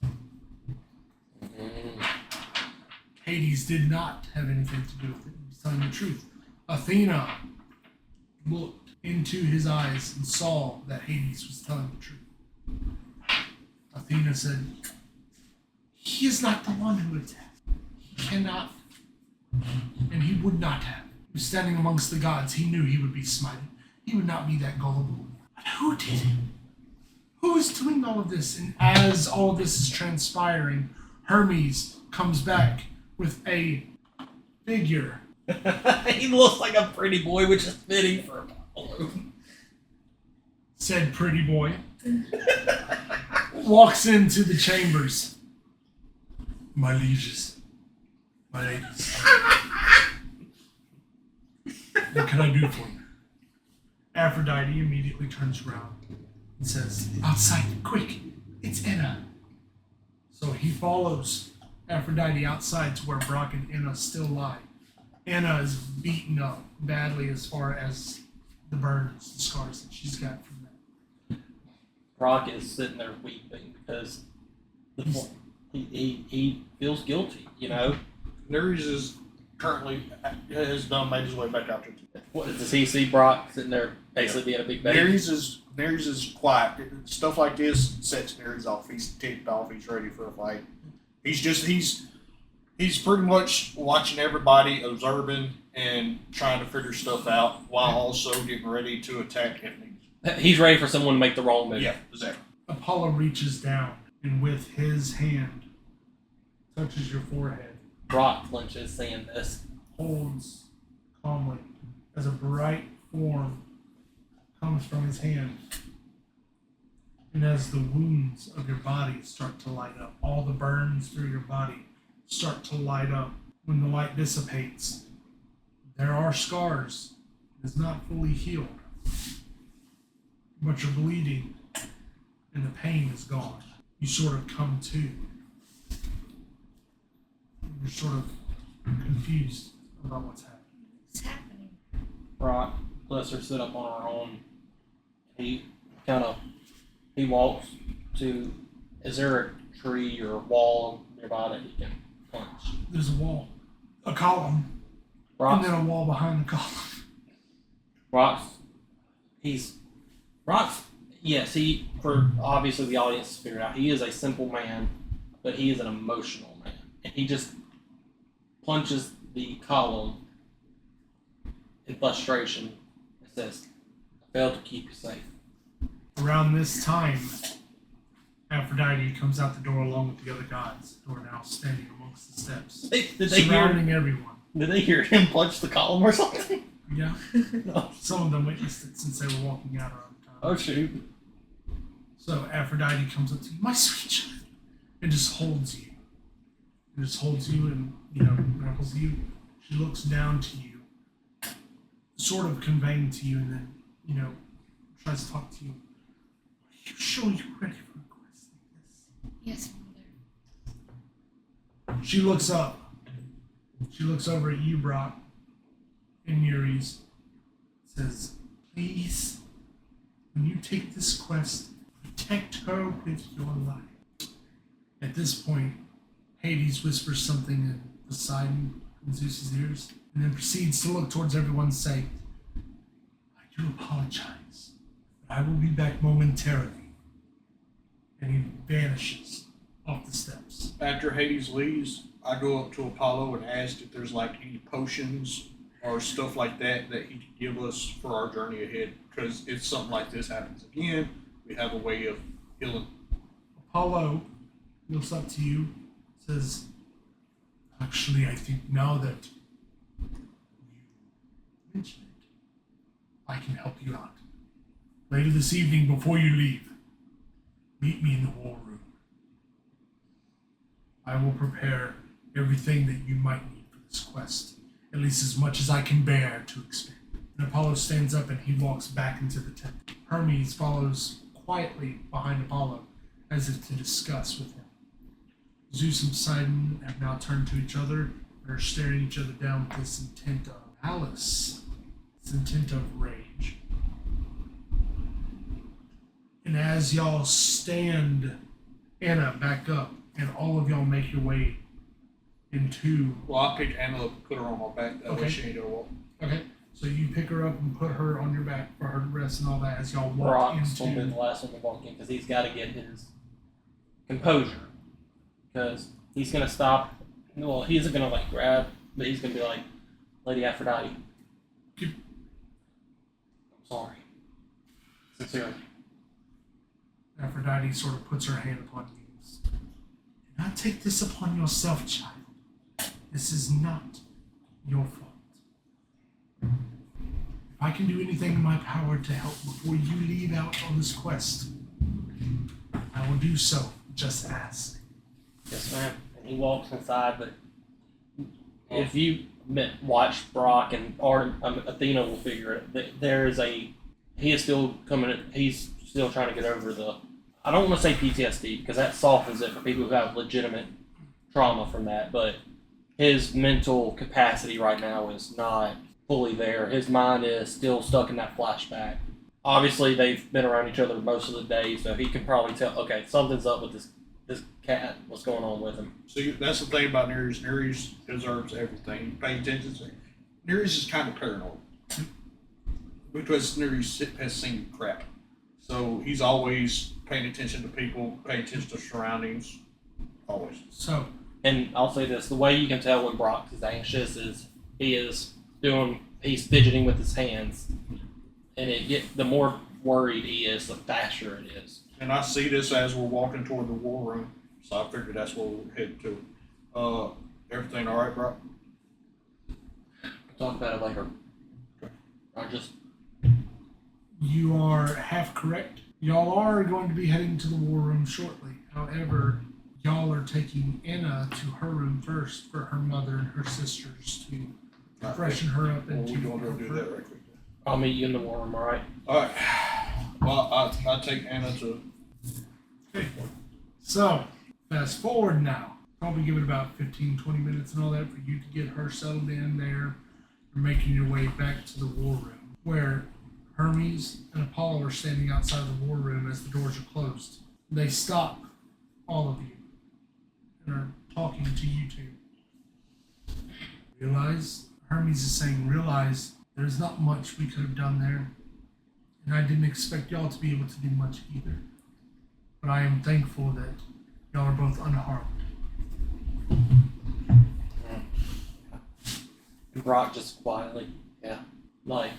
Hades did not have anything to do with it. He was telling the truth. Athena looked into his eyes and saw that Hades was telling the truth. Athena said, "He is not the one who attacked. He cannot And he would not have. He was standing amongst the gods. He knew he would be smited. He would not be that gullible. But who did it? Who is doing all of this? And as all of this is transpiring, Hermes comes back with a figure. He looks like a pretty boy, which is fitting for Apollo. Said pretty boy. Walks into the chambers. My lieges. My ladies. What can I do for you? Aphrodite immediately turns around and says, outside, quick, it's Enna. So he follows Aphrodite outside to where Brock and Enna still lie. Enna is beaten up badly as far as the burns, the scars that she's got from that. Brock is sitting there weeping because he feels guilty, you know? Neres is currently has done made his way back out to. What does he see Brock sitting there basically being a big baby? Neres is quiet. Stuff like this sets Neres off. He's ticked off. He's ready for a fight. He's pretty much watching everybody, observing, and trying to figure stuff out while also getting ready to attack if needed. He's ready for someone to make the wrong move. Yeah, exactly. Apollo reaches down and with his hand touches your forehead, Brock flinches, saying this. holds calmly as a bright form comes from his hand. And as the wounds of your body start to light up, all the burns through your body start to light up. When the light dissipates, there are scars. It is not fully healed, but you're bleeding and the pain is gone. You sort of come to. You're sort of confused about what's happening. What's happening? Brock lets her sit up on her own. He walks to. Is there a tree or a wall nearby that he can punch? There's a wall, a column, Brock's, and then a wall behind the column. Yes, for obviously the audience to figure it out, he is a simple man, but he is an emotional man. And he just punches the column in frustration and says, I failed to keep you safe. Around this time, Aphrodite comes out the door along with the other gods who are now standing amongst the steps, surrounding everyone. Did they hear him punch the column or something? Yeah. No. Some of them witnessed it since they were walking out around the time. Oh, shoot. So Aphrodite comes up to you, my sweet child, and just holds you. And just holds you and, wrapples you. She looks down to you, sort of conveying to you, and then, tries to talk to you. Are you sure you're ready for a quest like this? Yes, Mother. She looks up. She looks over at you, Brock, and Neres. Says, please, when you take this quest, protect her with your life. At this point, Hades whispers something in Poseidon in Zeus's ears, and then proceeds to look towards everyone and say, I do apologize, but I will be back momentarily. And he vanishes off the steps. After Hades leaves, I go up to Apollo and ask if there's any potions or stuff like that he can give us for our journey ahead. Because if something like this happens again, we have a way of healing. Apollo looks up to you, says, actually, I think now that you mention it, I can help you out. Later this evening, before you leave, meet me in the war room. I will prepare everything that you might need for this quest, at least as much as I can bear to expend. And Apollo stands up and he walks back into the tent. Hermes follows quietly behind Apollo, as if to discuss with him. Zeus and Poseidon have now turned to each other and are staring each other down with this intent of malice, this intent of rage. And as y'all stand, Anna, back up, and all of y'all make your way into... Well, I picked Anna up and put her on my back. That way she ain't gonna walk. Okay, so you pick her up and put her on your back for her to rest and all that as y'all walk Brock's going to be into... the last one to walk in because he's got to get his composure. Because he's going to stop. Well, he isn't going to grab but he's gonna be like, Lady Aphrodite, I'm sorry. Sincerely. Aphrodite sort of puts her hand upon you. Do not take this upon yourself, child. This is not your fault. If I can do anything in my power to help before you leave out on this quest, I will do so. Just ask. Yes, ma'am. And he walks inside, but if you watch Brock and Athena will figure it. He is still coming. He's still trying to get over I don't want to say PTSD because that softens it for people who have legitimate trauma from that, but his mental capacity right now is not fully there. His mind is still stuck in that flashback. Obviously, they've been around each other most of the day, so he can probably tell, okay, something's up with this cat. What's going on with him? See, that's the thing about Nereus. Nereus observes everything. Pay attention to it. Nereus is kind of paranoid because Nereus has seen crap. So he's always paying attention to people, paying attention to surroundings, always. So, and I'll say this: the way you can tell when Brock is anxious is he's fidgeting with his hands, and the more worried he is, the faster it is. And I see this as we're walking toward the war room, so I figured that's what we're headed to. Everything all right, Brock? We'll talk about it later. you are half correct. Y'all are going to be heading to the war room shortly. However, y'all are taking Anna to her room first for her mother and her sisters to freshen her up and we're going to go do that right quick. I'll meet you in the war room, alright? Alright. Well, I'll take Anna to... Okay. So, fast forward now. Probably give it about 15, 20 minutes and all that for you to get her settled in there. You're making your way back to the war room, where Hermes and Apollo are standing outside the war room as the doors are closed. They stop all of you and are talking to you two. Hermes is saying, realize there's not much we could have done there, and I didn't expect y'all to be able to do much either. But I am thankful that y'all are both unharmed. And Brock just quietly, yeah. Like,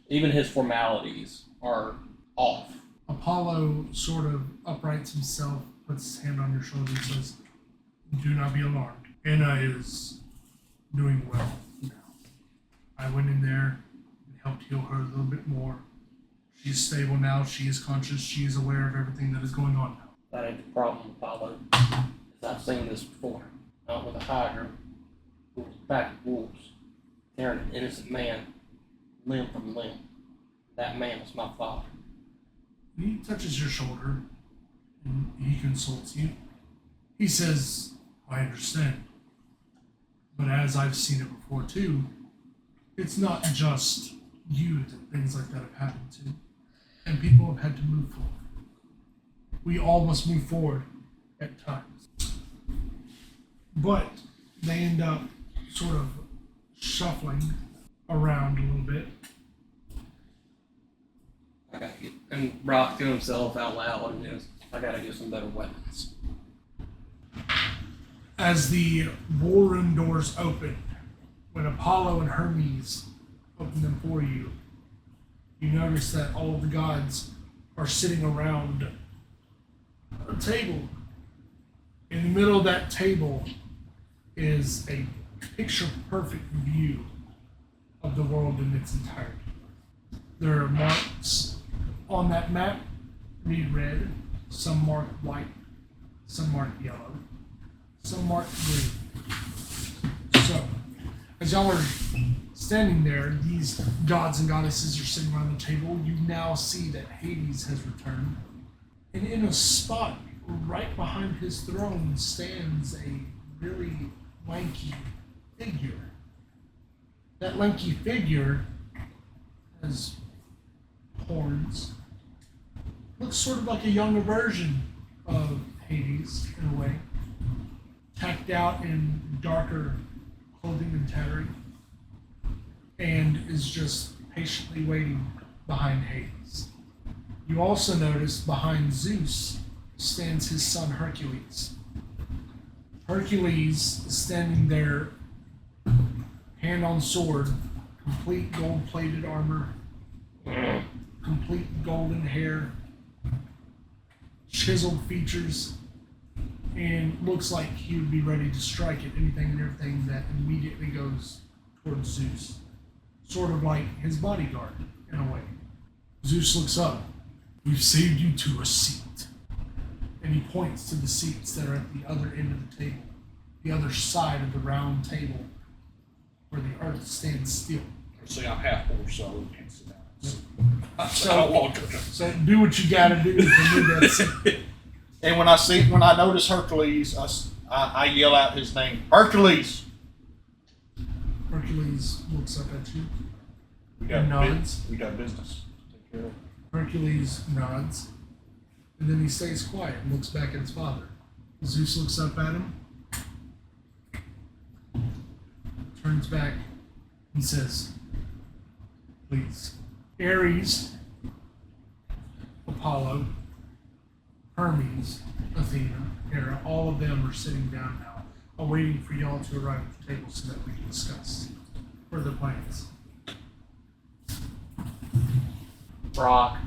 even his formalities are off. Apollo sort of uprights himself, puts his hand on your shoulder and says, do not be alarmed. Anna is doing well now. I went in there and helped heal her a little bit more. She's stable now. She is conscious. She is aware of everything that is going on now. That ain't the problem, Apollo. I've seen this before. Out with a Hydra who was back at wolves, tearing an innocent man limb from limb. That man was my father. He touches your shoulder and he consults you. He says, I understand. But as I've seen it before too, it's not just you that things like that have happened to. And people have had to move forward. We all must move forward at times. But they end up sort of shuffling around a little bit. I gotta get, and Brock to himself out loud and goes, I gotta get some better weapons. As the war room doors open, when Apollo and Hermes open them for you, you notice that all of the gods are sitting around a table. In the middle of that table is a picture-perfect view of the world in its entirety. There are marks on that map, read red, some marked white, some marked yellow, some marked green. So, as y'all are standing there, these gods and goddesses are sitting around the table. You now see that Hades has returned. And in a spot right behind his throne stands a really lanky figure. That lanky figure has horns. Looks sort of like a younger version of Hades in a way. Tacked out in darker clothing and tattering. And is just patiently waiting behind Hades. You also notice behind Zeus stands his son Hercules. Hercules is standing there hand on sword, complete gold-plated armor, complete golden hair, chiseled features, and looks like he would be ready to strike at anything and everything that immediately goes towards Zeus. Sort of like his bodyguard, in a way. Zeus looks up. We've saved you to a seat. And he points to the seats that are at the other end of the table, the other side of the round table, where the earth stands still. See, I'm half horse, so I can't sit down. So I don't want to. So do what you gotta do to move that seat. And when I notice Hercules, I yell out his name, Hercules. Hercules looks up at you. We got nods. We got business. Take care of. Hercules nods, and then he stays quiet and looks back at his father. Zeus looks up at him, turns back, and says, please. Ares, Apollo, Hermes, Athena, Hera, all of them are sitting down now, awaiting for y'all to arrive at the table so that we can discuss further plans. Brock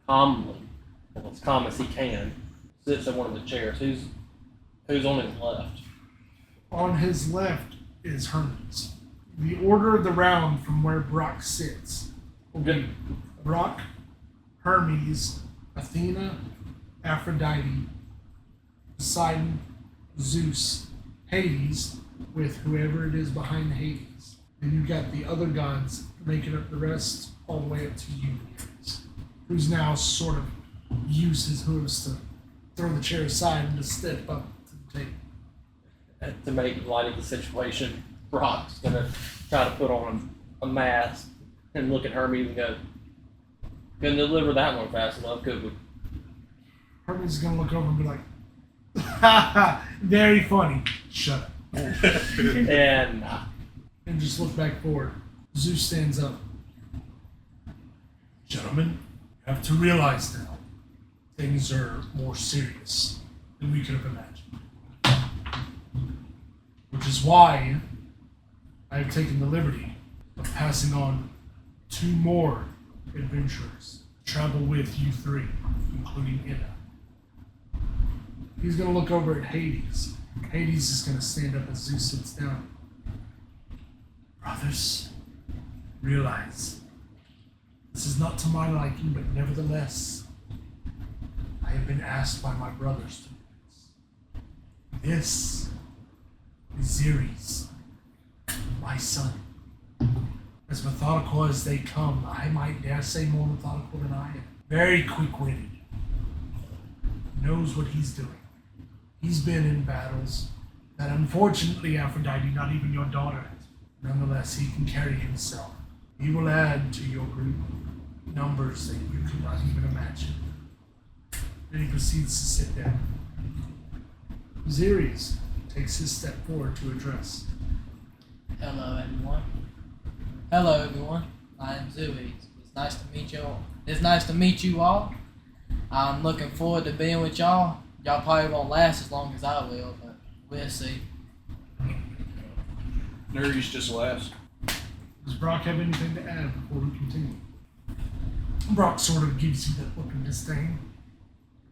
calmly, well, as calm as he can, sits in one of the chairs. Who's on his left? On his left is Hermes. The order of the round from where Brock sits will be Brock, Hermes, Athena, Aphrodite, Poseidon, Zeus, Hades, with whoever it is behind Hades. And you've got the other gods making up the rest, all the way up to you, who's now sort of used his hooves to throw the chair aside and to step up to the table. To make light of the situation, Brock's gonna try to put on a mask and look at Hermes and go, couldn't deliver that one fast enough, could we? Hermes is gonna look over and be like, ha ha, very funny. Shut up. And And just look back forward. Zeus stands up. Gentlemen, you have to realize now, things are more serious than we could have imagined. Which is why I have taken the liberty of passing on 2 more adventurers to travel with you 3, including Ida. He's going to look over at Hades. Hades is going to stand up as Zeus sits down. Brothers, realize this is not to my liking, but nevertheless, I have been asked by my brothers to do this. This is Zeres, my son. As methodical as they come, I might dare say more methodical than I am. Very quick-witted. Knows what he's doing. He's been in battles that unfortunately, Aphrodite, not even your daughter has. Nonetheless, he can carry himself. He will add to your group numbers that you could not even imagine. Then he proceeds to sit down. Zeres takes his step forward to address. Hello, everyone. Hello, everyone. I am Zeus. It's nice to meet you all. It's nice to meet you all. I'm looking forward to being with y'all. Y'all probably won't last as long as I will, but we'll see. Nerds just laughs. Does Brock have anything to add before we continue? Brock sort of gives you that look of disdain.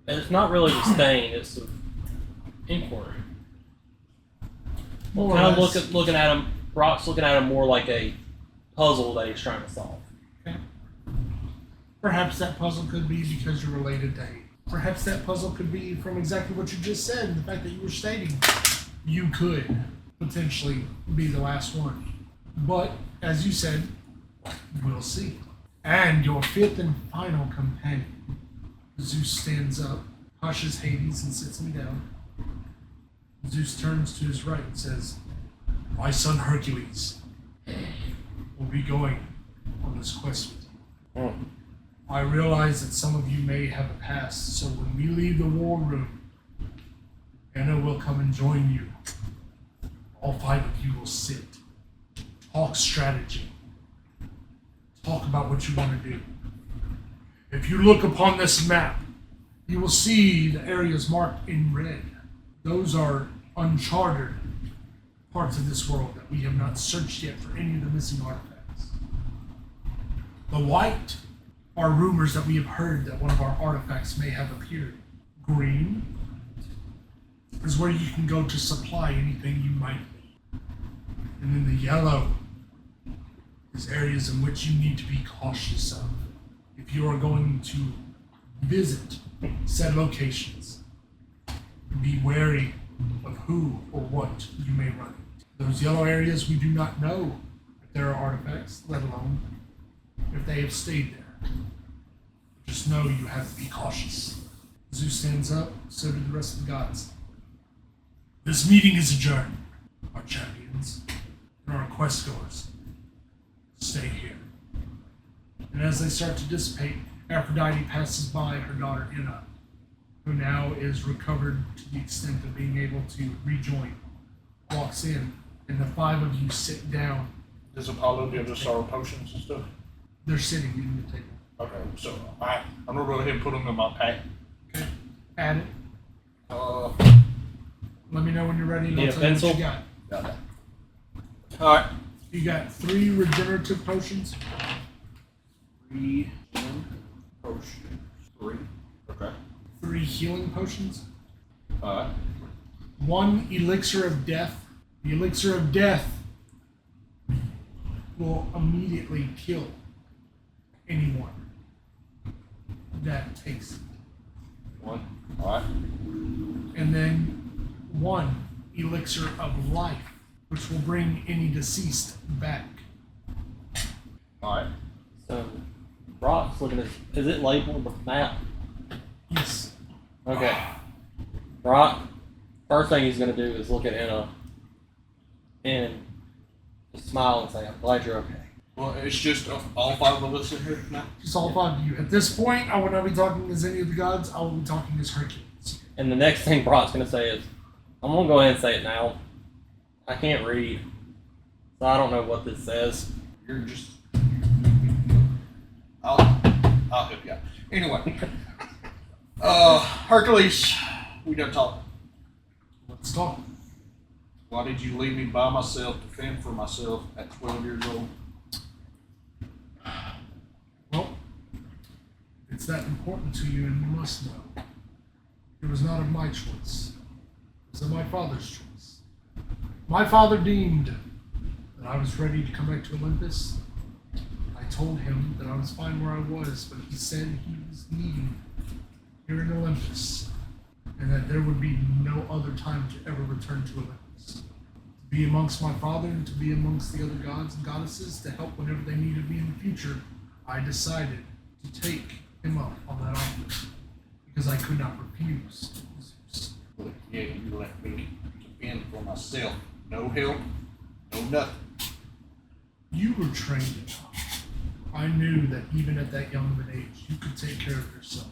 And it's not really disdain, it's the inquiry. More or Kind of less. looking at him, Brock's looking at him more like a puzzle that he's trying to solve. Okay. Perhaps that puzzle could be because you're related to Hades. Perhaps that puzzle could be from exactly what you just said, and the fact that you were stating you could potentially be the last one. But, as you said, we'll see. And your 5th and final companion, Zeus stands up, hushes Hades and sits him down. Zeus turns to his right and says, my son Hercules will be going on this quest with you. I realize that some of you may have a past, so when we leave the war room, Anna will come and join you. All 5 of you will sit, talk strategy, talk about what you want to do. If you look upon this map, you will see the areas marked in red. Those are uncharted parts of this world that we have not searched yet for any of the missing artifacts. The white are rumors that we have heard that one of our artifacts may have appeared. Green is where you can go to supply anything you might need. And then the yellow is areas in which you need to be cautious of if you are going to visit said locations. Be wary of who or what you may run into. Those yellow areas, we do not know if there are artifacts, let alone if they have stayed there. Just know you have to be cautious. Zeus stands up, so do the rest of the gods. This meeting is adjourned. Our champions and our quest goers, stay here. And as they start to dissipate, Aphrodite passes by her daughter Inna, who now is recovered to the extent of being able to rejoin, walks in, and the five of you sit down. Does Apollo give us our potions and stuff? They're sitting in the table. Okay, so I'm gonna go ahead and put them in my pack. Okay. Add it. Uh, Let me know when you're ready, and Need I'll a tell you pencil? what you got. got that. All right. You got 3 regenerative potions, 3 potions. 3. Okay. 3 healing potions, All right. 1 elixir of death. The elixir of death will immediately kill anyone that takes it. 1. All right. And then 1 elixir of life, which will bring any deceased back. All right. So, Brock's looking at. Is it labeled with map? Yes. Okay. Brock, first thing he's gonna do is look at Anna and just smile and say, "I'm glad you're okay." Well, it's just all 5 of us in here now. Just all 5 of you. At this point, I will not be talking as any of the gods. I will be talking as Hercules. And the next thing Brock's gonna say is, "I'm gonna go ahead and say it now. I can't read, so I don't know what this says." You're just. I'll help you out. Anyway. Hercules, we done talking. Let's talk. Why did you leave me by myself to fend for myself at 12 years old? Well, it's that important to you, and you must know. It was not of my choice. It was of my father's choice. My father deemed that I was ready to come back to Olympus. I told him that I was fine where I was, but he said he was needing here in Olympus, and that there would be no other time to ever return to Olympus. To be amongst my father and to be amongst the other gods and goddesses to help whenever they needed me in the future, I decided to take him up on that offer because I could not refuse Zeus. Look, yeah, you left me to fend for myself. No help, no nothing. You were trained enough. I knew that even at that young of an age, you could take care of yourself.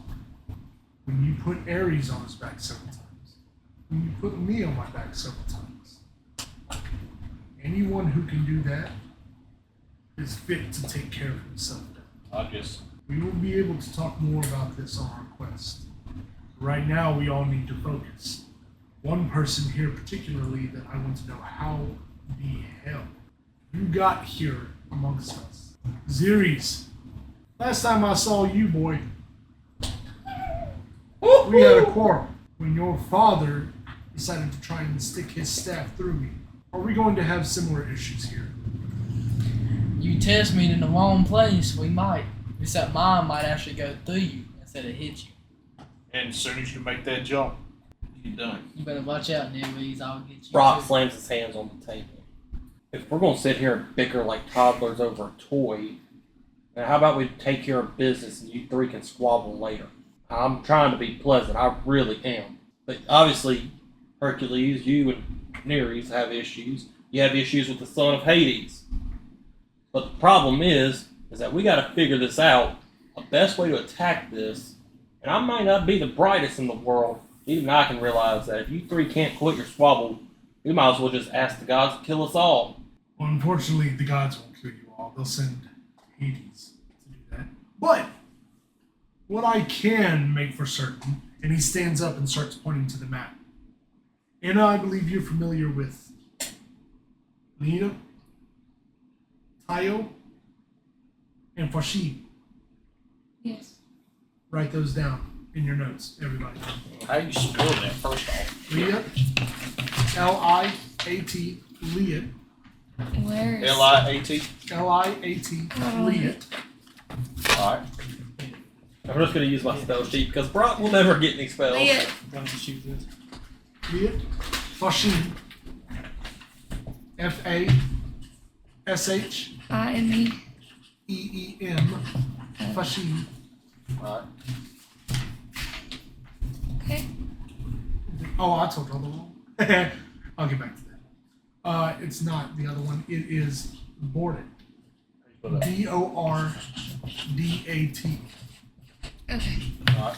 When you put Ares on his back several times, when you put me on my back several times, anyone who can do that is fit to take care of himself. I guess. We will be able to talk more about this on our quest. Right now, we all need to focus. One person here particularly that I want to know how the hell you got here amongst us. Xeres, last time I saw you, boy, we had a quarrel when your father decided to try and stick his staff through me. Are we going to have similar issues here? You test me in the wrong place, we might. Except mine might actually go through you instead of hit you. And as soon as you make that jump, you're done. You better watch out, Nevis. I'll get you. Brock too. slams his hands on the table. If we're gonna sit here and bicker like toddlers over a toy, then how about we take care of business and you 3 can squabble later? I'm trying to be pleasant, I really am. But obviously, Hercules, you and Nereus have issues. You have issues with the son of Hades. But the problem is that we gotta figure this out. The best way to attack this, and I might not be the brightest in the world, even I can realize that if you 3 can't quit your squabble, we might as well just ask the gods to kill us all. Well, unfortunately, the gods won't kill you all. They'll send Hades to do that. But what I can make for certain, and he stands up and starts pointing to the map. Anna, I believe you're familiar with Lena, Tayo, and Fashi. Yes. Write those down in your notes, everybody. How you spell that first off? Leah, L-I-A-T, Leah, Where is L-I-A-T. L-I-A-T, Oh. Leah. Alright. I'm just going to use my spell sheet because Brock will never get any spells. Leah? Why don't you choose this? Leah, Fashim, F-A-S-H, I-M-E. E-E-M, Fashim. Alright. Okay. Oh, I told you all the wrong. I'll get back to that. It's not the other one. It is Bordat. B-O-R-D-A-T. Okay. Alright.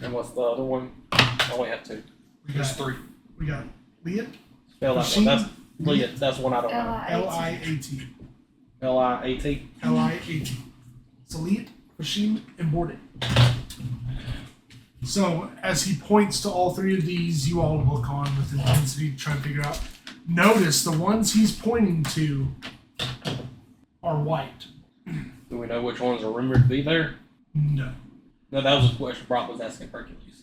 And what's the other one? I only have two. We There's got, three. we got Leah, Spell that one. That's Leah. That's one I don't know. L-I-A-T. L-I-A-T. L-I-A-T. L-I-A-T. So Leah, Fashim, and Bordat. So as he points to all three of these, you all look on with intensity to try and figure out. Notice the ones he's pointing to are white. Do we know which ones are rumored to be there? No. No, that was a question Brock was asking Hercules.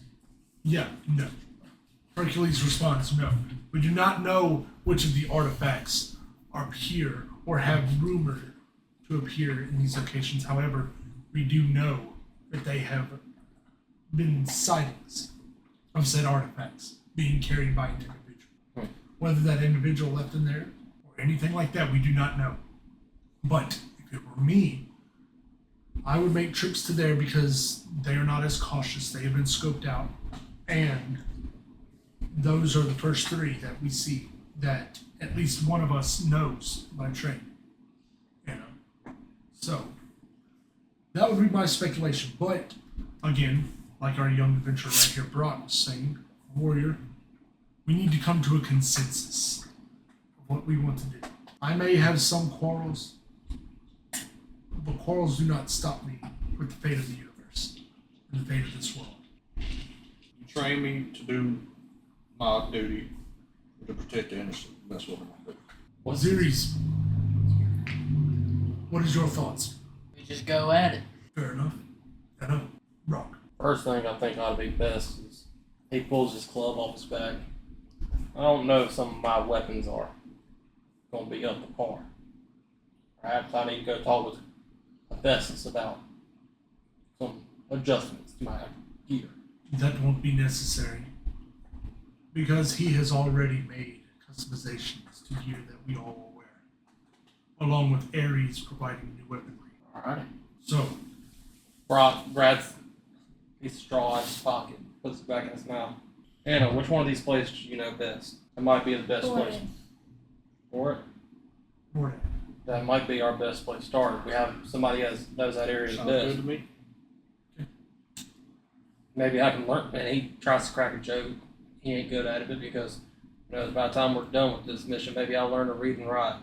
Yeah, no. Hercules responds, no. We do not know which of the artifacts appear or have rumored to appear in these locations. However, we do know that they have been sightings of said artifacts being carried by an individual. Whether that individual left in there or anything like that, we do not know. But if it were me, I would make trips to there because they are not as cautious. They have been scoped out. And those are the first three that we see that at least one of us knows by training. You know? So that would be my speculation. But again, like our young adventurer right here, Brock, was saying, warrior, we need to come to a consensus of what we want to do. I may have some quarrels, but quarrels do not stop me with the fate of the universe and the fate of this world. You train me to do my duty to protect the innocent. That's what I'm going to do. Osiris, what is your thoughts? We just go at it. Fair enough. I know. Rock. First thing I think ought to be best is he pulls his club off his back. I don't know if some of my weapons are going to be up to par. Perhaps I need to go talk with Erebus about some adjustments to my gear. That won't be necessary because he has already made customizations to gear that we all will wear, along with Ares providing new weaponry. Alright. So, Brock grabs a piece of straw out of his pocket, puts it back in his mouth. Anna, which one of these places do you know best? That might be the best place for it. Bordat. That might be our best place to start. If we have somebody that knows that area the Sounds good best. to me. Maybe I can learn. And he tries to crack a joke. He ain't good at it, but because by the time we're done with this mission, maybe I'll learn to read and write.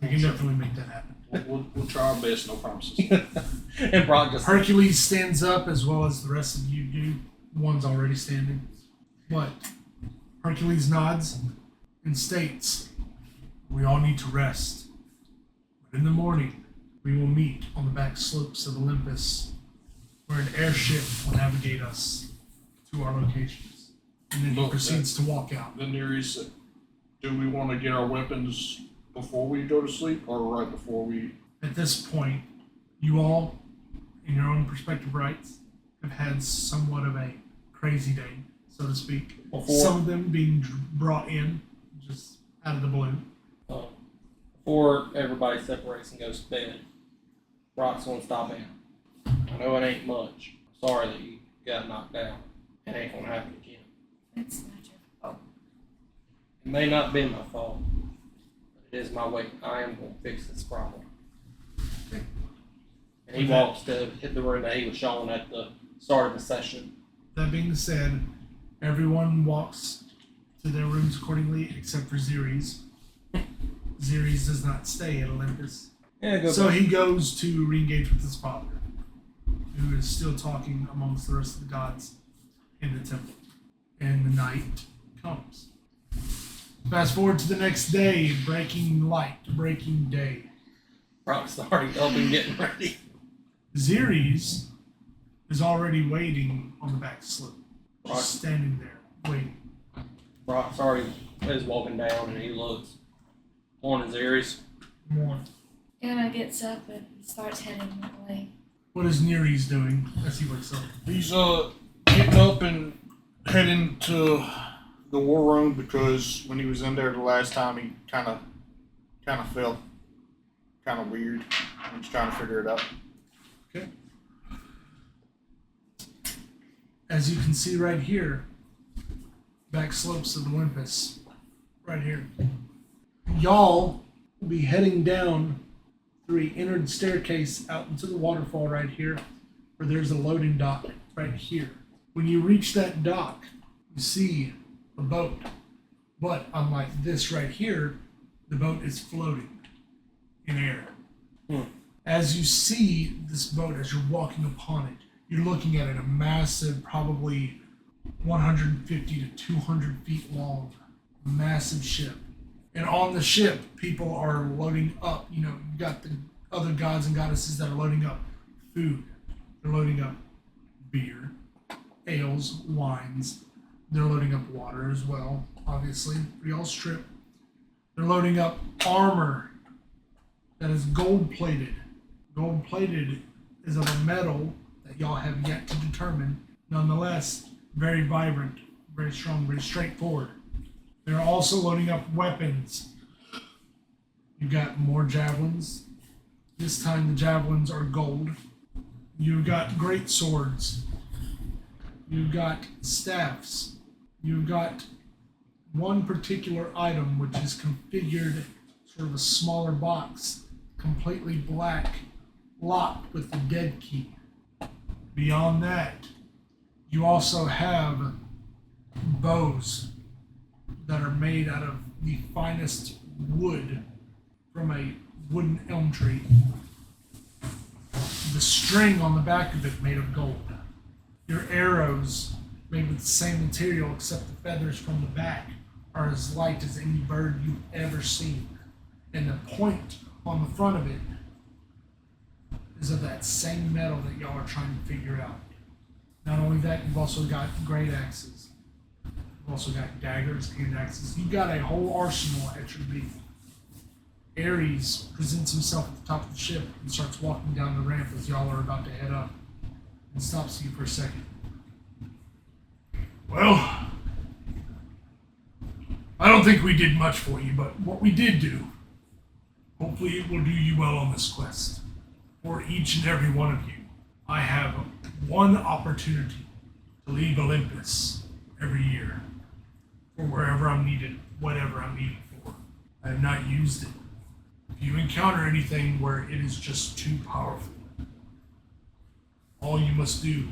We can definitely make that happen. We'll try our best, no promises. And Brock just Hercules stands up as well as the rest of you do. One's already standing. But Hercules nods and states, we all need to rest. But in the morning, we will meet on the back slopes of Olympus, where an airship will navigate us to our locations. And then he Look, proceeds to walk out. Then there is, do we want to get our weapons before we go to sleep or right before we? At this point, you all, in your own perspective rights, have had somewhat of a crazy day, so to speak. Before- Some of them being brought in just out of the blue. before everybody separates and goes to bed, Brock's gonna stop in. I know it ain't much. Sorry that you got knocked down. It ain't gonna happen again. It's not your fault. It may not be my fault, but it is my way. I am gonna fix this problem. And he walks to hit the room that he was showing at the start of the session. That being said, everyone walks to their rooms accordingly except for Xeres. Xeres does not stay at Olympus. Yeah, go So back. he goes to re-engage with his father, who is still talking amongst the rest of the gods in the temple. And the night comes. Fast forward to the next day, breaking light, breaking day. Brock's already up and getting ready. Xeres is already waiting on the back slope. Brock, Just standing there, waiting. Brock's already is walking down and he looks. Morning, Aries. More. Anna gets up and starts heading that way. What is Neres doing as he wakes up? He's getting up and heading to the war room because when he was in there the last time, he kind of felt kind of weird. He's trying to figure it out. Okay. As you can see right here, back slopes of Olympus, right here. Y'all will be heading down through an entered staircase out into the waterfall right here, where there's a loading dock right here. When you reach that dock, you see a boat, but unlike this right here, the boat is floating in air. As you see this boat, as you're walking upon it, you're looking at it, a massive, probably 150 to 200 feet long, massive ship. And on the ship, people are loading up. You know, you've got the other gods and goddesses that are loading up food. They're loading up beer, ales, wines. They're loading up water as well, obviously, for y'all's trip. They're loading up armor that is gold-plated. Gold-plated is of a metal that y'all have yet to determine. Nonetheless, very vibrant, very strong, very straightforward. They're also loading up weapons. You've got more javelins. This time the javelins are gold. You've got great swords. You've got staffs. You've got one particular item which is configured sort of a smaller box, completely black, locked with the dead key. Beyond that, you also have bows that are made out of the finest wood from a wooden elm tree. The string on the back of it made of gold. Your arrows, made with the same material except the feathers from the back, are as light as any bird you've ever seen. And the point on the front of it is of that same metal that y'all are trying to figure out. Not only that, you've also got great axes. You've also got daggers and axes. You've got a whole arsenal at your beat. Ares presents himself at the top of the ship and starts walking down the ramp as y'all are about to head up, and stops you for a second. Well, I don't think we did much for you, but what we did do, hopefully it will do you well on this quest. For each and every one of you, I have one opportunity to leave Olympus every year for wherever I'm needed, whatever I'm needed for. I have not used it. If you encounter anything where it is just too powerful, all you must do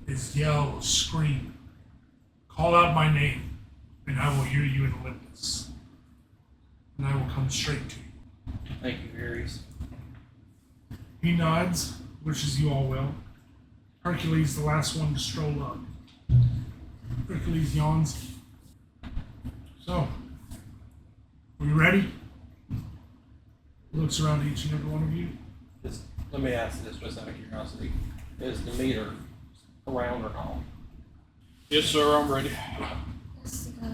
is yell, scream, call out my name, and I will hear you in Olympus. And I will come straight to you. Thank you, Aries. He nods, wishes you all well. Hercules, the last one to stroll up. Hercules yawns. So, are you ready? Looks around at each and every one of you. Let me ask this just out of curiosity. Is the meter around or not? Yes, sir, I'm ready. Let's go.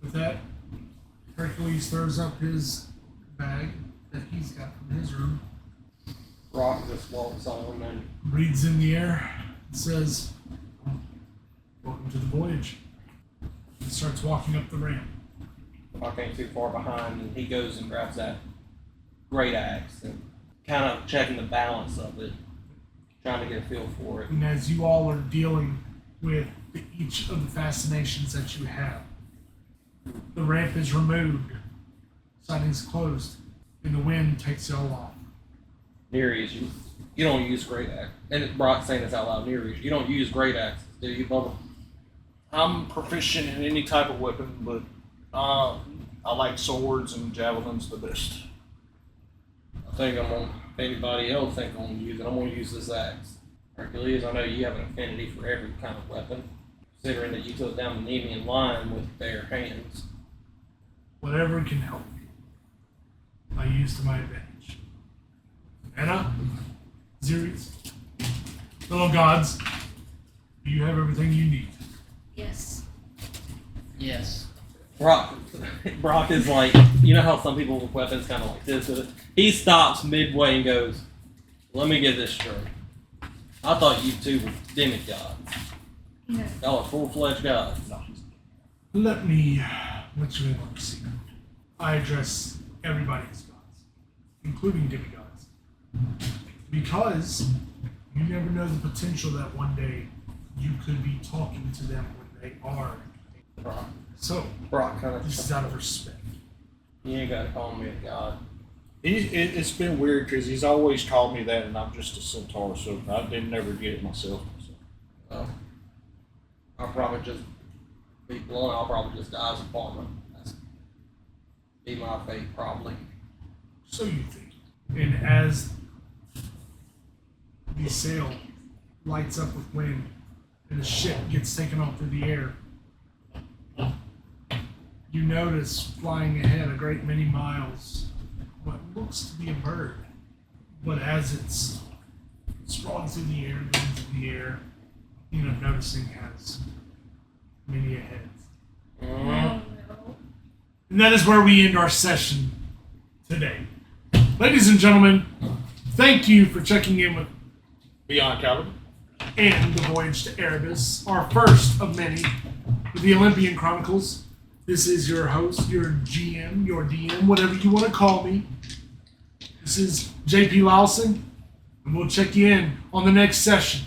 With that, Hercules throws up his bag that he's got from his room, Brock just walks on and breathes in the air, and says, "Welcome to the voyage." And starts walking up the ramp. Brock ain't too far behind, and he goes and grabs that great axe and kind of checking the balance of it, trying to get a feel for it. And as you all are dealing with each of the fascinations that you have, the ramp is removed, siding's closed, and the wind takes y'all off. Nereus, you don't use great axe. And Brock's saying this out loud, Nereus, you don't use great axes, do you, Bubba? I'm proficient in any type of weapon, but I like swords and javelins the best. I think I'm gonna, if anybody else think I'm gonna use it, I'm gonna use this axe. Hercules, I know you have an affinity for every kind of weapon, considering that you took down the Nemean line with bare hands. whatever can help me, I use to my advantage. Anna, Zeres, fellow gods, you have everything you need. Yes. Yes. Brock is like, you know how some people with weapons kind of like this. He stops midway and goes, "Let me get this straight. I thought you two were demigods. No. Y'all are full-fledged gods." Let me let you in on a secret. I address everybody as gods, including demigods. Because you never know the potential that one day you could be talking to them when they are. Brock, So, Brock kind this is of. out of respect. You ain't gotta call me a god. It's been weird because he's always called me that, and I'm just a centaur, so I didn't never get it myself. Well, I'll probably just be blunt. I'll probably just die as a farmer. That's be my fate, probably. So you think. And as the sail lights up with wind and the ship gets taken off through the air, you notice flying ahead a great many miles what looks to be a bird. But as it's sprawling through the air, going through the air, you end up noticing has many a head. Oh Mm. no. And that is where we end our session today. Ladies and gentlemen, thank you for checking in with Beyond Caliber. and the Voyage to Erebus, our first of many with the Olympian Chronicles. This is your host, your GM, your DM, whatever you want to call me. This is JP Lawson, and we'll check you in on the next session.